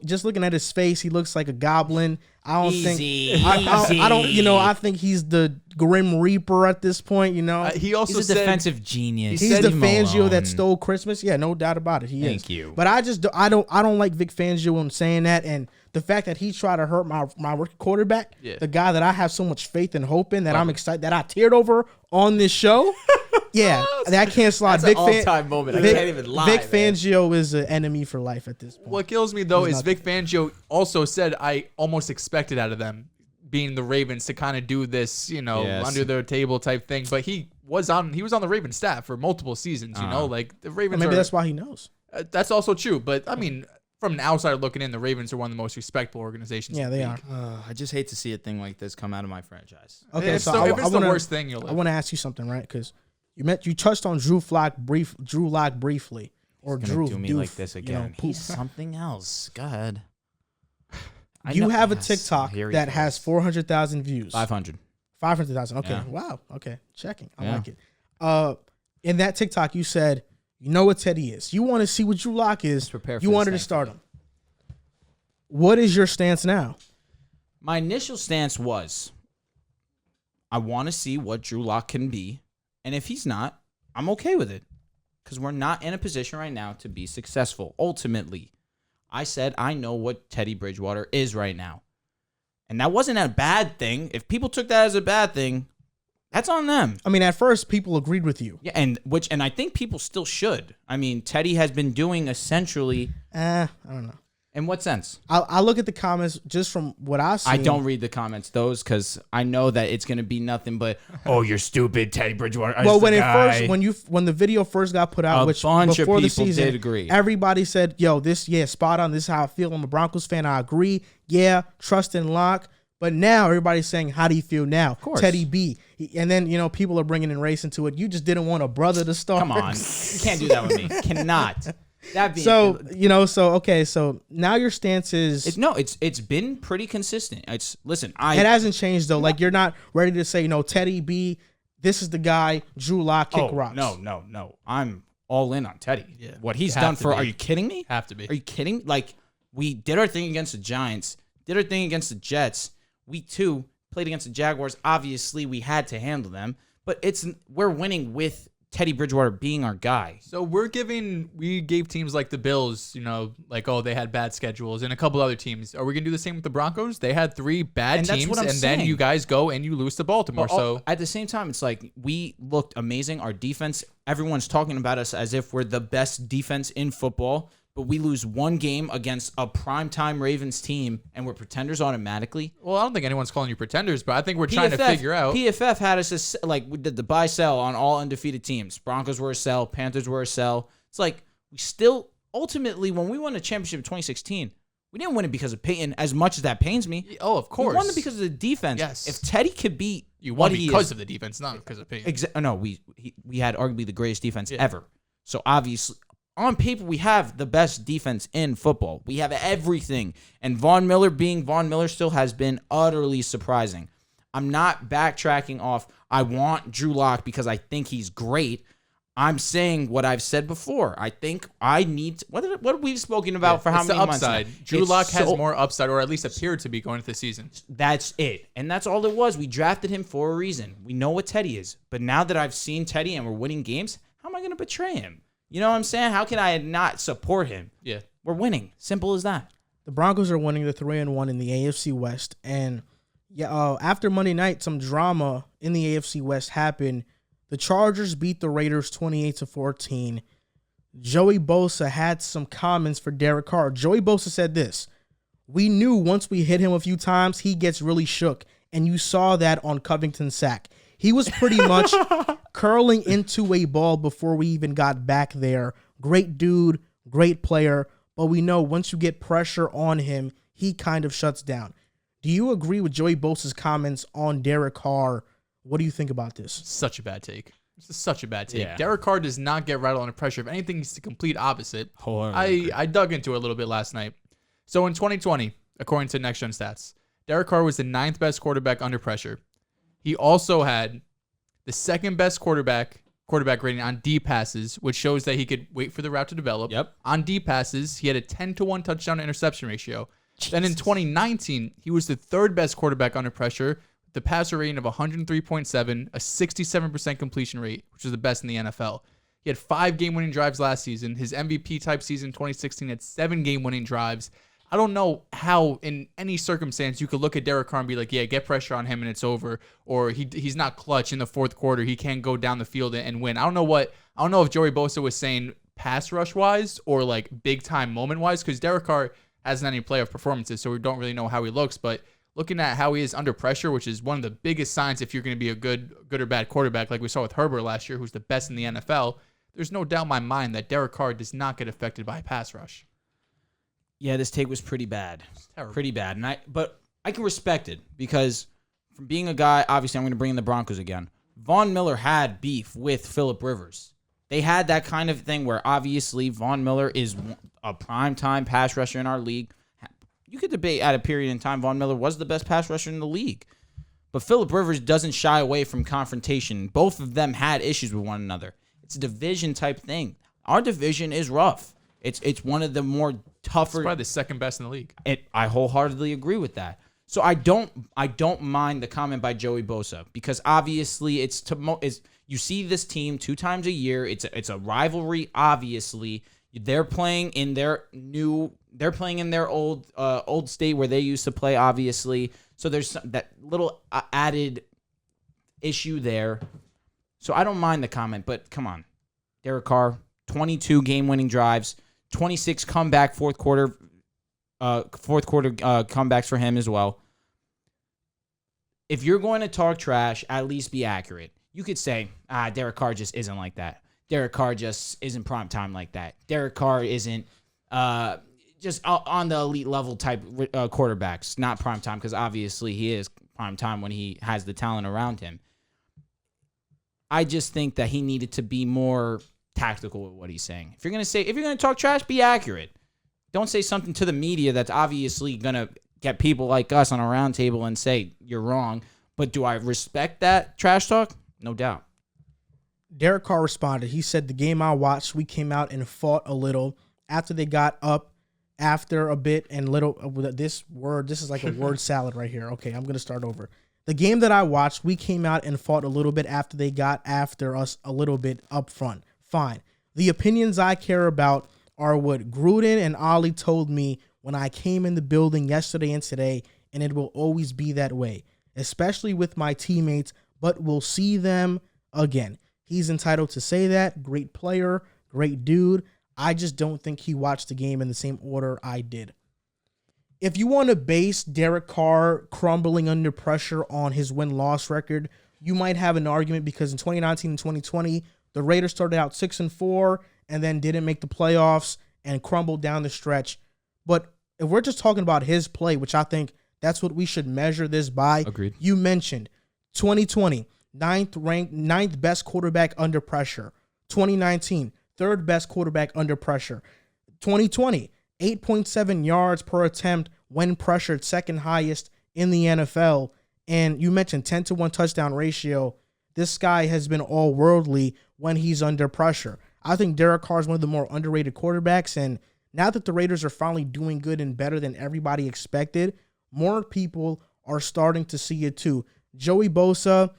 Speaker 1: just looking at his face, he looks like a goblin. I don't think he's the Grim Reaper at this point.
Speaker 3: He also
Speaker 2: he's a defensive genius.
Speaker 1: He's the Fangio that stole Christmas. Yeah, no doubt about it.
Speaker 2: Thank you.
Speaker 1: But I don't like Vic Fangio in saying that, and the fact that he tried to hurt my rookie quarterback, the guy that I have so much faith and hope in, that I'm excited, that I teared over on this show. Yeah, that can't slide.
Speaker 2: That's an all-time moment. I can't even lie.
Speaker 1: Vic Fangio is an enemy for life at this point.
Speaker 3: What kills me, though, is Vic Fangio also said, I almost expected out of them, being the Ravens, to kind of do this, under the table type thing. But he was on the Ravens staff for multiple seasons, like the Ravens.
Speaker 1: Maybe that's why he knows.
Speaker 3: That's also true. But I mean, from an outsider looking in, the Ravens are one of the most respectable organizations.
Speaker 1: Yeah, they are.
Speaker 2: I just hate to see a thing like this come out of my franchise.
Speaker 3: Okay, so if it's the worst thing, you'll live.
Speaker 1: I want to ask you something, right? Because you touched on Drew Lock briefly, or Drew.
Speaker 2: Do me like this again. He's something else. Go ahead.
Speaker 1: You have a TikTok that has 400,000 views. 500,000. Okay. Yeah. Wow. Okay. Checking. I like it. In that TikTok, you said, you know what Teddy is. You want to see what Drew Lock is. You wanted to start him. What is your stance now?
Speaker 2: My initial stance was, I want to see what Drew Lock can be. And if he's not, I'm okay with it. Because we're not in a position right now to be successful. Ultimately, I said I know what Teddy Bridgewater is right now. And that wasn't a bad thing. If people took that as a bad thing, that's on them.
Speaker 1: I mean, at first, people agreed with you.
Speaker 2: Yeah, and I think people still should. I mean, Teddy has been doing essentially...
Speaker 1: I don't know.
Speaker 2: In what sense?
Speaker 1: I look at the comments just from what I see.
Speaker 2: I don't read the comments, because I know that it's going to be nothing but, oh, you're stupid, Teddy Bridgewater.
Speaker 1: Well, when the video first got put out,
Speaker 2: which bunch
Speaker 1: before
Speaker 2: of
Speaker 1: the
Speaker 2: people
Speaker 1: season,
Speaker 2: did agree.
Speaker 1: Everybody said, "Yo, spot on. This is how I feel. I'm a Broncos fan. I agree. Yeah, trust in Lock." But now everybody's saying, "How do you feel now, Teddy B?" And then people are bringing in race into it. You just didn't want a brother to start.
Speaker 2: Come on, you can't do that with me. Cannot.
Speaker 1: So now your stance is
Speaker 2: it's been pretty consistent. It
Speaker 1: hasn't changed though. Like, you're not ready to say, Teddy B, this is the guy, Drew Lock, kick rocks.
Speaker 2: No. I'm all in on Teddy.
Speaker 3: Yeah.
Speaker 2: What he's done are you kidding me?
Speaker 3: Have to be.
Speaker 2: Are you kidding? Like, we did our thing against the Giants, did our thing against the Jets. We too played against the Jaguars. Obviously, we had to handle them, but we're winning with Teddy Bridgewater being our guy.
Speaker 3: So we gave teams like the Bills, they had bad schedules, and a couple other teams. Are we going to do the same with the Broncos? They had 3 bad teams, then you guys go and you lose to Baltimore. So
Speaker 2: at the same time, it's like, we looked amazing. Our defense, everyone's talking about us as if we're the best defense in football, but we lose one game against a primetime Ravens team, and we're pretenders automatically.
Speaker 3: Well, I don't think anyone's calling you pretenders, but I think we're trying to figure out.
Speaker 2: PFF had us we did the buy-sell on all undefeated teams. Broncos were a sell. Panthers were a sell. It's like, we still, ultimately, when we won the championship in 2016, we didn't win it because of Peyton, as much as that pains me.
Speaker 3: Oh, of course.
Speaker 2: We won it because of the defense.
Speaker 3: Yes.
Speaker 2: If Teddy could be
Speaker 3: You won because of the defense, not because of Peyton.
Speaker 2: No, we had arguably the greatest defense ever. So, obviously, on paper, we have the best defense in football. We have everything. And Von Miller being Von Miller still has been utterly surprising. I'm not backtracking off, I want Drew Lock because I think he's great. I'm saying what I've said before. I think I need to, what we've spoken about for how many months now.
Speaker 3: Drew Lock has more upside, or at least appeared to be going into the season.
Speaker 2: That's it. And that's all it was. We drafted him for a reason. We know what Teddy is. But now that I've seen Teddy and we're winning games, how am I going to betray him? You know what I'm saying? How can I not support him?
Speaker 3: Yeah.
Speaker 2: We're winning. Simple as that.
Speaker 1: The Broncos are winning the 3-1 in the AFC West. And after Monday night, some drama in the AFC West happened. The Chargers beat the Raiders 28-14. Joey Bosa had some comments for Derek Carr. Joey Bosa said this: "We knew once we hit him a few times, he gets really shook. And you saw that on Covington's sack. He was pretty much curling into a ball before we even got back there. Great dude, great player. But we know once you get pressure on him, he kind of shuts down." Do you agree with Joey Bosa's comments on Derek Carr? What do you think about this?
Speaker 3: Such a bad take. This is such a bad take.
Speaker 2: Yeah.
Speaker 3: Derek Carr does not get rattled under pressure. If anything, he's the complete opposite. I dug into it a little bit last night. So in 2020, according to Next Gen Stats, Derek Carr was the 9th best quarterback under pressure. He also had the 2nd best quarterback rating on deep passes, which shows that he could wait for the route to develop.
Speaker 2: Yep.
Speaker 3: On deep passes, he had a 10-to-1 touchdown to interception ratio. Then in 2019, he was the 3rd best quarterback under pressure, with the passer rating of 103.7, a 67% completion rate, which is the best in the NFL. He had 5 game-winning drives last season. His MVP-type season 2016 had 7 game-winning drives. I don't know how, in any circumstance, you could look at Derek Carr and be like, yeah, get pressure on him and it's over. Or he's not clutch in the 4th quarter. He can't go down the field and win. I don't know if Joey Bosa was saying pass rush-wise or like big-time moment-wise, because Derek Carr hasn't had any playoff performances, so we don't really know how he looks. But looking at how he is under pressure, which is one of the biggest signs if you're going to be a good or bad quarterback, like we saw with Herbert last year, who's the best in the NFL, there's no doubt in my mind that Derek Carr does not get affected by a pass rush.
Speaker 2: Yeah, this take was pretty bad.
Speaker 3: Terrible.
Speaker 2: Pretty bad. But I can respect it because from being a guy, obviously I'm going to bring in the Broncos again. Von Miller had beef with Phillip Rivers. They had that kind of thing where obviously Von Miller is a primetime pass rusher in our league. You could debate at a period in time Von Miller was the best pass rusher in the league. But Phillip Rivers doesn't shy away from confrontation. Both of them had issues with one another. It's a division type thing. Our division is rough. It's one of the more tougher.
Speaker 3: It's probably the 2nd best in the league.
Speaker 2: I wholeheartedly agree with that. So I don't mind the comment by Joey Bosa because obviously you see this team 2 times a year. It's a rivalry. Obviously, they're playing in their old state where they used to play. Obviously, so there's that little added issue there. So I don't mind the comment, but come on, Derek Carr, 22 game-winning drives, 26 comeback fourth quarter comebacks for him as well. If you're going to talk trash, at least be accurate. You could say, Derek Carr just isn't like that. Derek Carr just isn't prime time like that. Derek Carr isn't just on the elite level type quarterbacks, not prime time, because obviously he is prime time when he has the talent around him. I just think that he needed to be more tactical with what he's saying. If you're going to talk trash, be accurate. Don't say something to the media that's obviously going to get people like us on a round table and say you're wrong. But do I respect that trash talk? No doubt.
Speaker 1: Derek Carr responded. He said, the game I watched, we came out and fought a little after they got up after a bit and little. This is like a word salad right here. Okay, I'm going to start over. The game that I watched, we came out and fought a little bit after they got after us a little bit up front. Fine. The opinions I care about are what Gruden and Ollie told me when I came in the building yesterday and today, and it will always be that way, especially with my teammates, but we'll see them again. He's entitled to say that. Great player, great dude. I just don't think he watched the game in the same order I did. If you want to base Derek Carr crumbling under pressure on his win-loss record, you might have an argument because in 2019 and 2020, the Raiders started out 6-4 and then didn't make the playoffs and crumbled down the stretch. But if we're just talking about his play, which I think that's what we should measure this by.
Speaker 2: Agreed.
Speaker 1: You mentioned 2020, ninth best quarterback under pressure. 2019, 3rd best quarterback under pressure. 2020, 8.7 yards per attempt when pressured, 2nd highest in the NFL. And you mentioned 10-to-1 touchdown ratio. This guy has been all worldly when he's under pressure. I think Derek Carr is one of the more underrated quarterbacks. And now that the Raiders are finally doing good and better than everybody expected, more people are starting to see it too. Joey Bosa,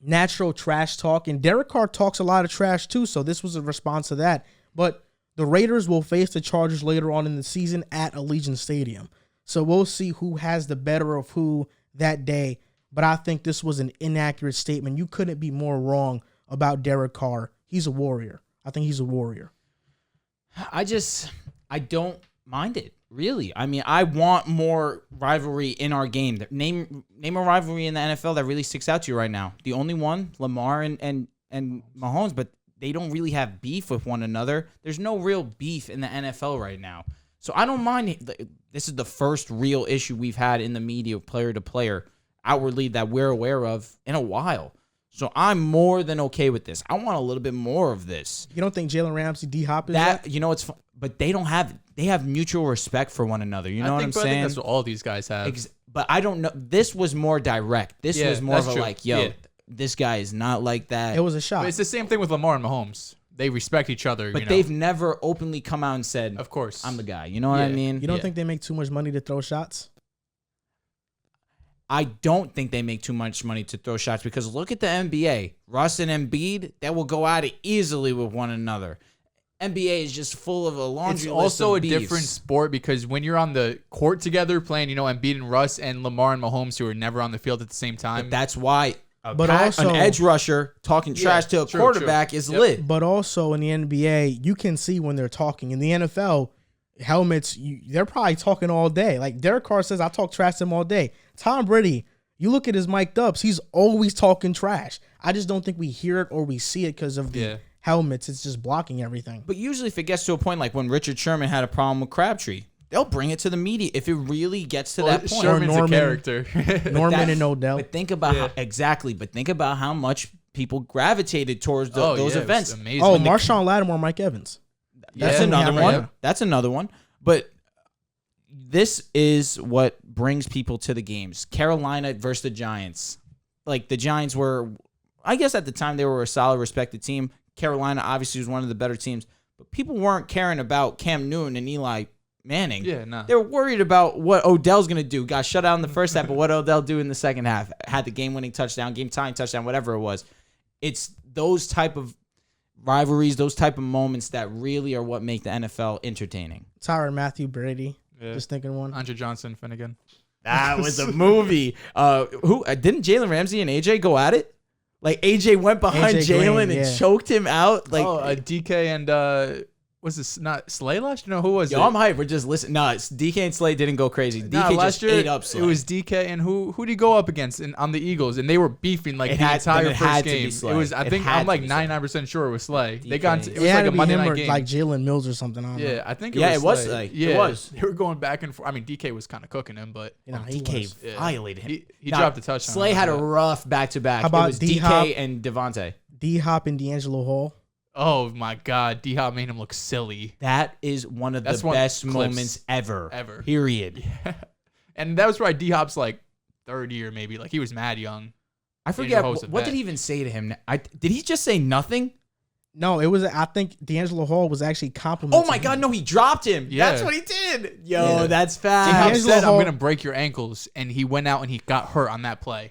Speaker 1: natural trash talk. And Derek Carr talks a lot of trash too, so this was a response to that. But the Raiders will face the Chargers later on in the season at Allegiant Stadium. So we'll see who has the better of who that day. But I think this was an inaccurate statement. You couldn't be more wrong about Derek Carr. He's a warrior. I think he's a warrior.
Speaker 2: I don't mind it, really. I mean, I want more rivalry in our game. Name a rivalry in the NFL that really sticks out to you right now. The only one, Lamar and Mahomes, but they don't really have beef with one another. There's no real beef in the NFL right now. So I don't mind. This is the first real issue we've had in the media, player to player, outwardly, that we're aware of in a while. So I'm more than okay with this. I want a little bit more of this.
Speaker 1: You don't think Jalen Ramsey, D-Hop is
Speaker 2: that? You know, it's fun, but they have mutual respect for one another. You know what I'm saying?
Speaker 3: I think that's what all these guys have.
Speaker 2: But I don't know. This was more direct. This was more of a like, yo, this guy is not like that.
Speaker 1: It was a shot.
Speaker 3: But it's the same thing with Lamar and Mahomes. They respect each other.
Speaker 2: But they've never openly come out and said,
Speaker 3: of course,
Speaker 2: I'm the guy. You know what I mean?
Speaker 1: You don't think they make too much money to throw shots?
Speaker 2: I don't think they make too much money to throw shots because look at the NBA. Russ and Embiid, they will go at it easily with one another. NBA is just full of a laundry list. It's
Speaker 3: also a
Speaker 2: beefs.
Speaker 3: different sport because when you're on the court together playing, Embiid and Russ and Lamar and Mahomes, who are never on the field at the same time.
Speaker 2: But that's why
Speaker 1: also
Speaker 2: an edge rusher talking trash to a quarterback is lit.
Speaker 1: But also in the NBA, you can see when they're talking. In the NFL, helmets, they're probably talking all day. Like Derek Carr says, I talk trash to him all day. Tom Brady, you look at his mic'd ups, he's always talking trash. I just don't think we hear it or we see it because of the helmets. It's just blocking everything.
Speaker 2: But usually if it gets to a point like when Richard Sherman had a problem with Crabtree, they'll bring it to the media if it really gets to that point.
Speaker 3: Sherman's a character.
Speaker 1: Norman and Odell.
Speaker 2: But think about how much people gravitated towards those events.
Speaker 3: Amazing.
Speaker 1: Oh, Marshawn Lattimore, Mike Evans.
Speaker 2: That's another one. Yeah. That's another one. But this is what brings people to the games. Carolina versus the Giants. Like the Giants were, I guess at the time they were a solid, respected team. Carolina obviously was one of the better teams. But people weren't caring about Cam Newton and Eli Manning.
Speaker 3: Yeah, no.
Speaker 2: They were worried about what Odell's going to do. Got shut out in the first half, but what Odell do in the second half? Had the game-winning touchdown, game-tying touchdown, whatever it was. It's those type of rivalries, those type of moments that really are what make the NFL entertaining.
Speaker 1: Tyrann Mathieu Brady. Just thinking one.
Speaker 3: Andre Johnson, Finnegan.
Speaker 2: That was a movie. Who didn't Jalen Ramsey and AJ go at it? Like AJ went behind Jalen and choked him out. Like
Speaker 3: DK and was this not Slay last year? No, who was it?
Speaker 2: I'm hyped. We're just listening. No, DK and Slay didn't go crazy. DK just ate up Slay.
Speaker 3: It was DK and who did he go up against on the Eagles? And they were beefing like the entire first game. It was I'm like 99% sure it was Slay.
Speaker 1: DK.
Speaker 3: They got it was like a Monday night game,
Speaker 1: like Jalen Mills or something. I don't know.
Speaker 3: I think it was
Speaker 2: Slay.
Speaker 3: It
Speaker 2: was.
Speaker 3: They were going back and forth. I mean, DK was kind of cooking him, but
Speaker 2: DK violated him.
Speaker 3: He dropped a touchdown.
Speaker 2: Slay had a rough back-to-back.
Speaker 1: How about
Speaker 2: it was DK and Devontae?
Speaker 1: D-Hop and D'Angelo Hall.
Speaker 3: Oh my God, D-Hop made him look silly.
Speaker 2: That is one of the best moments ever. Period.
Speaker 3: Yeah. And that was right. D-Hop's like third year maybe. Like he was mad young.
Speaker 2: I forget what did he even say to him. Did he just say nothing?
Speaker 1: No, it was. I think D'Angelo Hall was actually complimenting.
Speaker 2: Oh my God, no, he dropped him. Yeah. That's what he did. Yo, that's fast.
Speaker 3: D-Hop said, "I'm gonna break your ankles," and he went out and he got hurt on that play.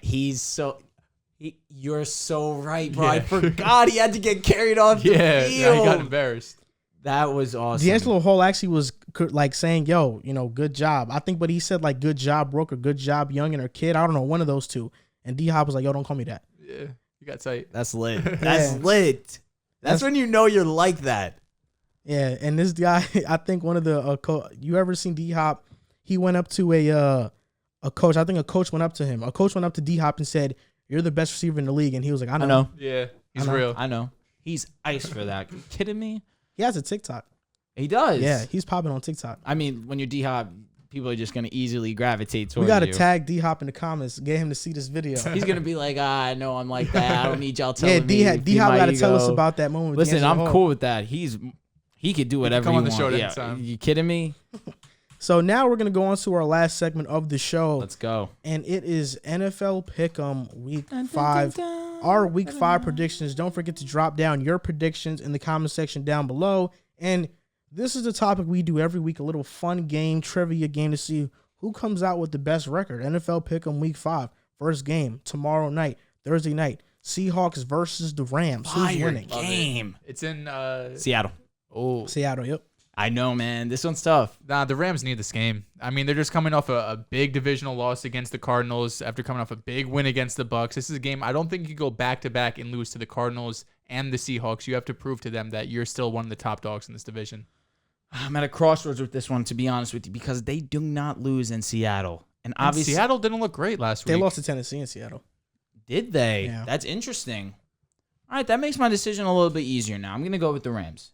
Speaker 2: You're so right, bro. I forgot he had to get carried off the field.
Speaker 3: Yeah, he got embarrassed.
Speaker 2: That was awesome.
Speaker 1: D'Angelo Hall actually was like saying, yo, good job. I think, but he said like, good job, Brooke, or good job, Youngin or Kid. I don't know, one of those two. And D-Hop was like, yo, don't call me that.
Speaker 3: Yeah, you got tight.
Speaker 2: That's lit. That's lit. That's when you know you're like that.
Speaker 1: Yeah, and this guy, I think one of the, you ever seen D-Hop? He went up to a coach. I think a coach went up to him. A coach went up to D-Hop and said, you're the best receiver in the league. And he was like, I know.
Speaker 3: Yeah, he's real.
Speaker 2: I know. He's ice for that. You kidding me?
Speaker 1: He has a TikTok.
Speaker 2: He does?
Speaker 1: Yeah, he's popping on TikTok.
Speaker 2: I mean, when you're D-Hop, people are just going to easily gravitate towards you.
Speaker 1: We got to tag D-Hop in the comments, get him to see this video.
Speaker 2: He's going to be like, I know I'm like that. I don't need y'all telling me.
Speaker 1: Yeah, D-Hop got to tell us about that moment.
Speaker 2: Listen, I'm cool with that. He could do whatever he wants.
Speaker 3: Come on the show anytime.
Speaker 2: You kidding me?
Speaker 1: So now we're going to go on to our last segment of the show.
Speaker 2: Let's go.
Speaker 1: And it is NFL Pick'em Week 5. Our Week 5 predictions. Don't forget to drop down your predictions in the comment section down below. And this is the topic we do every week, a little fun game, trivia game to see who comes out with the best record. NFL Pick'em Week 5. First game tomorrow night, Thursday night. Seahawks versus the Rams. Who's winning?
Speaker 2: Game.
Speaker 3: It's in
Speaker 2: Seattle.
Speaker 3: Oh,
Speaker 1: Seattle, yep.
Speaker 2: I know, man. This one's tough.
Speaker 3: Nah, the Rams need this game. I mean, they're just coming off a big divisional loss against the Cardinals after coming off a big win against the Bucs. This is a game I don't think you go back-to-back and lose to the Cardinals and the Seahawks. You have to prove to them that you're still one of the top dogs in this division.
Speaker 2: I'm at a crossroads with this one, to be honest with you, because they do not lose in Seattle. And obviously,
Speaker 3: Seattle didn't look great last week.
Speaker 1: They lost to Tennessee in Seattle.
Speaker 2: Did they?
Speaker 1: Yeah.
Speaker 2: That's interesting. All right, that makes my decision a little bit easier now. I'm going to go with the Rams.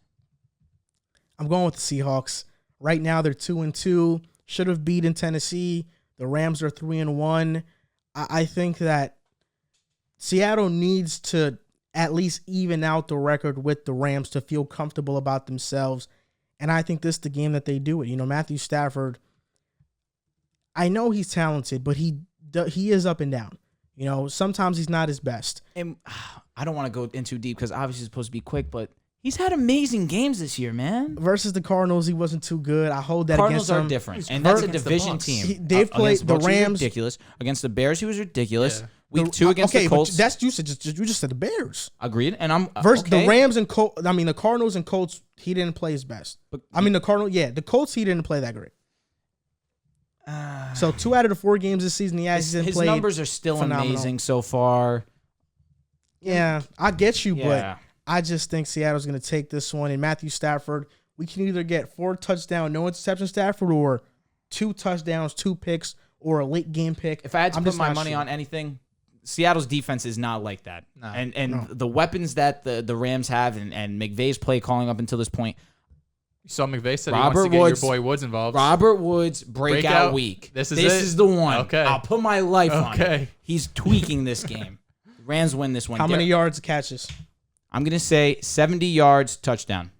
Speaker 1: I'm going with the Seahawks. Right now they're 2-2. Should have beaten Tennessee. The Rams are 3-1. I think that Seattle needs to at least even out the record with the Rams to feel comfortable about themselves. And I think this is the game that they do it. Matthew Stafford, I know he's talented, but he is up and down. Sometimes he's not his best.
Speaker 2: And I don't want to go in too deep because obviously it's supposed to be quick, but he's had amazing games this year, man.
Speaker 1: Versus the Cardinals, he wasn't too good. I hold that
Speaker 2: Cardinals
Speaker 1: against him.
Speaker 2: are different, and that's a division team.
Speaker 1: They've played the Rams.
Speaker 2: Ridiculous. Against the Bears, he was ridiculous.
Speaker 1: Yeah.
Speaker 2: Week 2 against the Colts.
Speaker 1: But you just said the Bears.
Speaker 2: Agreed. And I'm
Speaker 1: versus the Rams and Colts. The Cardinals and Colts, he didn't play his best. But the Colts, he didn't play that great. So 2 out of the 4 games this season, his
Speaker 2: numbers are still amazing so far.
Speaker 1: Yeah, I get you, but I just think Seattle's going to take this one. And Matthew Stafford, we can either get 4 touchdowns, no interception Stafford, or 2 touchdowns, 2 picks, or a late game pick.
Speaker 2: If I had to put my money on anything, Seattle's defense is not like that. No, and the weapons that the Rams have and McVay's play calling up until this point.
Speaker 3: You saw McVay said he wants to get your boy Woods involved.
Speaker 2: Robert Woods breakout week.
Speaker 3: This is
Speaker 2: the one.
Speaker 3: Okay.
Speaker 2: I'll put my life on it. He's tweaking this game. Rams win this one.
Speaker 1: How many yards catches?
Speaker 2: I'm going to say 70 yards, touchdown.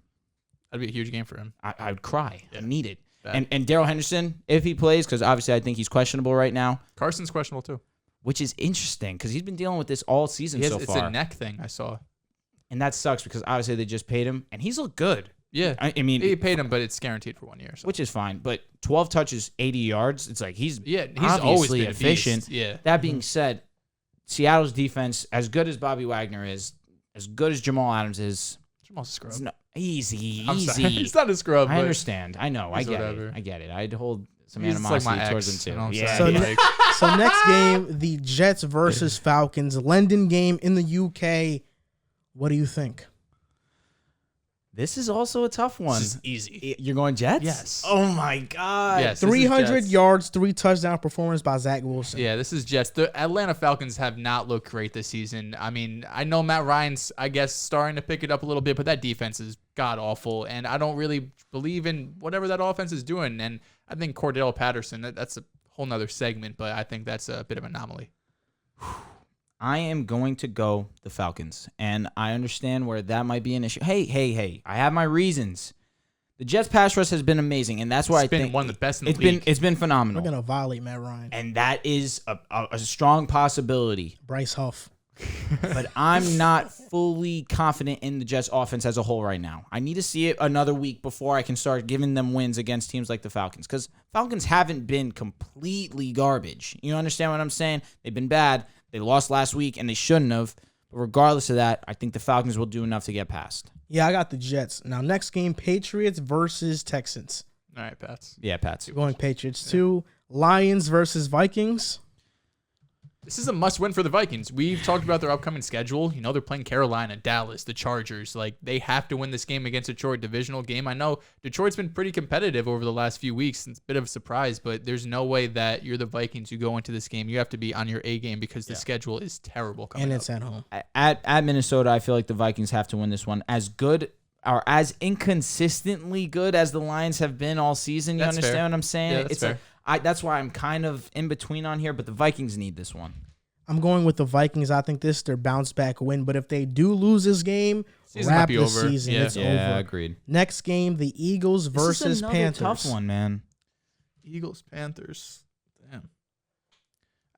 Speaker 3: That'd be a huge game for him.
Speaker 2: I would cry. Yeah. I need it. And Darrell Henderson, if he plays, because obviously I think he's questionable right now.
Speaker 3: Carson's questionable too.
Speaker 2: Which is interesting because he's been dealing with this all season so far.
Speaker 3: It's a neck thing I saw.
Speaker 2: And that sucks because obviously they just paid him, and he's looked good.
Speaker 3: Yeah.
Speaker 2: I mean,
Speaker 3: he paid him, but it's guaranteed for 1 year. So.
Speaker 2: Which is fine. But 12 touches, 80 yards, it's like he's
Speaker 3: always been
Speaker 2: efficient.
Speaker 3: Yeah.
Speaker 2: That being said, Seattle's defense, as good as Bobby Wagner is, as good as Jamal Adams is.
Speaker 3: Jamal's a scrub.
Speaker 2: Easy.
Speaker 3: He's not a scrub.
Speaker 2: I understand. I know. I get it. I'd hold some animosity towards him too.
Speaker 1: So next game, the Jets versus Falcons. London game in the UK. What do you think?
Speaker 2: This is also a tough one.
Speaker 3: This is easy.
Speaker 2: You're going Jets?
Speaker 3: Yes.
Speaker 2: Oh, my God.
Speaker 3: Yes,
Speaker 1: 300 yards, 3 touchdown performance by Zach Wilson.
Speaker 3: Yeah, this is Jets. The Atlanta Falcons have not looked great this season. I mean, I know Matt Ryan's, starting to pick it up a little bit, but that defense is god-awful, and I don't really believe in whatever that offense is doing. And I think Cordell Patterson, that's a whole nother segment, but I think that's a bit of an anomaly.
Speaker 2: I am going to go the Falcons, and I understand where that might be an issue. Hey, I have my reasons. The Jets' pass rush has been amazing, and that's why I think
Speaker 3: it's been one of the best in the league.
Speaker 2: It's been phenomenal.
Speaker 1: We're going to violate Matt Ryan.
Speaker 2: And that is a strong possibility.
Speaker 1: Bryce Huff.
Speaker 2: But I'm not fully confident in the Jets' offense as a whole right now. I need to see it another week before I can start giving them wins against teams like the Falcons, because Falcons haven't been completely garbage. You understand what I'm saying? They've been bad. They lost last week, and they shouldn't have. But regardless of that, I think the Falcons will do enough to get past.
Speaker 1: Yeah, I got the Jets. Now, next game, Patriots versus Texans.
Speaker 3: All right, Pats.
Speaker 2: Yeah, Pats.
Speaker 1: Going Patriots. 2, Lions versus Vikings.
Speaker 3: This is a must-win for the Vikings. We've talked about their upcoming schedule. They're playing Carolina, Dallas, the Chargers. They have to win this game against Detroit, divisional game. I know Detroit's been pretty competitive over the last few weeks. It's a bit of a surprise, but there's no way that you're the Vikings who go into this game. You have to be on your A game because the schedule is terrible coming up.
Speaker 1: And it's at home.
Speaker 2: At Minnesota, I feel like the Vikings have to win this one. As good or as inconsistently good as the Lions have been all season, you understand what I'm saying?
Speaker 3: Yeah, that's fair.
Speaker 2: That's why I'm kind of in between on here, but the Vikings need this one.
Speaker 1: I'm going with the Vikings. I think this is their bounce back win, but if they do lose this game, wrap the season. It's over.
Speaker 2: Yeah, agreed.
Speaker 1: Next game, the Eagles versus Panthers.
Speaker 2: Tough one, man.
Speaker 3: Eagles, Panthers. Damn.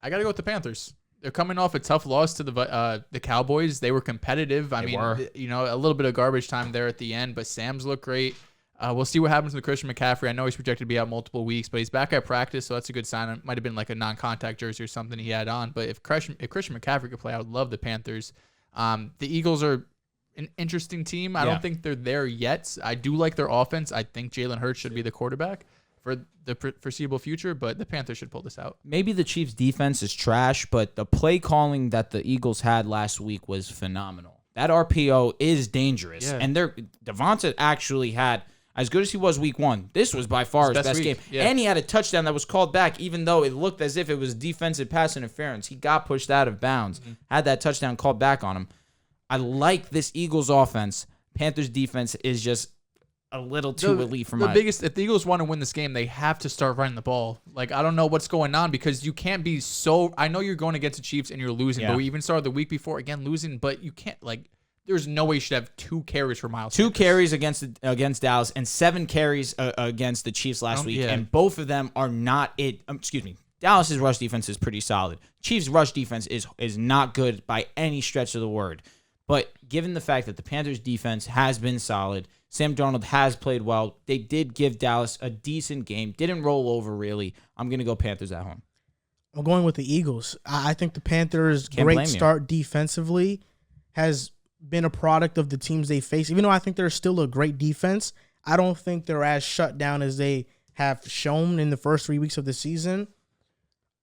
Speaker 3: I got to go with the Panthers. They're coming off a tough loss to the Cowboys. They were competitive. I mean, a little bit of garbage time there at the end, but Sam's look great. We'll see what happens with Christian McCaffrey. I know he's projected to be out multiple weeks, but he's back at practice, so that's a good sign. It might have been like a non-contact jersey or something he had on. But if Christian McCaffrey could play, I would love the Panthers. The Eagles are an interesting team. I don't think they're there yet. I do like their offense. I think Jalen Hurts should be the quarterback for the foreseeable future, but the Panthers should pull this out.
Speaker 2: Maybe the Chiefs' defense is trash, but the play calling that the Eagles had last week was phenomenal. That RPO is dangerous, and Devonta actually had. As good as he was week 1, this was by far his best game. Yeah. And he had a touchdown that was called back, even though it looked as if it was defensive pass interference. He got pushed out of bounds, had that touchdown called back on him. I like this Eagles offense. Panthers defense is just a little too elite for
Speaker 3: the
Speaker 2: my.
Speaker 3: biggest. If the Eagles want to win this game, they have to start running the ball. Like, I don't know what's going on because you can't be so. I know you're going against the Chiefs and you're losing, but we even started the week before again losing. But you can't like. There's no way you should have 2 carries for Miles.
Speaker 2: 2 carries against Dallas and 7 carries against the Chiefs last week, and both of them are not it. Excuse me. Dallas's rush defense is pretty solid. Chiefs' rush defense is not good by any stretch of the word. But given the fact that the Panthers' defense has been solid, Sam Darnold has played well. They did give Dallas a decent game. Didn't roll over, really. I'm going to go Panthers at home.
Speaker 1: I'm going with the Eagles. I think the Panthers' great start defensively has been a product of the teams they face. Even though I think they're still a great defense, I don't think they're as shut down as they have shown in the first 3 weeks of the season.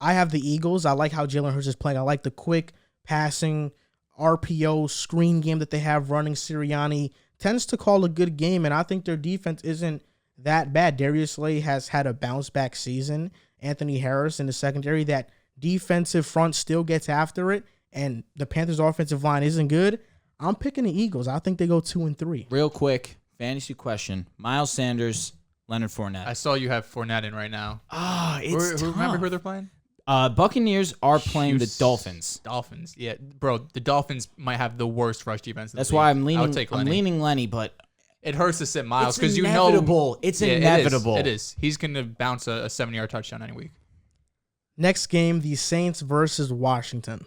Speaker 1: I have the Eagles. I like how Jalen Hurts is playing. I like the quick passing RPO screen game that they have running. Sirianni tends to call a good game, and I think their defense isn't that bad. Darius Slay has had a bounce-back season. Anthony Harris in the secondary, that defensive front still gets after it, and the Panthers' offensive line isn't good. I'm picking the Eagles. I think they go 2-3.
Speaker 2: Real quick, fantasy question. Miles Sanders, Leonard Fournette.
Speaker 3: I saw you have Fournette in right now.
Speaker 2: It's tough.
Speaker 3: Remember who they're playing?
Speaker 2: Buccaneers are playing the Dolphins.
Speaker 3: Dolphins, yeah, bro. The Dolphins might have the worst rush defense.
Speaker 2: That's why I'm leaning Lenny, but
Speaker 3: it hurts to sit Miles
Speaker 2: because you know it's inevitable.
Speaker 3: It is. He's gonna bounce a 70-yard touchdown any week.
Speaker 1: Next game, the Saints versus Washington.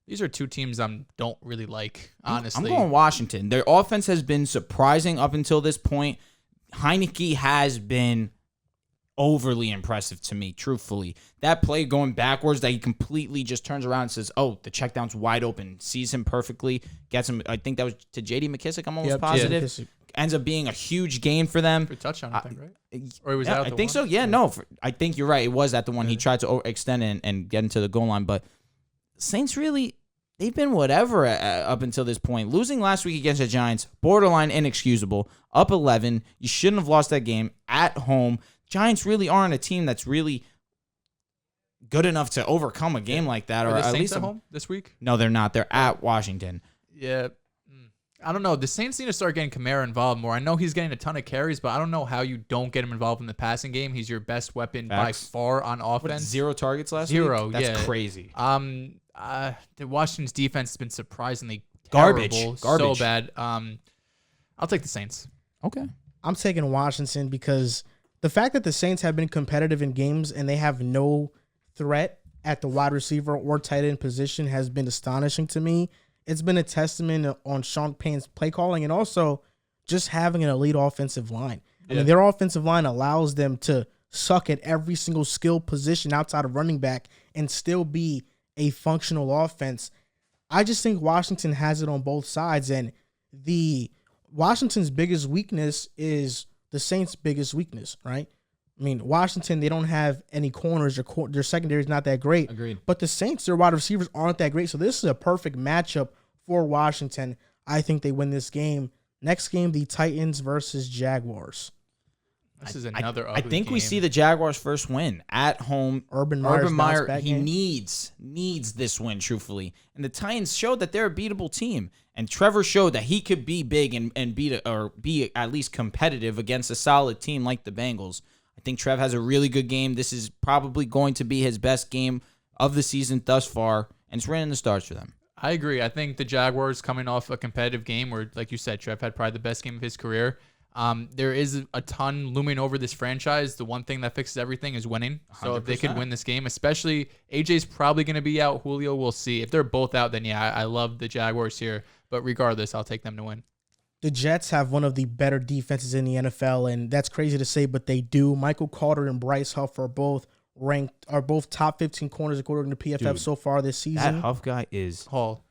Speaker 3: These are 2 teams I don't really like, honestly.
Speaker 2: I'm going Washington. Their offense has been surprising up until this point. Heineke has been overly impressive to me, truthfully. That play going backwards that he completely just turns around and says, oh, the check down's wide open, sees him perfectly, gets him. I think that was to J.D. McKissick, I'm almost positive. Yeah. Ends up being a huge gain for them.
Speaker 3: For a touchdown, I think, right? Or was
Speaker 2: that I think so. Yeah, no. I think you're right. It was at the one he tried to extend and get into the goal line. But Saints really, they've been whatever up until this point. Losing last week against the Giants, borderline inexcusable. Up 11. You shouldn't have lost that game at home. Giants really aren't a team that's really good enough to overcome a game like that.
Speaker 3: Are
Speaker 2: or
Speaker 3: the Saints
Speaker 2: at least
Speaker 3: at home this week?
Speaker 2: No, they're not. They're at Washington.
Speaker 3: Yeah. I don't know. The Saints need to start getting Kamara involved more. I know he's getting a ton of carries, but I don't know how you don't get him involved in the passing game. He's your best weapon by far on offense.
Speaker 2: 0 targets last week?
Speaker 3: 0,
Speaker 2: That's crazy.
Speaker 3: The Washington's defense has been surprisingly terrible.
Speaker 2: Garbage.
Speaker 3: So bad. I'll take the Saints.
Speaker 2: Okay.
Speaker 1: I'm taking Washington because the fact that the Saints have been competitive in games and they have no threat at the wide receiver or tight end position has been astonishing to me. It's been a testament on Sean Payne's play calling and also just having an elite offensive line. I mean, their offensive line allows them to suck at every single skill position outside of running back and still be a functional offense. I just think Washington has it on both sides, and Washington's biggest weakness is the Saints' biggest weakness, right? I mean, Washington, they don't have any corners. Their secondary is not that great.
Speaker 2: Agreed.
Speaker 1: But the Saints, their wide receivers aren't that great. So this is a perfect matchup for Washington. I think they win this game. Next game, the Titans versus Jaguars.
Speaker 3: This is another ugly
Speaker 2: I think
Speaker 3: game.
Speaker 2: we see the Jaguars' first win at home.
Speaker 1: Urban Meyer,
Speaker 2: he needs this win, truthfully. And the Titans showed that they're a beatable team. And Trevor showed that he could be big and be at least competitive against a solid team like the Bengals. I think Trev has a really good game. This is probably going to be his best game of the season thus far, and it's right in the stars for them.
Speaker 3: I agree. I think the Jaguars coming off a competitive game where, like you said, Trev had probably the best game of his career. There is a ton looming over this franchise. The one thing that fixes everything is winning. So
Speaker 2: 100%.
Speaker 3: if they could win this game, especially AJ's probably going to be out. Julio, we'll see. If they're both out, then yeah, I love the Jaguars here. But regardless, I'll take them to win.
Speaker 1: The Jets have one of the better defenses in the NFL, and that's crazy to say, but they do. Michael Carter and Bryce Huff are both top 15 corners according to PFF so far this season.
Speaker 2: That Huff guy is
Speaker 3: Hall.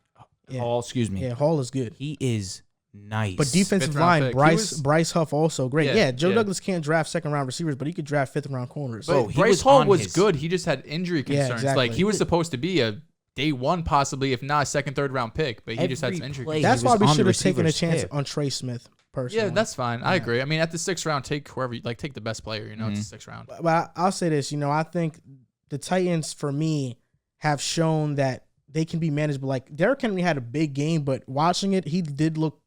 Speaker 1: Yeah.
Speaker 2: Hall, excuse me.
Speaker 1: Yeah, Hall is good.
Speaker 2: He is nice.
Speaker 1: But defensive line, Bryce Huff also great. Yeah, Joe Douglas can't draft second-round receivers, but he could draft fifth-round corners.
Speaker 3: But Bryce Hall was good. He just had injury concerns.
Speaker 1: Exactly.
Speaker 3: Like, he was supposed to be a day one, possibly, if not a second, third round pick, but he just had some injury concerns.
Speaker 1: That's why we should have taken a chance on Trey Smith. Personally.
Speaker 3: Yeah, that's fine. I agree. I mean, at the 6th round, take whoever you like. Take the best player. It's the 6th round.
Speaker 1: But I'll say this. I think the Titans, for me, have shown that they can be manageable. Like Derrick Henry had a big game, but watching it, he did look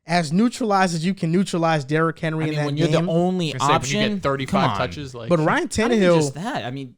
Speaker 1: as neutralized as you can neutralize Derrick Henry in that
Speaker 2: when
Speaker 1: game.
Speaker 2: you're the only
Speaker 3: When you
Speaker 2: option,
Speaker 3: get 35 touches, like.
Speaker 1: But Ryan
Speaker 2: Not even
Speaker 1: Tannehill,
Speaker 2: just that. I mean,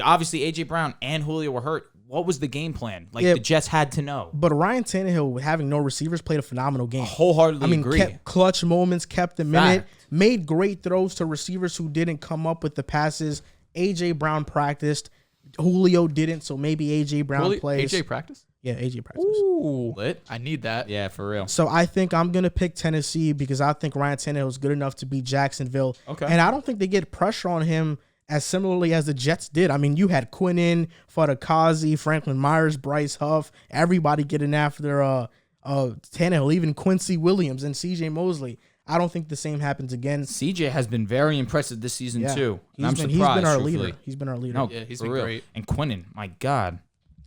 Speaker 2: obviously AJ Brown and Julio were hurt. What was the game plan? Like
Speaker 1: Yeah.
Speaker 2: the Jets had to know.
Speaker 1: but Ryan Tannehill, having no receivers, played a phenomenal game.
Speaker 2: Wholeheartedly agree.
Speaker 1: Kept clutch moments, kept them in it,
Speaker 2: Fact.
Speaker 1: made great throws to receivers who didn't come up with the passes. AJ Brown practiced. Julio didn't, so maybe AJ Brown plays.
Speaker 3: AJ practice?
Speaker 1: Yeah, AJ practiced.
Speaker 3: Ooh.
Speaker 2: Lit.
Speaker 3: I need that.
Speaker 2: Yeah, for real.
Speaker 1: So I think I'm going to pick Tennessee because I think Ryan Tannehill is good enough to beat Jacksonville.
Speaker 2: Okay.
Speaker 1: And I don't think they get pressure on him as similarly as the Jets did. I mean, you had Quinnen, Fadakazi, Franklin Myers, Bryce Huff, everybody getting after Tannehill, even Quincy Williams and C.J. Mosley. I don't think the same happens again.
Speaker 2: CJ has been very impressive this season too. And I'm surprised.
Speaker 1: He's been our
Speaker 2: truthfully.
Speaker 1: leader. He's been our leader.
Speaker 2: No,
Speaker 3: Yeah, he's
Speaker 2: for
Speaker 3: been
Speaker 2: real.
Speaker 3: great.
Speaker 2: And Quinnen, my God.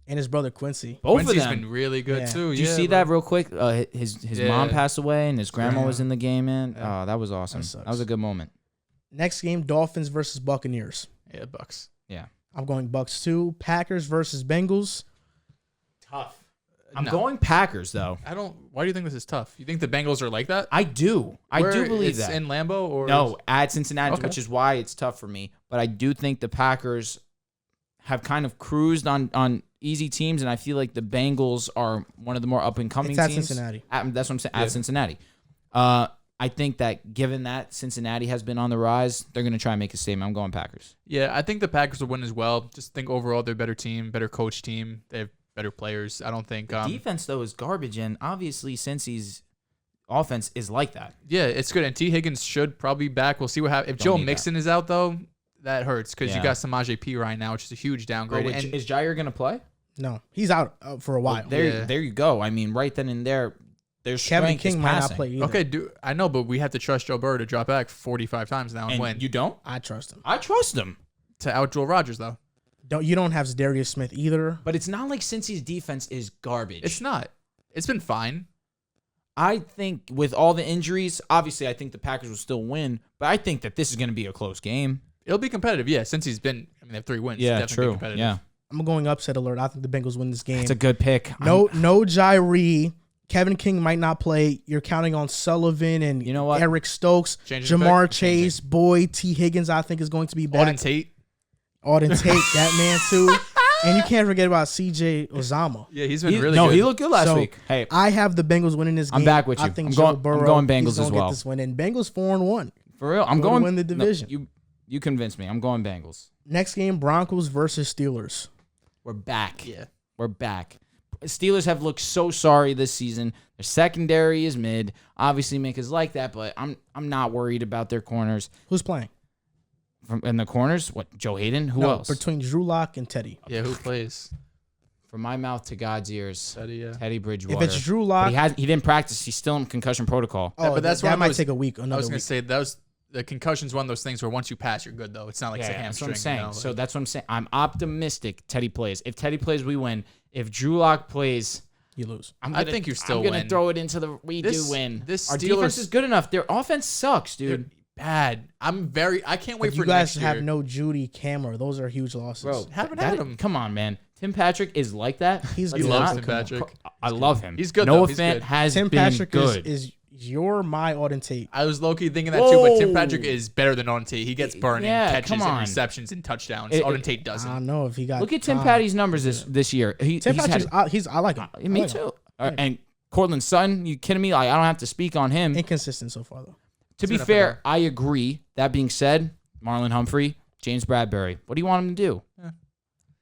Speaker 1: And his brother Quincy.
Speaker 2: Both
Speaker 3: Quincy's
Speaker 2: of them.
Speaker 3: been really good
Speaker 1: Yeah.
Speaker 3: too.
Speaker 2: Did you
Speaker 3: Yeah,
Speaker 2: see
Speaker 3: bro.
Speaker 2: that real quick? His mom passed away and his grandma
Speaker 1: Yeah.
Speaker 2: was in the game, man.
Speaker 3: Yeah.
Speaker 2: Oh, that was awesome.
Speaker 1: That sucks.
Speaker 2: That was a good moment.
Speaker 1: Next game, Dolphins versus Buccaneers.
Speaker 3: Yeah, Bucks.
Speaker 2: Yeah.
Speaker 1: I'm going Bucks too. Packers versus Bengals.
Speaker 2: Tough. I'm
Speaker 3: No.
Speaker 2: going Packers, though.
Speaker 3: Why do you think this is tough? You think the Bengals are like that?
Speaker 2: I do. I do
Speaker 3: Where
Speaker 2: believe
Speaker 3: it's
Speaker 2: that.
Speaker 3: in Lambeau or
Speaker 2: No, at Cincinnati,
Speaker 3: Okay.
Speaker 2: which is why it's tough for me. But I do think the Packers have kind of cruised on easy teams, and I feel like the Bengals are one of the more up-and-coming
Speaker 1: It's at
Speaker 2: teams.
Speaker 1: Cincinnati.
Speaker 2: That's what I'm saying,
Speaker 3: Yeah.
Speaker 2: at Cincinnati. I think that given that Cincinnati has been on the rise, they're going to try and make a statement. I'm going Packers.
Speaker 3: Yeah, I think the Packers will win as well. Just think overall they're a better team, better coach team. They have better players. I don't think.
Speaker 2: Defense, though, is garbage, and obviously Cincy's offense is like that.
Speaker 3: Yeah, it's good. And T. Higgins should probably be back. We'll see what happens. If
Speaker 2: Don't
Speaker 3: Joe
Speaker 2: need
Speaker 3: Mixon is out, though, that hurts because
Speaker 2: Yeah.
Speaker 3: you got Samaje P right now, which is a huge downgrade. And
Speaker 2: Is Jair going to play?
Speaker 1: No, he's out for a while.
Speaker 2: There you go. I mean, right then and there, their
Speaker 1: Kevin
Speaker 2: strength is
Speaker 1: King might not
Speaker 2: passing.
Speaker 1: play either.
Speaker 3: okay, I know, but we have to trust Joe Burrow to drop back 45 times now and win.
Speaker 2: And you don't?
Speaker 1: I trust him.
Speaker 2: I trust him.
Speaker 3: To out Joel Rogers, though.
Speaker 1: You don't have Darius Smith either.
Speaker 2: But it's not like Cincy's defense is garbage.
Speaker 3: It's not. It's been fine.
Speaker 2: I think with all the injuries, obviously I think the Packers will still win, but I think that this is going to be a close game.
Speaker 3: It'll be competitive, yeah, since he's been, they have 3 wins. Definitely competitive.
Speaker 2: Yeah,
Speaker 1: I'm going upset alert. I think the Bengals win this game.
Speaker 2: it's a good pick.
Speaker 1: No Jairi. Kevin King might not play. You're counting on Sullivan and
Speaker 2: You know what?
Speaker 1: Eric Stokes,
Speaker 3: Change the
Speaker 1: Jamar
Speaker 3: pick?
Speaker 1: Chase, Boyd, T. Higgins. I think is going to be back.
Speaker 3: Auden Tate.
Speaker 1: Auden Tate, that man too. And you can't forget about C.J. Ozama.
Speaker 3: Yeah, he's been really good.
Speaker 2: he looked good last
Speaker 1: So,
Speaker 2: week. Hey,
Speaker 1: I have the Bengals winning this game.
Speaker 2: I'm back with
Speaker 1: I
Speaker 2: you.
Speaker 1: think
Speaker 2: I'm
Speaker 1: Joe
Speaker 2: going- I'm
Speaker 1: Burrow,
Speaker 2: going Bengals
Speaker 1: he's gonna
Speaker 2: as
Speaker 1: get
Speaker 2: well.
Speaker 1: this win. And Bengals 4-1.
Speaker 2: for real, I'm
Speaker 1: Go to
Speaker 2: going
Speaker 1: win the division.
Speaker 2: No, you convinced me. I'm going Bengals.
Speaker 1: Next game, Broncos versus Steelers.
Speaker 2: We're back.
Speaker 3: Yeah.
Speaker 2: We're back. Steelers have looked so sorry this season. Their secondary is mid. Obviously, Mika's like that, but I'm not worried about their corners.
Speaker 1: Who's playing?
Speaker 2: In the corners, what? Joe Hayden? Who else?
Speaker 1: Between Drew Lock and Teddy.
Speaker 3: Yeah, who plays?
Speaker 2: From my mouth to God's ears, Teddy Bridgewater.
Speaker 1: If it's Drew
Speaker 2: But
Speaker 1: Lock,
Speaker 2: he didn't practice. He's still in concussion protocol.
Speaker 1: oh,
Speaker 3: but that's
Speaker 1: that
Speaker 3: one of
Speaker 1: might
Speaker 3: those-
Speaker 1: take a week.
Speaker 3: I
Speaker 1: Another
Speaker 3: was going
Speaker 1: week.
Speaker 3: to say, the concussion's one of those things where once you pass, you're good, though. It's not like it's a
Speaker 2: That's
Speaker 3: hamstring.
Speaker 2: what I'm saying.
Speaker 3: You know,
Speaker 2: So
Speaker 3: like-
Speaker 2: that's what I'm saying. I'm optimistic Teddy plays. If Teddy plays, we win. If Drew Lock plays,
Speaker 1: You lose.
Speaker 3: I think you still
Speaker 2: I'm gonna
Speaker 3: win.
Speaker 2: throw it into the we do win.
Speaker 3: this
Speaker 2: Our
Speaker 3: Steelers-
Speaker 2: defense is good enough. Their offense sucks,
Speaker 3: They're
Speaker 2: dude.
Speaker 3: bad. I can't wait
Speaker 1: But
Speaker 3: for
Speaker 1: you guys
Speaker 3: next
Speaker 1: have
Speaker 3: year.
Speaker 1: no Judy Cameron. Those are huge losses.
Speaker 2: Bro,
Speaker 3: Haven't had him.
Speaker 2: Come on, man. Tim Patrick is like that.
Speaker 1: He's
Speaker 2: Let's
Speaker 1: good.
Speaker 3: loves
Speaker 2: not-
Speaker 3: Tim Patrick.
Speaker 2: I love him.
Speaker 3: He's good,
Speaker 2: Noah
Speaker 3: though. He's
Speaker 2: Fant
Speaker 3: good.
Speaker 2: has
Speaker 1: Tim
Speaker 2: been
Speaker 1: Patrick
Speaker 2: good.
Speaker 1: is your my Auden Tate.
Speaker 3: I was low-key thinking that too, but Tim
Speaker 2: Whoa.
Speaker 3: Patrick is better than Auden Tate. He gets burned
Speaker 2: Yeah,
Speaker 3: in catches
Speaker 2: come
Speaker 3: and
Speaker 2: on.
Speaker 3: receptions and touchdowns.
Speaker 2: It-
Speaker 3: Auden Tate
Speaker 1: I
Speaker 3: doesn't.
Speaker 1: don't know if he got.
Speaker 2: Look at Tim
Speaker 1: time.
Speaker 2: Patty's numbers this year.
Speaker 1: Tim
Speaker 2: He's had-
Speaker 1: Patrick's. I like him. I
Speaker 2: me
Speaker 1: like him.
Speaker 2: too. And Cortland Sutton, you kidding me? Like, I don't have to speak on him.
Speaker 1: Inconsistent so far though.
Speaker 2: To be
Speaker 3: enough
Speaker 2: fair,
Speaker 3: of him.
Speaker 2: I agree. That being said, Marlon Humphrey, James Bradbury. What do you want him to do?
Speaker 3: Yeah.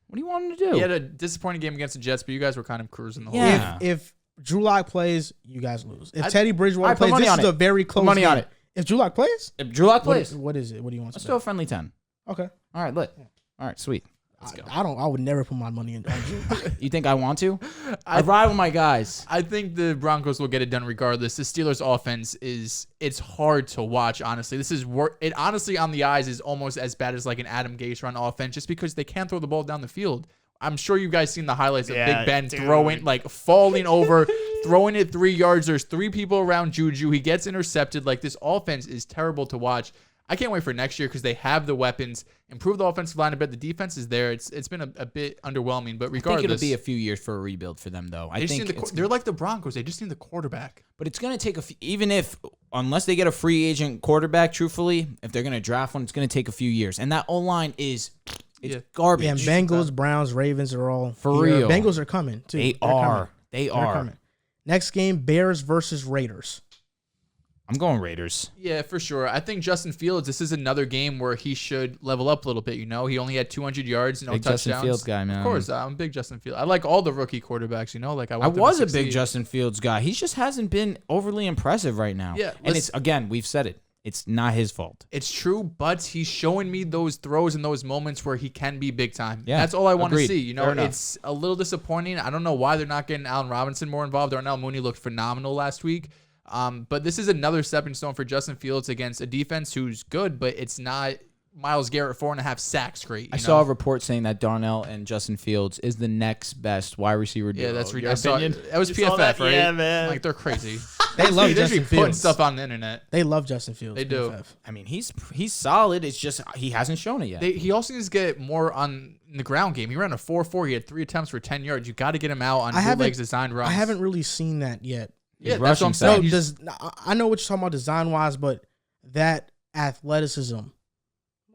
Speaker 2: What do you want him to do?
Speaker 3: He had a disappointing game against the Jets, but you guys were kind of cruising the whole
Speaker 2: Yeah.
Speaker 3: game.
Speaker 1: If Drew Lock plays, you guys lose. If
Speaker 3: I-
Speaker 1: Teddy Bridgewater
Speaker 2: I put
Speaker 1: plays,
Speaker 2: money
Speaker 1: this
Speaker 2: on
Speaker 1: is
Speaker 2: it.
Speaker 1: a very close
Speaker 2: money
Speaker 1: game.
Speaker 2: on it.
Speaker 1: If Drew Lock plays,
Speaker 2: If Drew Lock plays,
Speaker 1: what is it? What do you want to
Speaker 2: let's
Speaker 1: say?
Speaker 2: do a friendly 10.
Speaker 1: Okay.
Speaker 2: All right, lit. All right, sweet.
Speaker 1: I would never put my money on Drew.
Speaker 2: You think I want to? I ride with my guys.
Speaker 3: I think the Broncos will get it done regardless. The Steelers' offense it's hard to watch, honestly. It honestly on the eyes is almost as bad as like an Adam Gase run offense just because they can't throw the ball down the field. I'm sure you guys seen the highlights of Big Ben throwing, like falling over, throwing it 3 yards. There's 3 people around Juju. He gets intercepted. Like this offense is terrible to watch. I can't wait for next year because they have the weapons. Improve the offensive line a bit. The defense is there. It's been a bit underwhelming, but regardless,
Speaker 2: I think it'll be a few years for a rebuild for them, though.
Speaker 3: They're like the Broncos. They just need the quarterback.
Speaker 2: But it's going to take unless they get a free agent quarterback, truthfully, if they're going to draft one, it's going to take a few years. And that O-line is garbage.
Speaker 1: Yeah, and Bengals, Browns, Ravens are all
Speaker 2: for real.
Speaker 1: Bengals are coming, too.
Speaker 2: They are. Coming.
Speaker 1: Next game, Bears versus Raiders.
Speaker 2: I'm going Raiders.
Speaker 3: Yeah, for sure. I think Justin Fields, this is another game where he should level up a little bit. He only had 200 yards, no
Speaker 2: big
Speaker 3: touchdowns.
Speaker 2: Justin Fields guy, man.
Speaker 3: Of course, I'm a big Justin Fields. I like all the rookie quarterbacks, I
Speaker 2: was a big Justin Fields guy. He just hasn't been overly impressive right now.
Speaker 3: Yeah,
Speaker 2: and again, we've said it. It's not his fault.
Speaker 3: It's true, but he's showing me those throws and those moments where he can be big time.
Speaker 2: Yeah,
Speaker 3: that's all I want to see.
Speaker 2: Fair enough.
Speaker 3: It's a little disappointing. I don't know why they're not getting Allen Robinson more involved. Darnell Mooney looked phenomenal last week. But this is another stepping stone for Justin Fields against a defense who's good, but it's not Myles Garrett 4.5 sacks great.
Speaker 2: I saw a report saying that Darnell and Justin Fields is the next best wide receiver duo.
Speaker 3: Yeah, that's ridiculous. That was PFF, right?
Speaker 2: Yeah, man.
Speaker 3: Like, they're crazy.
Speaker 1: They love Justin
Speaker 3: Fields. Putting stuff on the internet.
Speaker 1: They love Justin Fields.
Speaker 3: They do.
Speaker 1: PFF.
Speaker 2: I mean, he's solid. It's just he hasn't shown it yet.
Speaker 3: He also needs to get more on the ground game. He ran a 4.4. He had 3 attempts for 10 yards. You got to get him out on bootlegs designed runs.
Speaker 1: I haven't really seen that yet.
Speaker 3: Yeah, that's what I'm saying.
Speaker 1: I know what you're talking about design-wise, but that athleticism,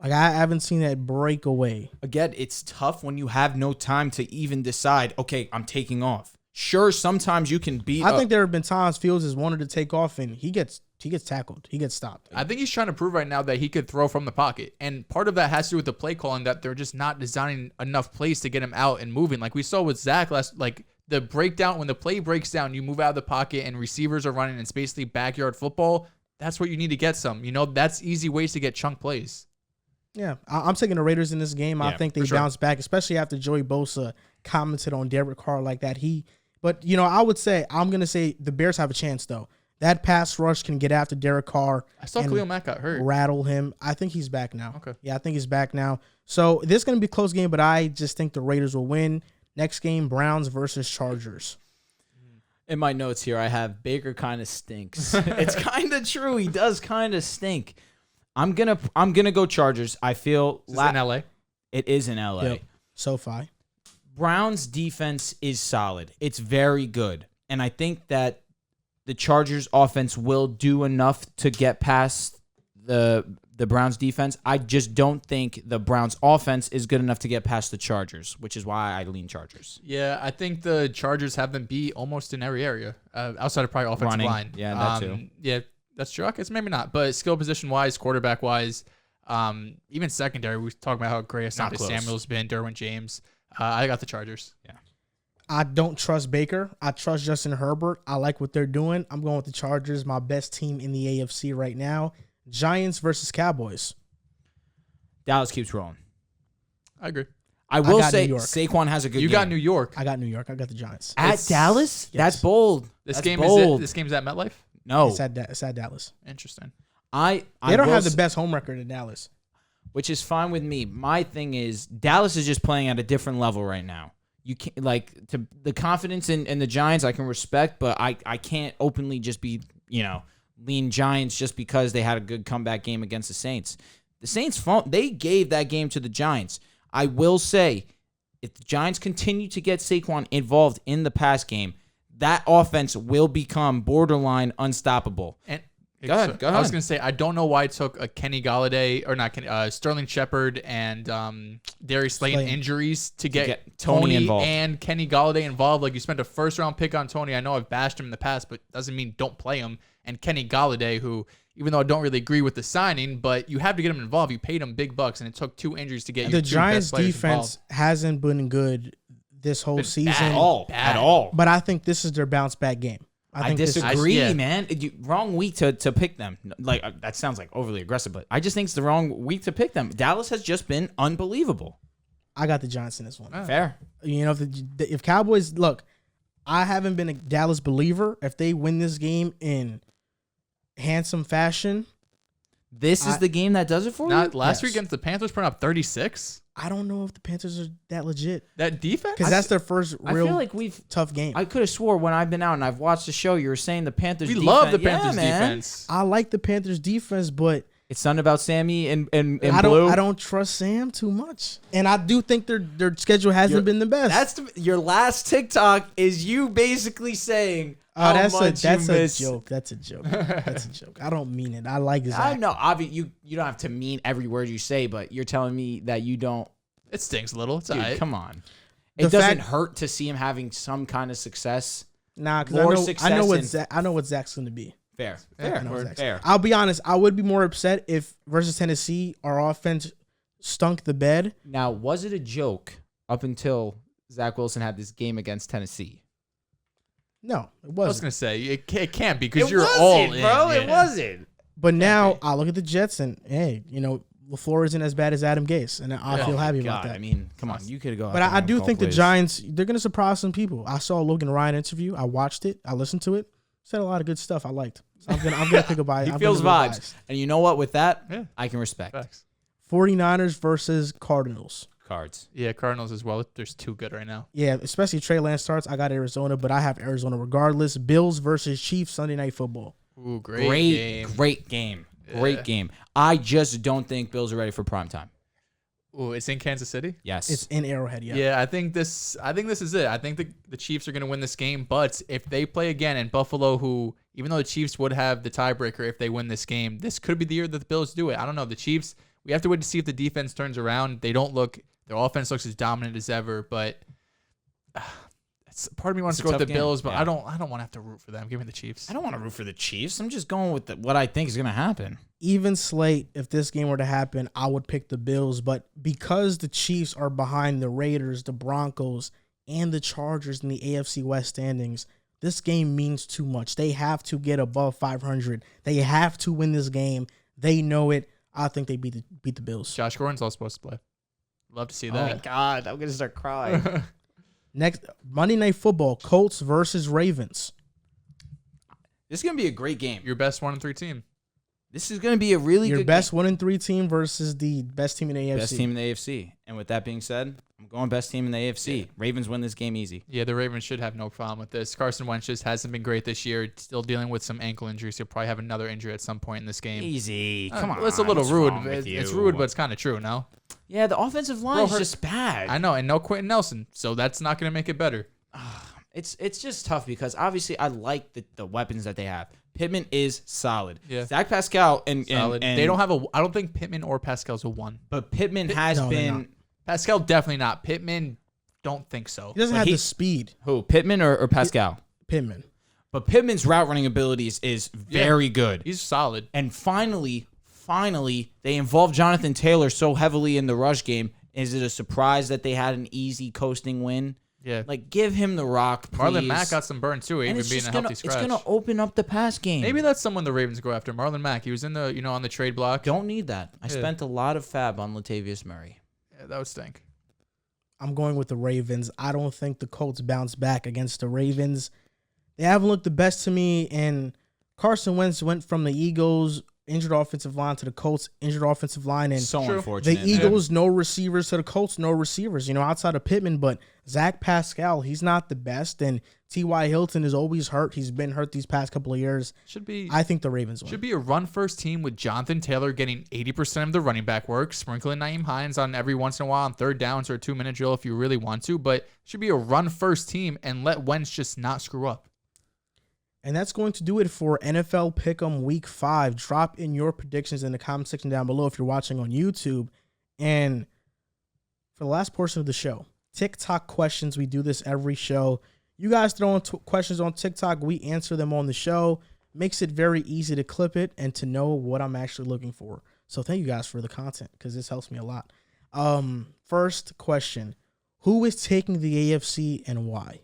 Speaker 1: like I haven't seen that breakaway.
Speaker 2: Again, it's tough when you have no time to even decide, okay, I'm taking off. Sure, sometimes you can beat.
Speaker 1: I think there have been times Fields has wanted to take off and he gets tackled. He gets stopped.
Speaker 3: I think he's trying to prove right now that he could throw from the pocket. And part of that has to do with the play calling, that they're just not designing enough plays to get him out and moving. Like we saw with Zach the breakdown, when the play breaks down, you move out of the pocket and receivers are running. It's basically backyard football. That's what you need to get some. That's easy ways to get chunk plays.
Speaker 1: Yeah, I'm taking the Raiders in this game. I think they bounce back, especially after Joey Bosa commented on Derek Carr like that. But I would say, I'm going to say the Bears have a chance, though. That pass rush can get after Derek Carr.
Speaker 3: I saw Khalil Mack got hurt.
Speaker 1: Rattle him. I think he's back now.
Speaker 3: Okay.
Speaker 1: Yeah, I think he's back now. So this is going to be a close game, but I just think the Raiders will win. Next game, Browns versus Chargers.
Speaker 2: In my notes here, I have Baker kind of stinks. It's kind of true. He does kind of stink. I'm gonna go Chargers. I feel
Speaker 3: Is this in LA?
Speaker 2: It is in LA.
Speaker 1: Yep. SoFi.
Speaker 2: Browns defense is solid. It's very good. And I think that the Chargers offense will do enough to get past the Browns defense. I just don't think the Browns offense is good enough to get past the Chargers, which is why I lean Chargers.
Speaker 3: Yeah, I think the Chargers have them beat almost in every area, outside of probably offensive line.
Speaker 2: Yeah, that too.
Speaker 3: Yeah, that's true. I guess maybe not. But skill position wise, quarterback wise, even secondary, we talk about how great Asante Samuel's been, Derwin James. I got the Chargers.
Speaker 2: Yeah.
Speaker 1: I don't trust Baker. I trust Justin Herbert. I like what they're doing. I'm going with the Chargers, my best team in the AFC right now. Giants versus Cowboys.
Speaker 2: Dallas keeps rolling.
Speaker 3: I agree.
Speaker 2: I will say Saquon has a good game.
Speaker 3: You got New York.
Speaker 1: I got New York. I got the Giants.
Speaker 2: At Dallas? Yes. That's bold.
Speaker 3: This
Speaker 2: game's
Speaker 3: at MetLife?
Speaker 2: No.
Speaker 1: It's at Dallas.
Speaker 3: Interesting.
Speaker 1: They don't have the best home record in Dallas.
Speaker 2: Which is fine with me. My thing is Dallas is just playing at a different level right now. You can't the confidence in the Giants I can respect, but I can't openly just be, lean Giants just because they had a good comeback game against the Saints. The Saints, they gave that game to the Giants. I will say, if the Giants continue to get Saquon involved in the pass game, that offense will become borderline unstoppable.
Speaker 3: And
Speaker 2: Go ahead.
Speaker 3: I was going to say, I don't know why it took a Kenny Galladay, or not Kenny, Sterling Shepard and Darius Slayton injuries to get Tony
Speaker 2: involved.
Speaker 3: And Kenny Galladay involved. Like, you spent a first-round pick on Tony. I know I've bashed him in the past, but doesn't mean don't play him. And Kenny Galladay, who, even though I don't really agree with the signing, but you have to get him involved. You paid him big bucks, and it took 2 injuries to get you
Speaker 1: the
Speaker 3: two
Speaker 1: Giants'
Speaker 3: best players
Speaker 1: defense
Speaker 3: involved.
Speaker 1: hasn't been good this whole season
Speaker 3: Bad.
Speaker 2: At all.
Speaker 1: But I think this is their bounce back game.
Speaker 2: I disagree, man. Wrong week to pick them. Like, that sounds like overly aggressive, but I just think it's the wrong week to pick them. Dallas has just been unbelievable.
Speaker 1: I got the Giants in this one.
Speaker 2: Fair.
Speaker 1: If Cowboys, look, I haven't been a Dallas believer. If they win this game in handsome fashion,
Speaker 2: this is the game that does it for you?
Speaker 3: Last week against the Panthers, putting up 36.
Speaker 1: I don't know if the Panthers are that legit.
Speaker 3: That defense?
Speaker 1: Because that's their first real tough game.
Speaker 2: I could have swore when I've been out and I've watched the show, you were saying the Panthers defense.
Speaker 3: We love the Panthers defense.
Speaker 1: I like the Panthers defense, but
Speaker 2: It's something about Sammy and
Speaker 1: I
Speaker 2: Blue.
Speaker 1: don't trust Sam too much, and I do think their schedule hasn't been the best.
Speaker 2: Your last TikTok is you basically saying.
Speaker 1: Oh, that's a joke. That's a joke. That's a joke. I don't mean it. I like Zach.
Speaker 2: I know. Obviously, you don't have to mean every word you say, but you're telling me that you don't.
Speaker 3: It stings a little. It's
Speaker 2: Dude,
Speaker 3: all right.
Speaker 2: come on. It doesn't hurt to see him having some kind of success.
Speaker 1: Nah, because I know what Zach's going to be.
Speaker 2: Fair.
Speaker 1: I'll be honest. I would be more upset if versus Tennessee, our offense stunk the bed.
Speaker 2: Now, was it a joke up until Zach Wilson had this game against Tennessee?
Speaker 1: No, it wasn't.
Speaker 3: I was going to say, it can't be because
Speaker 2: you're all in, bro. It wasn't.
Speaker 1: But now I look at the Jets and, hey, LaFleur isn't as bad as Adam Gase, and I feel happy about that.
Speaker 2: I mean, come on. You could go.
Speaker 1: But I do think the Giants, they're going to surprise some people. I saw a Logan Ryan interview. I watched it. I listened to it. Said a lot of good stuff I liked. So I'm gonna pick a buy.
Speaker 2: He feels vibes. And you know what? With that, I can respect.
Speaker 3: Facts.
Speaker 1: 49ers versus Cardinals.
Speaker 2: Cards.
Speaker 3: Yeah, Cardinals as well. There's too good right now.
Speaker 1: Yeah, especially Trey Lance starts. I got Arizona, but I have Arizona regardless. Bills versus Chiefs Sunday Night Football.
Speaker 3: Ooh, great game.
Speaker 2: Great game. I just don't think Bills are ready for prime time.
Speaker 3: Ooh, it's in Kansas City?
Speaker 2: Yes.
Speaker 1: It's in Arrowhead, yeah.
Speaker 3: Yeah, I think this is it. I think the Chiefs are going to win this game, but if they play again and Buffalo, who, even though the Chiefs would have the tiebreaker if they win this game, this could be the year that the Bills do it. I don't know. The Chiefs, we have to wait to see if the defense turns around. Their offense looks as dominant as ever, but part of me wants to go with the Bills, but I don't want to have to root for them. Give me the Chiefs.
Speaker 2: I don't want to root for the Chiefs. I'm just going with what I think is going to happen.
Speaker 1: Even slate, if this game were to happen, I would pick the Bills. But because the Chiefs are behind the Raiders, the Broncos, and the Chargers in the AFC West standings, this game means too much. They have to get above 500. They have to win this game. They know it. I think they beat the Bills.
Speaker 3: Josh Gordon's all supposed to play. Love to see that.
Speaker 2: Oh, my God. I'm going to start crying.
Speaker 1: Next, Monday Night Football, Colts versus Ravens.
Speaker 2: This is going to be a great game.
Speaker 3: Your best 1-3 team.
Speaker 2: This is going to be a really
Speaker 1: good
Speaker 2: game.
Speaker 1: Your best 1-3 team versus the best team in the AFC.
Speaker 2: Best team in the AFC. And with that being said, I'm going best team in the AFC. Yeah. Ravens win this game easy.
Speaker 3: Yeah, the Ravens should have no problem with this. Carson Wentz just hasn't been great this year. Still dealing with some ankle injuries. He'll probably have another injury at some point in this game.
Speaker 2: Easy. Come on.
Speaker 3: It's a little rude. It's rude, but it's kind of true, no?
Speaker 2: Yeah, the offensive line is just bad.
Speaker 3: I know, and no Quentin Nelson, so that's not going to make it better.
Speaker 2: It's just tough because obviously I like the weapons that they have. Pittman is solid.
Speaker 3: Yeah.
Speaker 2: Zach Pascal and
Speaker 3: they don't have I don't think Pittman or Pascal's a 1.
Speaker 2: But Pittman has been.
Speaker 3: Pascal definitely not. Pittman, don't think so.
Speaker 1: He doesn't have the speed.
Speaker 2: Who? Pittman or Pascal?
Speaker 1: Pittman.
Speaker 2: But Pittman's route running abilities is very good.
Speaker 3: He's solid.
Speaker 2: And finally, they involved Jonathan Taylor so heavily in the rush game. Is it a surprise that they had an easy coasting win?
Speaker 3: Yeah.
Speaker 2: Like, give him the rock, please.
Speaker 3: Marlon Mack got some burn, too, even being a healthy scratch.
Speaker 2: It's going to open up the pass game.
Speaker 3: Maybe that's someone the Ravens go after. Marlon Mack. He was in the, on the trade block.
Speaker 2: Don't need that. I spent a lot of fab on Latavius Murray.
Speaker 3: Yeah, that would stink.
Speaker 1: I'm going with the Ravens. I don't think the Colts bounce back against the Ravens. They haven't looked the best to me, and Carson Wentz went from the Eagles injured offensive line to the Colts injured offensive line, and
Speaker 2: so unfortunate.
Speaker 1: The Eagles no receivers to the Colts no receivers. Outside of Pittman, but Zach Pascal, he's not the best, and T.Y. Hilton is always hurt. He's been hurt these past couple of years. I think the Ravens win.
Speaker 3: Should be a run-first team with Jonathan Taylor getting 80% of the running back work, sprinkling Nyheim Hines on every once in a while on third downs or a 2-minute drill if you really want to, but should be a run-first team and let Wentz just not screw up.
Speaker 1: And that's going to do it for NFL Pick'em Week 5. Drop in your predictions in the comment section down below if you're watching on YouTube. And for the last portion of the show, TikTok questions. We do this every show. You guys throw in questions on TikTok. We answer them on the show. Makes it very easy to clip it and to know what I'm actually looking for. So thank you guys for the content because this helps me a lot. First question. Who is taking the AFC and why?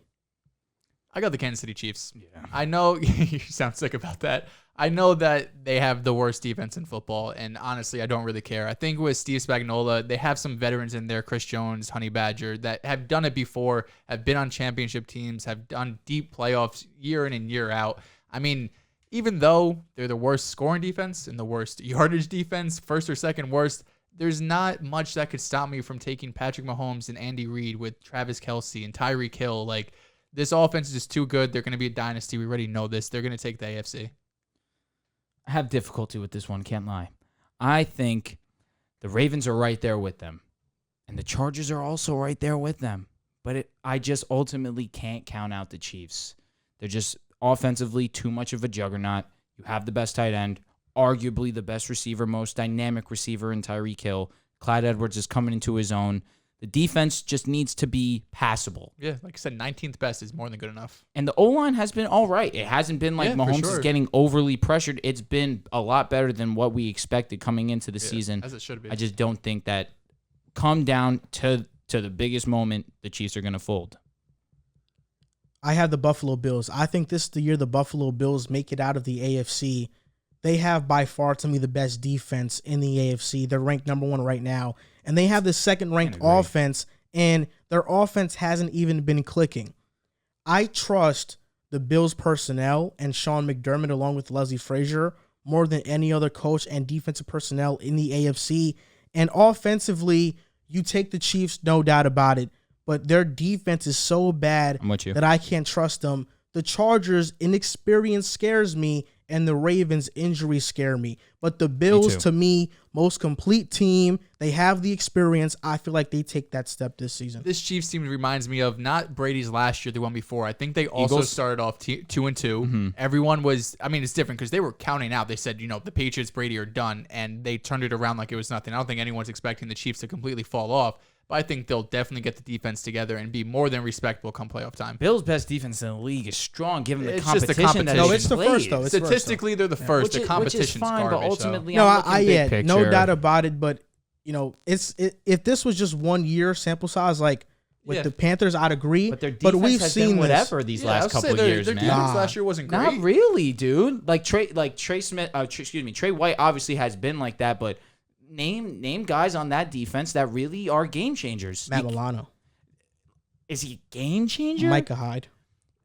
Speaker 3: I got the Kansas City Chiefs. Yeah. I know you sound sick about that. I know that they have the worst defense in football, and honestly, I don't really care. I think with Steve Spagnuolo, they have some veterans in there, Chris Jones, Honey Badger, that have done it before, have been on championship teams, have done deep playoffs year in and year out. I mean, even though they're the worst scoring defense and the worst yardage defense, first or second worst, there's not much that could stop me from taking Patrick Mahomes and Andy Reid with Travis Kelce and Tyreek Hill. Like, this offense is just too good. They're going to be a dynasty. We already know this. They're going to take the AFC.
Speaker 2: I have difficulty with this one, can't lie. I think the Ravens are right there with them. And the Chargers are also right there with them. But I just ultimately can't count out the Chiefs. They're just offensively too much of a juggernaut. You have the best tight end, arguably the best receiver, most dynamic receiver in Tyreek Hill. Clyde Edwards is coming into his own. The defense just needs to be passable.
Speaker 3: Yeah, like I said, 19th best is more than good enough.
Speaker 2: And the O-line has been all right. It hasn't been like Mahomes is getting overly pressured. It's been a lot better than what we expected coming into the season.
Speaker 3: As it should be.
Speaker 2: I just don't think that come down to the biggest moment, the Chiefs are going to fold.
Speaker 1: I have the Buffalo Bills. I think this is the year the Buffalo Bills make it out of the AFC. They have by far, to me, the best defense in the AFC. They're ranked number 1 right now. And they have the second-ranked offense, and their offense hasn't even been clicking. I trust the Bills personnel and Sean McDermott along with Leslie Frazier more than any other coach and defensive personnel in the AFC. And offensively, you take the Chiefs, no doubt about it. But their defense is so bad that I can't trust them. The Chargers' inexperience scares me, and the Ravens' injuries scare me. But the Bills, to me, most complete team. They have the experience. I feel like they take that step this season.
Speaker 3: This Chiefs team reminds me of not Brady's last year, the one before. I think they also started off 2-2. Mm-hmm. Everyone was, I mean, it's different because they were counting out. They said, the Patriots, Brady are done, and they turned it around like it was nothing. I don't think anyone's expecting the Chiefs to completely fall off. But I think they'll definitely get the defense together and be more than respectable come playoff time.
Speaker 2: Bills' best defense in the league is strong, given the competition.
Speaker 3: Just the competition.
Speaker 2: No,
Speaker 1: it's the first, though.
Speaker 3: Statistically, they're the first. The competition's
Speaker 2: fine,
Speaker 3: garbage,
Speaker 2: but ultimately,
Speaker 3: though.
Speaker 1: No doubt about it. But, if this was just 1 year sample size, like with the Panthers, I'd agree.
Speaker 2: But their defense
Speaker 1: we've
Speaker 2: has
Speaker 1: seen
Speaker 2: been whatever these last couple of years,
Speaker 3: their
Speaker 2: man.
Speaker 3: defense last year wasn't great.
Speaker 2: Not really, dude. Trey White obviously has been like that, but name guys on that defense that really are game changers.
Speaker 1: Matt Milano.
Speaker 2: Is he a game changer?
Speaker 1: Micah Hyde.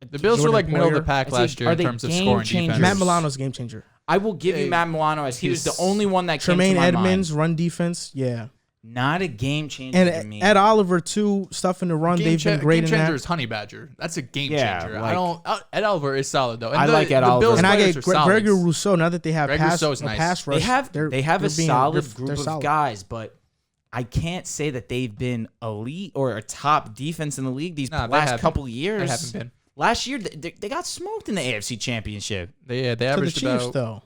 Speaker 3: The Bills were like middle of the pack last year in terms of scoring defense.
Speaker 1: Matt Milano's game changer.
Speaker 2: I will give you Matt Milano as he was the only one that came to my
Speaker 1: Tremaine Edmonds,
Speaker 2: mind.
Speaker 1: run defense, yeah.
Speaker 2: Not a game changer to me.
Speaker 1: And Ed Oliver, too, stuff in the run. They've been great in that.
Speaker 3: Game changer is Honey Badger. That's a game changer. Ed Oliver is solid, though. And
Speaker 2: I like Ed Oliver.
Speaker 1: And I get Gregory Rousseau, now that they have pass rush.
Speaker 2: They have a solid group of guys, but I can't say that they've been elite or a top defense in the league these last couple of years.
Speaker 3: They haven't been.
Speaker 2: Last year, they got smoked in the AFC Championship.
Speaker 3: They averaged
Speaker 1: to the Chiefs,
Speaker 3: about...
Speaker 1: though.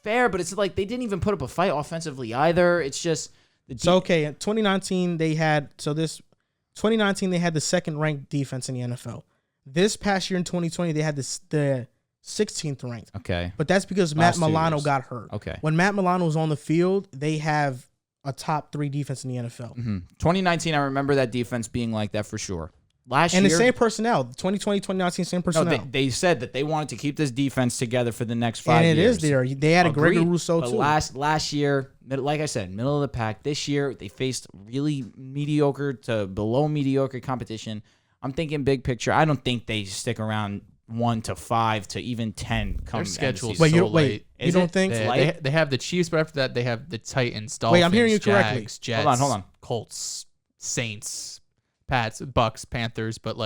Speaker 2: Fair, but it's like they didn't even put up a fight offensively either. It's just...
Speaker 1: So, okay, in 2019, they had the second-ranked defense in the NFL. This past year in 2020, they had the 16th ranked.
Speaker 2: Okay.
Speaker 1: But that's because Matt Milano got hurt.
Speaker 2: Okay.
Speaker 1: When Matt Milano was on the field, they have a top 3 defense in the NFL.
Speaker 2: Mm-hmm. 2019, I remember that defense being like that for sure. Last
Speaker 1: year,
Speaker 2: the
Speaker 1: same personnel. 2020, 2019, same personnel.
Speaker 2: No, they said that they wanted to keep this defense together for the next 5 years.
Speaker 1: And it is there. They had a Gregory Rousseau, too.
Speaker 2: Last year, like I said, middle of the pack. This year, they faced really mediocre to below mediocre competition. I'm thinking big picture. I don't think they stick around 1 to 5 to even 10 come
Speaker 3: their schedule's
Speaker 1: so
Speaker 3: late.
Speaker 1: Wait, you don't think?
Speaker 3: They have the Chiefs, but after that, they have the Titans, Dolphins,
Speaker 1: Wait, I'm hearing you correctly.
Speaker 3: Jets,
Speaker 2: hold on.
Speaker 3: Colts, Saints, Pats, Bucks, Panthers, but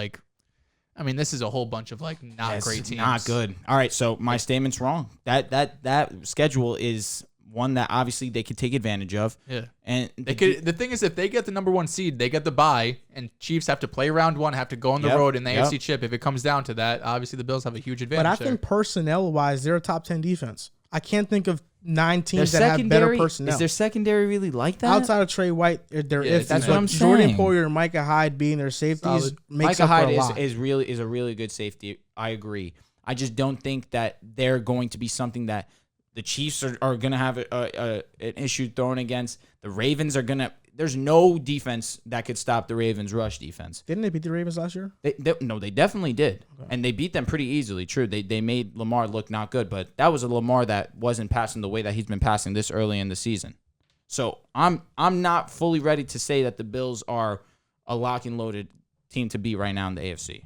Speaker 3: this is a whole bunch of not great teams.
Speaker 2: Not good. All right, so my statement's wrong. That schedule is one that obviously they could take advantage of.
Speaker 3: Yeah,
Speaker 2: and
Speaker 3: the thing is, if they get the number 1 seed, they get the bye, and Chiefs have to play round 1, have to go on the road in the AFC Chip. If it comes down to that, obviously the Bills have a huge advantage.
Speaker 1: But I think personnel-wise, they're a top 10 defense. I can't think of 9 teams that have better personnel.
Speaker 2: Is their secondary really like that?
Speaker 1: Outside of Trey White, they're iffy.
Speaker 2: That's what I'm saying.
Speaker 1: Jordan Poyer and Micah Hyde being their safeties makes
Speaker 2: Micah
Speaker 1: up
Speaker 2: Hyde
Speaker 1: for a lot.
Speaker 2: is a really good safety. I agree. I just don't think that they're going to be something that the Chiefs are going to have an issue thrown against. The Ravens are going to... There's no defense that could stop the Ravens' rush defense.
Speaker 1: Didn't they beat the Ravens last year?
Speaker 2: No, they definitely did. Okay. And they beat them pretty easily, true. They made Lamar look not good, but that was a Lamar that wasn't passing the way that he's been passing this early in the season. So I'm not fully ready to say that the Bills are a lock and loaded team to beat right now in the AFC.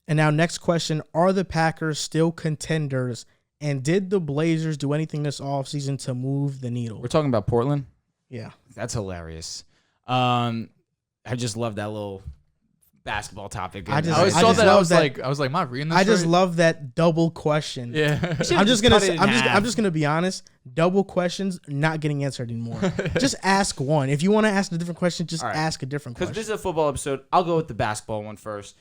Speaker 1: And now next question, are the Packers still contenders? And did the Blazers do anything this offseason to move the needle?
Speaker 2: We're talking about Portland?
Speaker 1: Yeah.
Speaker 2: That's hilarious. I just love that little basketball topic.
Speaker 1: I
Speaker 3: I saw
Speaker 1: just
Speaker 3: that. I
Speaker 1: love
Speaker 3: was
Speaker 1: that-
Speaker 3: like, am I reading this?
Speaker 1: I just
Speaker 3: right?
Speaker 1: love that double question.
Speaker 3: Yeah.
Speaker 1: I'm just gonna be honest. Double questions not getting answered anymore. Just ask one. If you want to ask a different question, just
Speaker 2: All right.
Speaker 1: ask a different
Speaker 2: Because
Speaker 1: question.
Speaker 2: this is a football episode, I'll go with the basketball one first.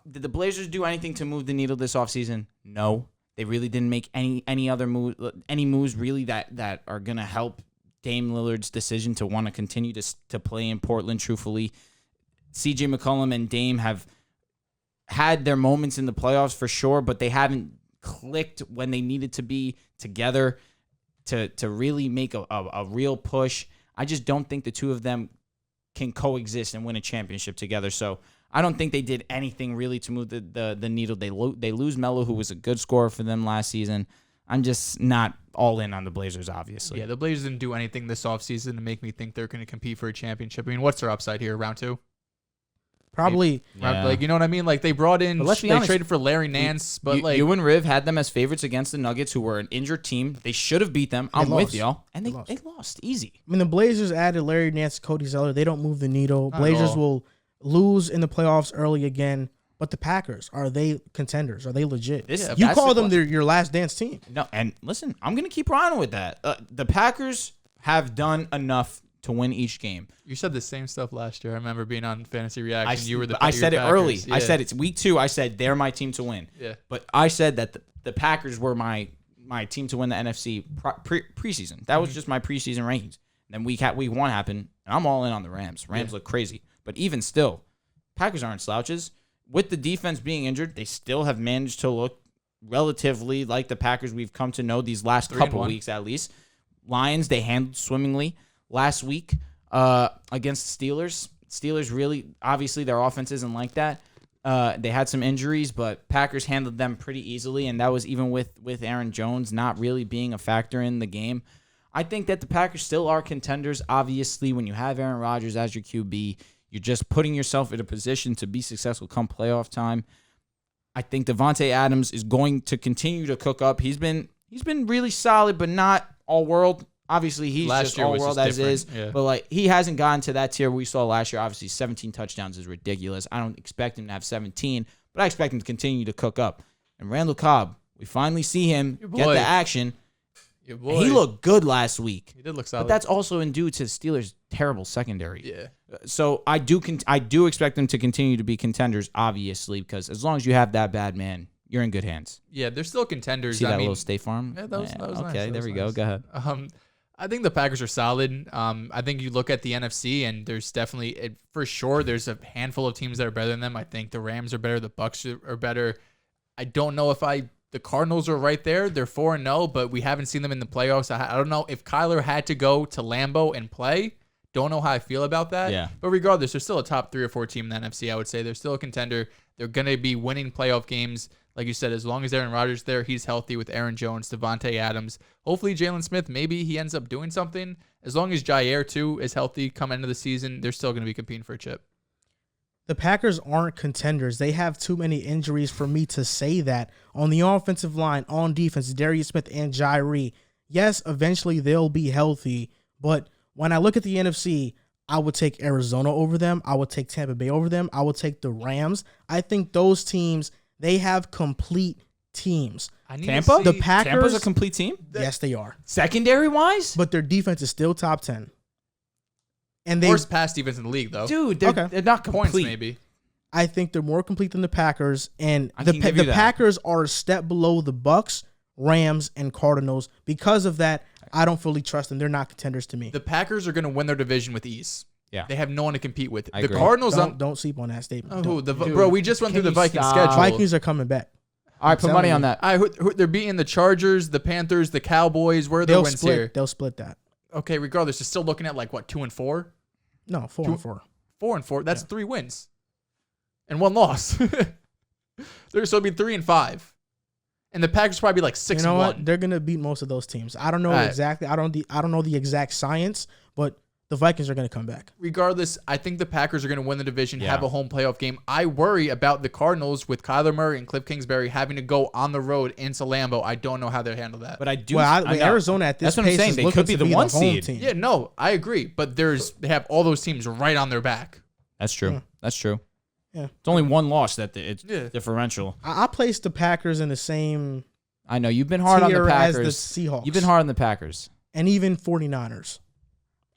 Speaker 2: Did the Blazers do anything to move the needle this offseason? No. They really didn't make any other moves really that are gonna help Dame Lillard's decision to want to continue to play in Portland. Truthfully, CJ McCollum and Dame have had their moments in the playoffs for sure, but they haven't clicked when they needed to be together to really make a real push. I just don't think the two of them can coexist and win a championship together. So I don't think they did anything really to move the needle. They lose Melo, who was a good scorer for them last season. I'm just not all in on the Blazers, obviously.
Speaker 3: Yeah, the Blazers didn't do anything this offseason to make me think they're going to compete for a championship. I mean, what's their upside here, round 2?
Speaker 1: Probably.
Speaker 2: Yeah.
Speaker 3: Like, you know what I mean? Like, they brought in,
Speaker 2: But let's be
Speaker 3: they
Speaker 2: honest,
Speaker 3: traded for Larry Nance, but like,
Speaker 2: you and Riv had them as favorites against the Nuggets, who were an injured team. They should have beat them. I'm with
Speaker 1: lost.
Speaker 2: y'all. And
Speaker 1: They
Speaker 2: they lost easy.
Speaker 1: I mean, the Blazers added Larry Nance, Cody Zeller. They don't move the needle.
Speaker 3: Not at
Speaker 1: Blazers
Speaker 3: all.
Speaker 1: will lose in the playoffs early again. But the Packers, are they contenders? Are they legit?
Speaker 2: This-
Speaker 1: You
Speaker 2: that's
Speaker 1: call
Speaker 2: the
Speaker 1: them your last dance team.
Speaker 2: No, and listen, I'm going to keep riding with that. The Packers have done enough to win each game.
Speaker 3: you said the same stuff last year. I remember being on Fantasy Reaction. You were
Speaker 2: I said it early.
Speaker 3: Packers.
Speaker 2: I
Speaker 3: Yeah.
Speaker 2: said it's week 2. I said they're my team to win.
Speaker 3: Yeah.
Speaker 2: But I said that the Packers were my team to win the NFC preseason. That was just my preseason rankings. Then week 1 happened, and I'm all in on the Rams. Rams look crazy. But even still, Packers aren't slouches. With the defense being injured, they still have managed to look relatively like the Packers we've come to know these last couple
Speaker 3: 3-1.
Speaker 2: weeks at least. Lions, they handled swimmingly last week against the Steelers. Steelers really, obviously, their offense isn't like that. They had some injuries, but Packers handled them pretty easily, and that was even with Aaron Jones not really being a factor in the game. I think that the Packers still are contenders. Obviously, when you have Aaron Rodgers as your QB, you're just putting yourself in a position to be successful come playoff time. I think Devontae Adams is going to continue to cook up. He's been really solid, but not all world. Obviously, he's
Speaker 3: Last
Speaker 2: just
Speaker 3: year
Speaker 2: all
Speaker 3: was
Speaker 2: world
Speaker 3: just
Speaker 2: as is.
Speaker 3: different, yeah.
Speaker 2: But like he hasn't gotten to that tier we saw last year. Obviously, 17 touchdowns is ridiculous. I don't expect him to have 17, but I expect him to continue to cook up. And Randall Cobb, we finally see him
Speaker 3: Your
Speaker 2: get
Speaker 3: boy.
Speaker 2: the action.
Speaker 3: Your boy.
Speaker 2: He looked good last week.
Speaker 3: He did look solid.
Speaker 2: But that's also in due to the Steelers' terrible secondary.
Speaker 3: yeah.
Speaker 2: So I do expect them to continue to be contenders, obviously, because as long as you have that bad man, you're in good hands.
Speaker 3: Yeah, they're still contenders.
Speaker 2: See that
Speaker 3: I mean,
Speaker 2: little State Farm?
Speaker 3: Yeah, that was nice.
Speaker 2: Okay,
Speaker 3: That
Speaker 2: there
Speaker 3: was
Speaker 2: we go.
Speaker 3: nice.
Speaker 2: Go ahead.
Speaker 3: I think the Packers are solid. I think you look at the NFC, and there's definitely, for sure, there's a handful of teams that are better than them. I think the Rams are better. The Bucks are better. I don't know if the Cardinals are right there. They're 4-0, but we haven't seen them in the playoffs. I don't know if Kyler had to go to Lambeau and play. Don't know how I feel about that.
Speaker 2: Yeah.
Speaker 3: But regardless, they're still a top 3 or 4 team in the NFC, I would say. They're still a contender. They're going to be winning playoff games. Like you said, as long as Aaron Rodgers there, he's healthy with Aaron Jones, Devontae Adams. Hopefully, Jaylon Smith, maybe he ends up doing something. As long as Jair, too, is healthy come into the season, they're still going to be competing for a chip.
Speaker 1: The Packers aren't contenders. They have too many injuries for me to say that. On the offensive line, on defense, Darius Smith and Jair. Yes, eventually they'll be healthy, but when I look at the NFC, I would take Arizona over them. I would take Tampa Bay over them. I would take the Rams. I think those teams, they have complete teams.
Speaker 2: Tampa?
Speaker 1: The Packers,
Speaker 2: Tampa's a complete team?
Speaker 1: yes, they are.
Speaker 2: Secondary-wise?
Speaker 1: But their defense is still top 10. And they,
Speaker 3: Worst pass defense in the league, though.
Speaker 2: Dude,
Speaker 1: Okay.
Speaker 2: they're not complete.
Speaker 3: Points, maybe.
Speaker 1: I think they're more complete than the Packers. And
Speaker 2: I
Speaker 1: the
Speaker 2: can give you that.
Speaker 1: Packers are a step below the Bucks, Rams, and Cardinals. Because of that, I don't fully trust them. They're not contenders to me.
Speaker 3: The Packers are going to win their division with ease.
Speaker 2: Yeah.
Speaker 3: They have no one to compete with.
Speaker 2: I
Speaker 3: The
Speaker 2: agree.
Speaker 3: Cardinals,
Speaker 1: Don't sleep on that statement.
Speaker 3: oh,
Speaker 1: Don't.
Speaker 3: bro, we just went
Speaker 2: can
Speaker 3: through the
Speaker 2: you
Speaker 3: Vikings
Speaker 2: stop?
Speaker 3: schedule.
Speaker 1: Vikings are coming back.
Speaker 2: All right, put
Speaker 1: I'm
Speaker 2: money
Speaker 1: telling
Speaker 2: on
Speaker 1: you.
Speaker 2: that.
Speaker 3: They're beating the Chargers, the Panthers, the Cowboys. Where are their
Speaker 1: They'll
Speaker 3: wins
Speaker 1: split.
Speaker 3: here?
Speaker 1: They'll split that.
Speaker 3: Okay, regardless, you're still looking at like what, 2-4?
Speaker 1: No, 4-4.
Speaker 3: 4-4. That's 3 wins and 1 loss. They're so it'll be 3-5, and the Packers probably be like 6-1.
Speaker 1: You know what? They're gonna beat most of those teams. I don't know
Speaker 3: All right.
Speaker 1: exactly. I don't know the exact science, but the Vikings are gonna come back.
Speaker 3: Regardless, I think the Packers are going to win the division,
Speaker 2: Yeah.
Speaker 3: have a home playoff game. I worry about the Cardinals with Kyler Murray and Cliff Kingsbury having to go on the road into Lambeau. I don't know how they handle that.
Speaker 2: But I do.
Speaker 1: Well,
Speaker 2: I know.
Speaker 1: Arizona at this
Speaker 2: That's what I'm
Speaker 1: pace
Speaker 2: saying.
Speaker 1: is
Speaker 2: They
Speaker 1: looking
Speaker 2: could be
Speaker 1: to
Speaker 2: the one
Speaker 1: home
Speaker 2: seed.
Speaker 1: team.
Speaker 3: Yeah, no, I agree. But they have all those teams right on their back.
Speaker 2: That's true.
Speaker 1: Yeah.
Speaker 2: That's true.
Speaker 1: Yeah.
Speaker 2: It's only one loss that it's differential.
Speaker 1: I placed the Packers in the same
Speaker 2: I know you've been hard on the
Speaker 1: tier as
Speaker 2: Packers.
Speaker 1: the Seahawks.
Speaker 2: You've been hard on the Packers.
Speaker 1: And even 49ers.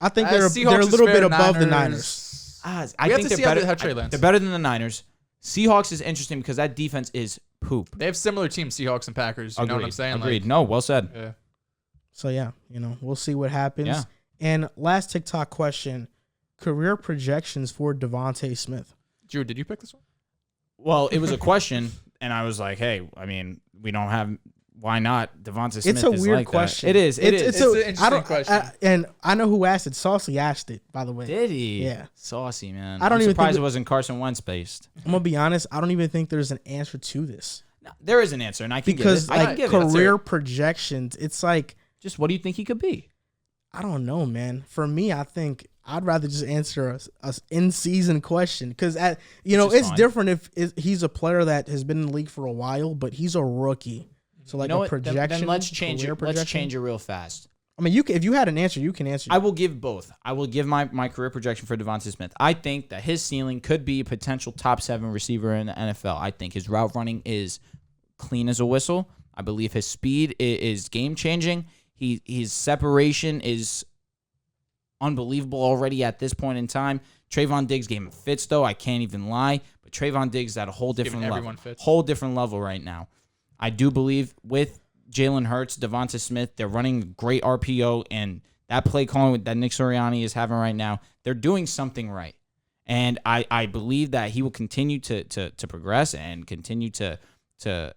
Speaker 1: I think they're
Speaker 3: Seahawks
Speaker 1: a little bit
Speaker 3: fair,
Speaker 1: above the Niners.
Speaker 2: I
Speaker 3: We have
Speaker 2: think
Speaker 3: to
Speaker 2: they're
Speaker 3: see how
Speaker 2: better.
Speaker 3: Trey lands.
Speaker 2: They're better than the Niners. Seahawks is interesting because that defense is poop.
Speaker 3: They have similar teams, Seahawks and Packers. You know what I'm saying?
Speaker 2: Agreed. No, well said.
Speaker 3: Yeah.
Speaker 1: So, yeah, we'll see what happens.
Speaker 2: Yeah.
Speaker 1: And last TikTok question, career projections for Devontae Smith.
Speaker 3: Drew, did you pick this one?
Speaker 2: Well, it was a question, and I was like, hey, I mean, we don't have – why not? Devontae Smith
Speaker 1: It's a
Speaker 2: is
Speaker 1: weird
Speaker 2: like
Speaker 1: question.
Speaker 2: That. It is.
Speaker 3: It's an interesting question.
Speaker 1: And I know who asked it. Saucy asked it, by the way.
Speaker 2: Did he?
Speaker 1: Yeah.
Speaker 2: Saucy, man.
Speaker 1: I don't
Speaker 2: I'm
Speaker 1: even
Speaker 2: surprised
Speaker 1: think
Speaker 2: it wasn't Carson Wentz based.
Speaker 1: I'm going to be honest. I don't even think there's an answer to this.
Speaker 2: No, there is an answer, and I can
Speaker 1: Because,
Speaker 2: give it. I can
Speaker 1: like,
Speaker 2: give it.
Speaker 1: career projections, it's like –
Speaker 2: Just what do you think he could be?
Speaker 1: I don't know, man. For me, I think I'd rather just answer a in-season question because, it's
Speaker 2: fine.
Speaker 1: different if he's a player that has been in the league for a while, but he's a rookie. So, like,
Speaker 2: You know
Speaker 1: a
Speaker 2: what?
Speaker 1: projection.
Speaker 2: Then let's change
Speaker 1: career
Speaker 2: it. Let's
Speaker 1: projection?
Speaker 2: change it real fast.
Speaker 1: I mean, if you had an answer, you can answer.
Speaker 2: I will give both. I will give my career projection for Devontae Smith. I think that his ceiling could be a potential top 7 receiver in the NFL. I think his route running is clean as a whistle. I believe his speed is game-changing. His separation is unbelievable already at this point in time. Trayvon Diggs gave him fits, though. I can't even lie. But Trayvon Diggs is at a whole different level. Whole different level right now. I do believe with Jalen Hurts, Devonta Smith, they're running great RPO, and that play calling that Nick Sirianni is having right now, they're doing something right. And I believe that he will continue to progress and continue to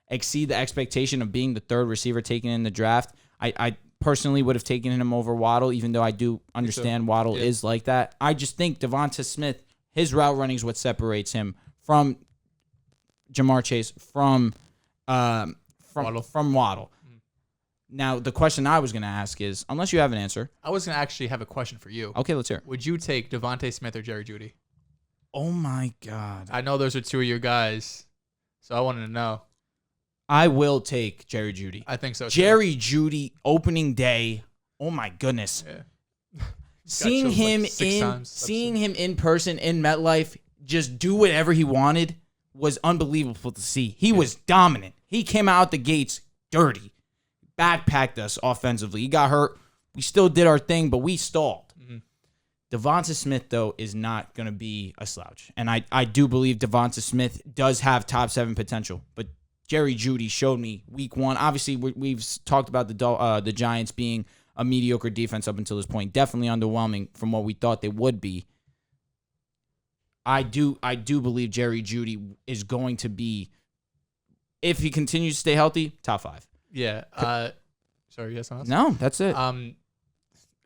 Speaker 2: exceed the expectation of being the third receiver taken in the draft. I personally would have taken him over Waddle, even though I do understand Waddle is like that. I just think Devonta Smith, his route running is what separates him from Jamar Chase, from Waddle. Now, the question I was going to ask is, unless you have an answer.
Speaker 3: I was going to actually have a question for you.
Speaker 2: Okay, let's hear it.
Speaker 3: Would you take Devontae Smith or Jerry Jeudy?
Speaker 2: Oh, my God.
Speaker 3: I know those are two of your guys, so I wanted to know.
Speaker 2: I will take Jerry Jeudy.
Speaker 3: I think so, too.
Speaker 2: Jerry Jeudy, opening day. Oh, my goodness.
Speaker 3: Yeah.
Speaker 2: Seeing him in person in MetLife just do whatever he wanted was unbelievable to see. He was dominant. He came out the gates dirty. Backpacked us offensively. He got hurt. We still did our thing, but we stalled. Mm-hmm. Devonta Smith, though, is not going to be a slouch. And I do believe Devonta Smith does have top 7 potential. But Jerry Jeudy showed me week 1. Obviously, we've talked about the Giants being a mediocre defense up until this point. Definitely underwhelming from what we thought they would be. I do believe Jerry Jeudy is going to be, if he continues to stay healthy, top 5.
Speaker 3: Yeah. Sorry, you have something else?
Speaker 2: No, that's it.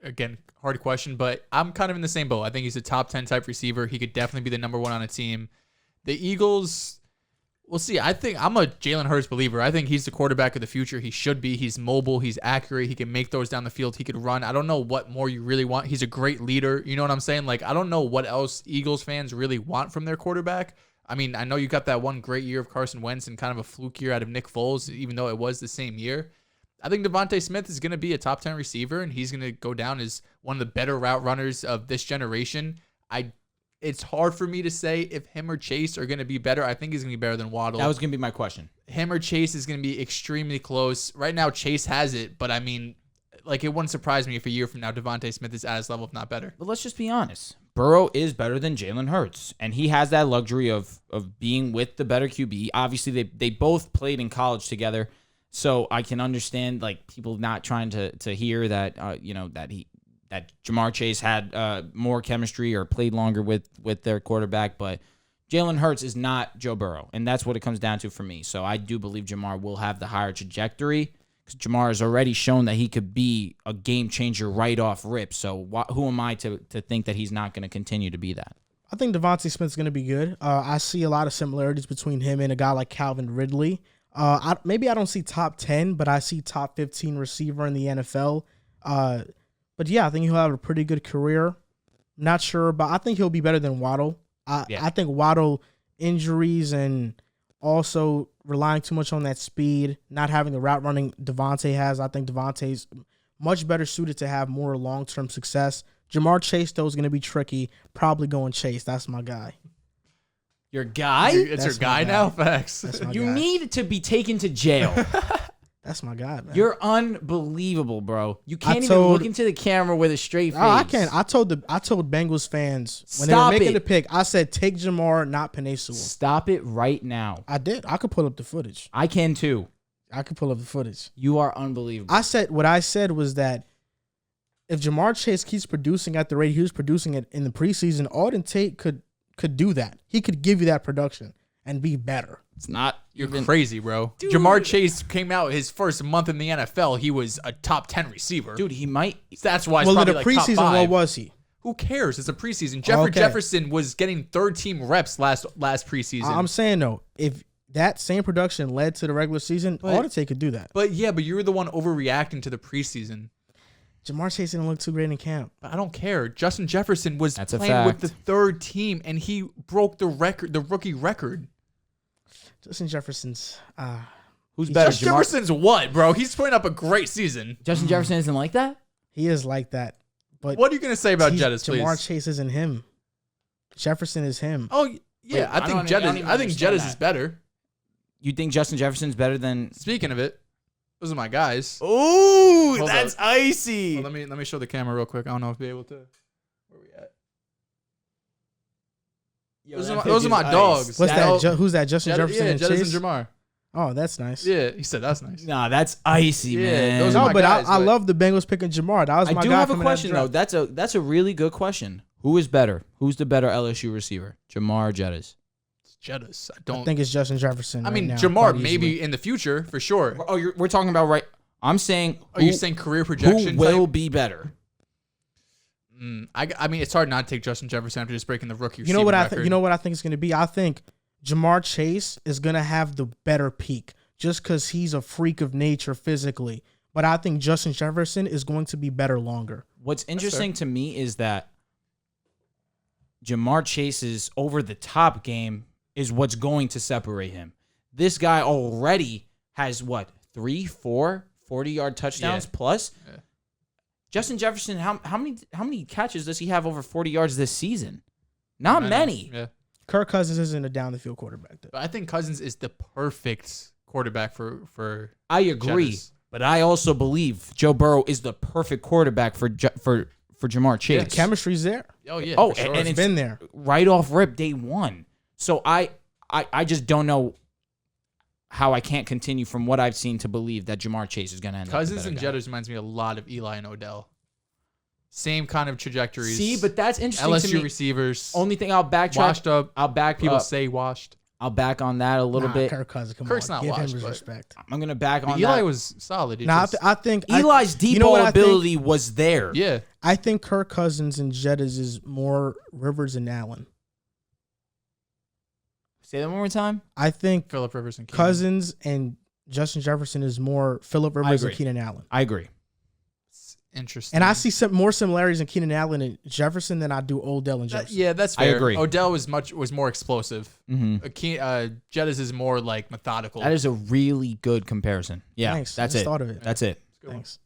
Speaker 3: Again, hard question, but I'm kind of in the same boat. I think he's a top 10 type receiver. He could definitely be the number 1 on a team. The Eagles, we'll see. I think I'm a Jalen Hurts believer. I think he's the quarterback of the future. He should be. He's mobile. He's accurate. He can make throws down the field. He could run. I don't know what more you really want. He's a great leader. You know what I'm saying? Like, I don't know what else Eagles fans really want from their quarterback. I mean, I know you got that one great year of Carson Wentz and kind of a fluke year out of Nick Foles, even though it was the same year. I think Devontae Smith is going to be a top 10 receiver, and he's going to go down as one of the better route runners of this generation. It's hard for me to say if him or Chase are going to be better. I think he's going to be better than Waddle.
Speaker 2: That was going to be my question.
Speaker 3: Him or Chase is going to be extremely close. Right now, Chase has it, but I mean, like, it wouldn't surprise me if a year from now Devontae Smith is at his level, if not better.
Speaker 2: But let's just be honest. Burrow is better than Jalen Hurts, and he has that luxury of being with the better QB. Obviously, they both played in college together, so I can understand like people not trying to hear that that Jamar Chase had more chemistry or played longer with their quarterback, but Jalen Hurts is not Joe Burrow, and that's what it comes down to for me. So I do believe Jamar will have the higher trajectory because Jamar has already shown that he could be a game changer right off rip. So who am I to think that he's not going to continue to be that?
Speaker 1: I think Devontae Smith's going to be good. I see a lot of similarities between him and a guy like Calvin Ridley. Maybe I don't see top 10, but I see top 15 receiver in the NFL. But yeah, I think he'll have a pretty good career. Not sure, but I think he'll be better than Waddle. I think Waddle injuries and also relying too much on that speed, not having the route running Devontae has. I think Devontae's much better suited to have more long-term success. Jamar Chase, though, is going to be tricky. Probably going Chase. That's my guy.
Speaker 2: Your guy?
Speaker 3: It's your
Speaker 1: That's my
Speaker 3: guy
Speaker 1: guy.
Speaker 3: now? Facts.
Speaker 1: That's my
Speaker 2: You
Speaker 1: guy.
Speaker 2: need to be taken to jail.
Speaker 1: That's my guy, man.
Speaker 2: You're unbelievable, bro. You can't even
Speaker 1: told-
Speaker 2: look into the camera with a straight face.
Speaker 1: Oh, I can't. I told Bengals fans when
Speaker 2: Stop
Speaker 1: they were making
Speaker 2: it.
Speaker 1: the pick, I said take Jamar, not Penei Sewell.
Speaker 2: Stop it right now.
Speaker 1: I did. I could pull up the footage.
Speaker 2: I can too.
Speaker 1: I could pull up the footage.
Speaker 2: You are unbelievable.
Speaker 1: What I said was that if Jamar Chase keeps producing at the rate he was producing it in the preseason, Auden Tate could do that. He could give you that production and be better.
Speaker 2: It's not.
Speaker 3: You're
Speaker 2: even-
Speaker 3: crazy, bro.
Speaker 2: Dude.
Speaker 3: Jamar Chase came out his first month in the NFL. He was a top 10 receiver.
Speaker 2: Dude, he might.
Speaker 3: That's why he's
Speaker 1: Well, in
Speaker 3: probably
Speaker 1: the
Speaker 3: like top
Speaker 1: preseason,
Speaker 3: 5.
Speaker 1: what was he?
Speaker 3: Who cares? It's a preseason.
Speaker 1: Okay.
Speaker 3: Jefferson was getting third-team reps last preseason.
Speaker 1: I'm saying though, if that same production led to the regular season, Auden Tate could do that.
Speaker 3: But you were the one overreacting to the preseason.
Speaker 1: Jamar Chase didn't look too great in camp.
Speaker 3: I don't care. Justin Jefferson was
Speaker 2: That's a
Speaker 3: playing with
Speaker 2: fact.
Speaker 3: the third team, and he broke the rookie record.
Speaker 1: Justin Jefferson's.
Speaker 2: Who's better?
Speaker 3: Justin Jefferson's what, bro? He's putting up a great season.
Speaker 2: Justin Jefferson isn't like that?
Speaker 1: He is like that. But
Speaker 3: What are you going to say about Jettis, please?
Speaker 1: Jamar Chase isn't him. Jefferson is him.
Speaker 3: Oh, yeah.
Speaker 2: Wait,
Speaker 3: I think
Speaker 2: don't even
Speaker 3: Jettis
Speaker 2: understand
Speaker 3: is
Speaker 2: that.
Speaker 3: better.
Speaker 2: You think Justin Jefferson's better than?
Speaker 3: Speaking of it, those are my guys.
Speaker 2: Ooh,
Speaker 3: Hold
Speaker 2: that's
Speaker 3: up.
Speaker 2: icy.
Speaker 3: Well, let me show the camera real quick. I don't know if I'll be able to. Where we at? Those are my dogs.
Speaker 1: What's
Speaker 3: That-
Speaker 1: that? Who's that? Justin Jefferson
Speaker 3: Yeah,
Speaker 1: and
Speaker 3: Jettis
Speaker 1: Chase?
Speaker 3: and Jamar.
Speaker 1: Oh, that's nice.
Speaker 3: Yeah, he said that's nice.
Speaker 2: Nah, that's icy,
Speaker 3: Yeah,
Speaker 2: man.
Speaker 3: those are
Speaker 1: No,
Speaker 3: my
Speaker 1: but
Speaker 3: guys,
Speaker 1: I
Speaker 3: but-
Speaker 1: love the Bengals picking Jamar. That was
Speaker 2: I
Speaker 1: my
Speaker 2: do
Speaker 1: guy
Speaker 2: have a
Speaker 1: coming out of
Speaker 2: question
Speaker 1: the
Speaker 2: though.
Speaker 1: draft.
Speaker 2: That's a really good question. Who is better? Who's the better LSU receiver, Jamar or Jettis?
Speaker 3: Jettis.
Speaker 1: I think it's Justin Jefferson.
Speaker 3: I mean,
Speaker 1: right now,
Speaker 3: Jamar
Speaker 1: quite
Speaker 3: maybe
Speaker 1: easily.
Speaker 3: in the future for sure.
Speaker 2: Oh, we're talking about right. I'm saying.
Speaker 3: Are you saying career projection?
Speaker 2: Who will
Speaker 3: type?
Speaker 2: be better?
Speaker 3: I mean, it's hard not to take Justin Jefferson after just breaking the rookie.
Speaker 1: You know what I
Speaker 3: think?
Speaker 1: think? You know what I think it's going to be? I think Jamar Chase is going to have the better peak just because he's a freak of nature physically. But I think Justin Jefferson is going to be better longer.
Speaker 2: What's interesting to me is that Jamar Chase's over-the-top game is what's going to separate him. This guy already has, 3, 4 40-yard touchdowns plus?
Speaker 3: Yeah.
Speaker 2: Justin Jefferson, how many catches does he have over 40 yards this season? Not many.
Speaker 3: Yeah.
Speaker 1: Kirk Cousins isn't a down-the-field quarterback, though.
Speaker 3: But I think Cousins is the perfect quarterback for
Speaker 2: I agree,
Speaker 3: Jettis.
Speaker 2: but I also believe Joe Burrow is the perfect quarterback for Jamar Chase.
Speaker 1: The chemistry's there.
Speaker 3: Oh, yeah.
Speaker 2: Oh,
Speaker 3: for sure.
Speaker 2: and
Speaker 1: It's been there.
Speaker 2: right off rip day one. So I just don't know how I can't continue from what I've seen to believe that Jamar Chase is going to end
Speaker 3: Cousins
Speaker 2: up the
Speaker 3: and
Speaker 2: better guy.
Speaker 3: Jettis reminds me a lot of Eli and Odell. Same kind of trajectories.
Speaker 2: See, but that's interesting
Speaker 3: LSU
Speaker 2: to me.
Speaker 3: receivers.
Speaker 2: Only thing I'll backtrack.
Speaker 3: washed up.
Speaker 2: I'll back
Speaker 3: People
Speaker 2: up.
Speaker 3: say washed.
Speaker 2: I'll back on that a little bit.
Speaker 1: Kirk Cousins, come
Speaker 3: Kirk's
Speaker 1: on.
Speaker 3: not
Speaker 1: Give
Speaker 3: washed,
Speaker 1: him his
Speaker 3: but-
Speaker 1: respect.
Speaker 2: I'm going to back on
Speaker 3: Eli
Speaker 2: that.
Speaker 3: was solid. It
Speaker 1: Now,
Speaker 3: just-
Speaker 1: I think
Speaker 2: Eli's deep
Speaker 1: you know what
Speaker 2: ball
Speaker 1: I think?
Speaker 2: ability was there.
Speaker 3: yeah.
Speaker 1: I think Kirk Cousins and Jettis is more Rivers and Allen.
Speaker 2: Say that one more time.
Speaker 1: I think
Speaker 3: Phillip Rivers and Keenan.
Speaker 1: Cousins and Justin Jefferson is more Phillip Rivers and
Speaker 2: agree.
Speaker 1: Keenan Allen.
Speaker 2: I agree.
Speaker 3: Interesting.
Speaker 1: And I see some more similarities in Keenan Allen and Jefferson than I do Odell and Jefferson.
Speaker 3: Yeah, that's
Speaker 2: I
Speaker 3: fair.
Speaker 2: agree.
Speaker 3: Odell was more explosive.
Speaker 2: Mm-hmm.
Speaker 3: Jettis is more like methodical.
Speaker 2: That is a really good comparison. Yeah,
Speaker 1: Thanks. I
Speaker 2: that's
Speaker 1: just
Speaker 2: it.
Speaker 1: thought of it.
Speaker 2: That's it.
Speaker 1: Thanks.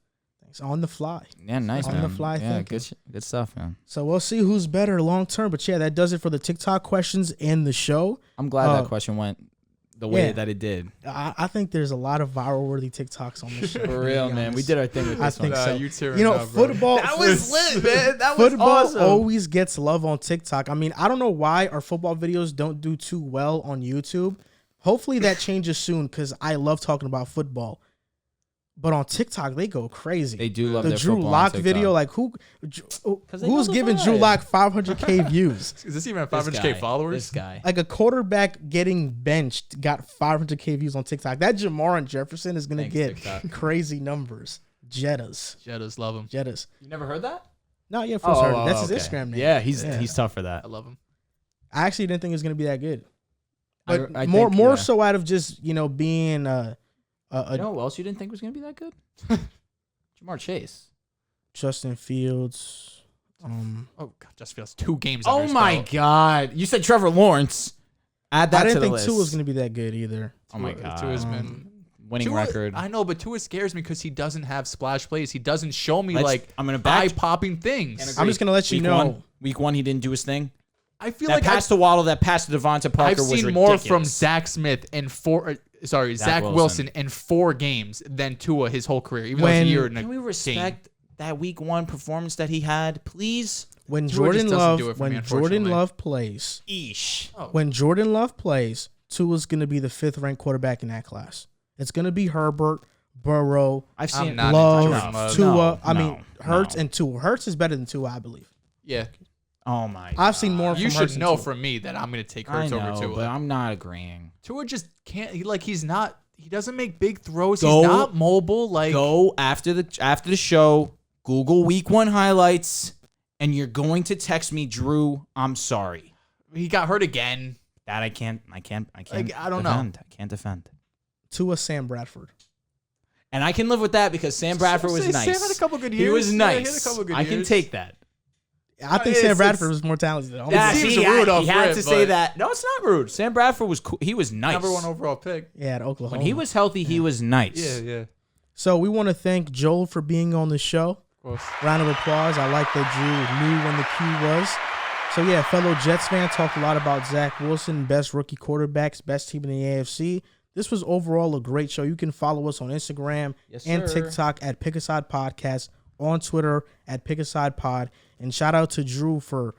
Speaker 1: On the fly.
Speaker 2: Yeah, nice,
Speaker 1: On
Speaker 2: man.
Speaker 1: the fly
Speaker 2: yeah,
Speaker 1: thinking.
Speaker 2: good stuff, man.
Speaker 1: So we'll see who's better long term. But yeah, that does it for the TikTok questions and the show.
Speaker 2: I'm glad that question went the way
Speaker 1: yeah.
Speaker 2: that it did.
Speaker 1: I think there's a lot of viral worthy TikToks on this show.
Speaker 2: For real,
Speaker 1: to be
Speaker 2: man. We
Speaker 1: honest.
Speaker 2: did our thing with
Speaker 1: I
Speaker 2: this
Speaker 1: think
Speaker 2: one.
Speaker 1: so.
Speaker 3: you tearing
Speaker 1: You know,
Speaker 3: up, bro.
Speaker 1: football.
Speaker 2: That was lit, man. That was
Speaker 1: Football
Speaker 2: awesome.
Speaker 1: always gets love on TikTok. I mean, I don't know why our football videos don't do too well on YouTube. Hopefully that changes soon because I love talking about football. But on TikTok, they go crazy.
Speaker 2: They do love
Speaker 1: the
Speaker 2: their
Speaker 1: Drew
Speaker 2: football on
Speaker 1: Lock
Speaker 2: TikTok.
Speaker 1: video. Like
Speaker 2: they
Speaker 1: who's
Speaker 2: know the
Speaker 1: giving Drew
Speaker 2: vibe.
Speaker 1: Lock 500K views?
Speaker 3: Is this even
Speaker 2: This
Speaker 3: 500K
Speaker 2: guy,
Speaker 3: followers?
Speaker 2: This guy.
Speaker 1: Like a quarterback getting benched got 500K views on TikTok. That Jamar and Jefferson is gonna
Speaker 2: Thanks,
Speaker 1: get
Speaker 2: TikTok.
Speaker 1: crazy numbers. Jettas.
Speaker 3: Jettis love him.
Speaker 1: Jettas.
Speaker 2: You never heard that?
Speaker 1: No, yeah, first heard it. That's his
Speaker 2: okay.
Speaker 1: Instagram name.
Speaker 2: Yeah, he's tough for that.
Speaker 3: I love him.
Speaker 1: I actually didn't think it was gonna be that good.
Speaker 2: I
Speaker 1: But
Speaker 2: think,
Speaker 1: more
Speaker 2: yeah.
Speaker 1: so out of just being
Speaker 2: You know who else you didn't think was gonna be that good? Jamar Chase.
Speaker 1: Justin Fields.
Speaker 3: Oh God, Justin Fields 2 games. under
Speaker 2: Oh
Speaker 3: his
Speaker 2: my
Speaker 3: belt.
Speaker 2: God! You said Trevor Lawrence. Add that
Speaker 1: I
Speaker 2: to
Speaker 1: didn't
Speaker 2: the
Speaker 1: think
Speaker 2: list.
Speaker 1: Tua was gonna be that good either.
Speaker 2: Oh my
Speaker 3: Tua-
Speaker 2: God!
Speaker 3: Tua's been
Speaker 2: Winning
Speaker 3: Tua-
Speaker 2: record.
Speaker 3: I know, but Tua scares me because he doesn't have splash plays. He doesn't show me
Speaker 2: Let's-
Speaker 3: like
Speaker 2: I'm gonna back.
Speaker 3: eye popping things.
Speaker 1: I'm just gonna let you
Speaker 2: Week
Speaker 1: know.
Speaker 2: one, week one, he didn't do his thing.
Speaker 3: I feel
Speaker 2: that
Speaker 3: like
Speaker 2: pass to Waddle, that pass to Devonta Parker
Speaker 3: I've
Speaker 2: was
Speaker 3: seen
Speaker 2: ridiculous.
Speaker 3: more from Zach Smith in Zach Wilson in 4 games than Tua his whole career. Even though it's a year and a
Speaker 2: Can we
Speaker 3: game.
Speaker 2: respect that week 1 performance that he had, please?
Speaker 1: When
Speaker 3: Tua just
Speaker 1: Jordan
Speaker 3: doesn't
Speaker 1: Love,
Speaker 3: do it for
Speaker 1: when
Speaker 3: me,
Speaker 1: Jordan
Speaker 3: unfortunately.
Speaker 1: Love plays,
Speaker 2: When
Speaker 1: Jordan Love plays, Tua's going to be the 5th ranked quarterback in that class. It's going to be Herbert, Burrow,
Speaker 2: I've seen
Speaker 3: not
Speaker 1: Love,
Speaker 3: into Jordan Love.
Speaker 1: Tua.
Speaker 2: No,
Speaker 1: Hurts and Tua. Hurts is better than Tua, I believe.
Speaker 3: Yeah.
Speaker 2: Oh my!
Speaker 1: I've seen more from
Speaker 3: You
Speaker 1: Hurts
Speaker 3: should
Speaker 1: than
Speaker 3: know
Speaker 1: Tua.
Speaker 3: from me that I'm going to take
Speaker 2: I
Speaker 3: Hurts
Speaker 2: know,
Speaker 3: over Tua.
Speaker 2: but I'm not agreeing.
Speaker 3: Tua just can't. He's not. He doesn't make big throws.
Speaker 2: Go-
Speaker 3: He's not mobile. Like
Speaker 2: Go after the show. Google week 1 highlights, and you're going to text me, Drew. I'm sorry.
Speaker 3: he got hurt again.
Speaker 2: That I can't.
Speaker 3: Like, I don't
Speaker 2: defend. I can't defend.
Speaker 1: Tua, Sam Bradford.
Speaker 2: And I can live with that because Sam Bradford was nice.
Speaker 3: Sam had a couple good years.
Speaker 2: He was
Speaker 3: Yeah, he had
Speaker 2: nice.
Speaker 3: a couple good
Speaker 2: I can
Speaker 3: years.
Speaker 2: take that.
Speaker 1: I think
Speaker 3: it's-
Speaker 1: Sam Bradford
Speaker 3: it's-
Speaker 1: was more talented than him.
Speaker 3: It seems rude off
Speaker 2: He had
Speaker 3: rip,
Speaker 2: to say
Speaker 3: but-
Speaker 2: that. No, it's not rude. Sam Bradford was cool. He was nice.
Speaker 3: Number 1 overall pick.
Speaker 1: Yeah, at Oklahoma.
Speaker 2: When he was healthy, he was nice.
Speaker 3: Yeah.
Speaker 1: So we want to thank Joel for being on the show.
Speaker 3: Of course.
Speaker 1: Round of applause. I like that Drew knew when the cue was. So yeah, fellow Jets fan, talked a lot about Zach Wilson, best rookie quarterbacks, best team in the AFC. This was overall a great show. You can follow us on Instagram and
Speaker 2: sir.
Speaker 1: TikTok at Pick a Side Podcast, on Twitter at Pick a Side Pod. And shout out to Drew for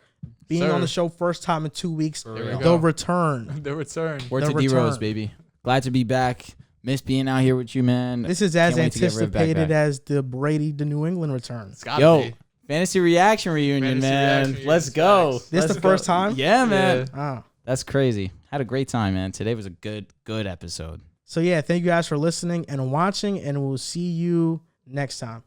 Speaker 1: being
Speaker 3: Sir.
Speaker 1: on the show first time in 2 weeks.
Speaker 3: There we
Speaker 1: The
Speaker 3: go.
Speaker 1: return.
Speaker 3: The return.
Speaker 2: Word
Speaker 1: The
Speaker 2: to D-Rose,
Speaker 1: return.
Speaker 2: baby. Glad to be back. Miss being out here with you, man.
Speaker 1: This is as
Speaker 2: Can't wait to get Riv back.
Speaker 1: anticipated as the Brady to New England return.
Speaker 3: It's gotta
Speaker 2: Yo,
Speaker 3: be.
Speaker 2: fantasy reaction reunion,
Speaker 3: Fantasy
Speaker 2: man.
Speaker 3: reaction
Speaker 2: Let's
Speaker 3: reunion,
Speaker 2: go.
Speaker 3: facts.
Speaker 1: This
Speaker 2: Let's
Speaker 1: the
Speaker 2: go.
Speaker 1: first time?
Speaker 2: Yeah, man.
Speaker 1: Ah.
Speaker 2: That's crazy. Had a great time, man. Today was a good episode.
Speaker 1: So yeah, thank you guys for listening and watching, and we'll see you next time.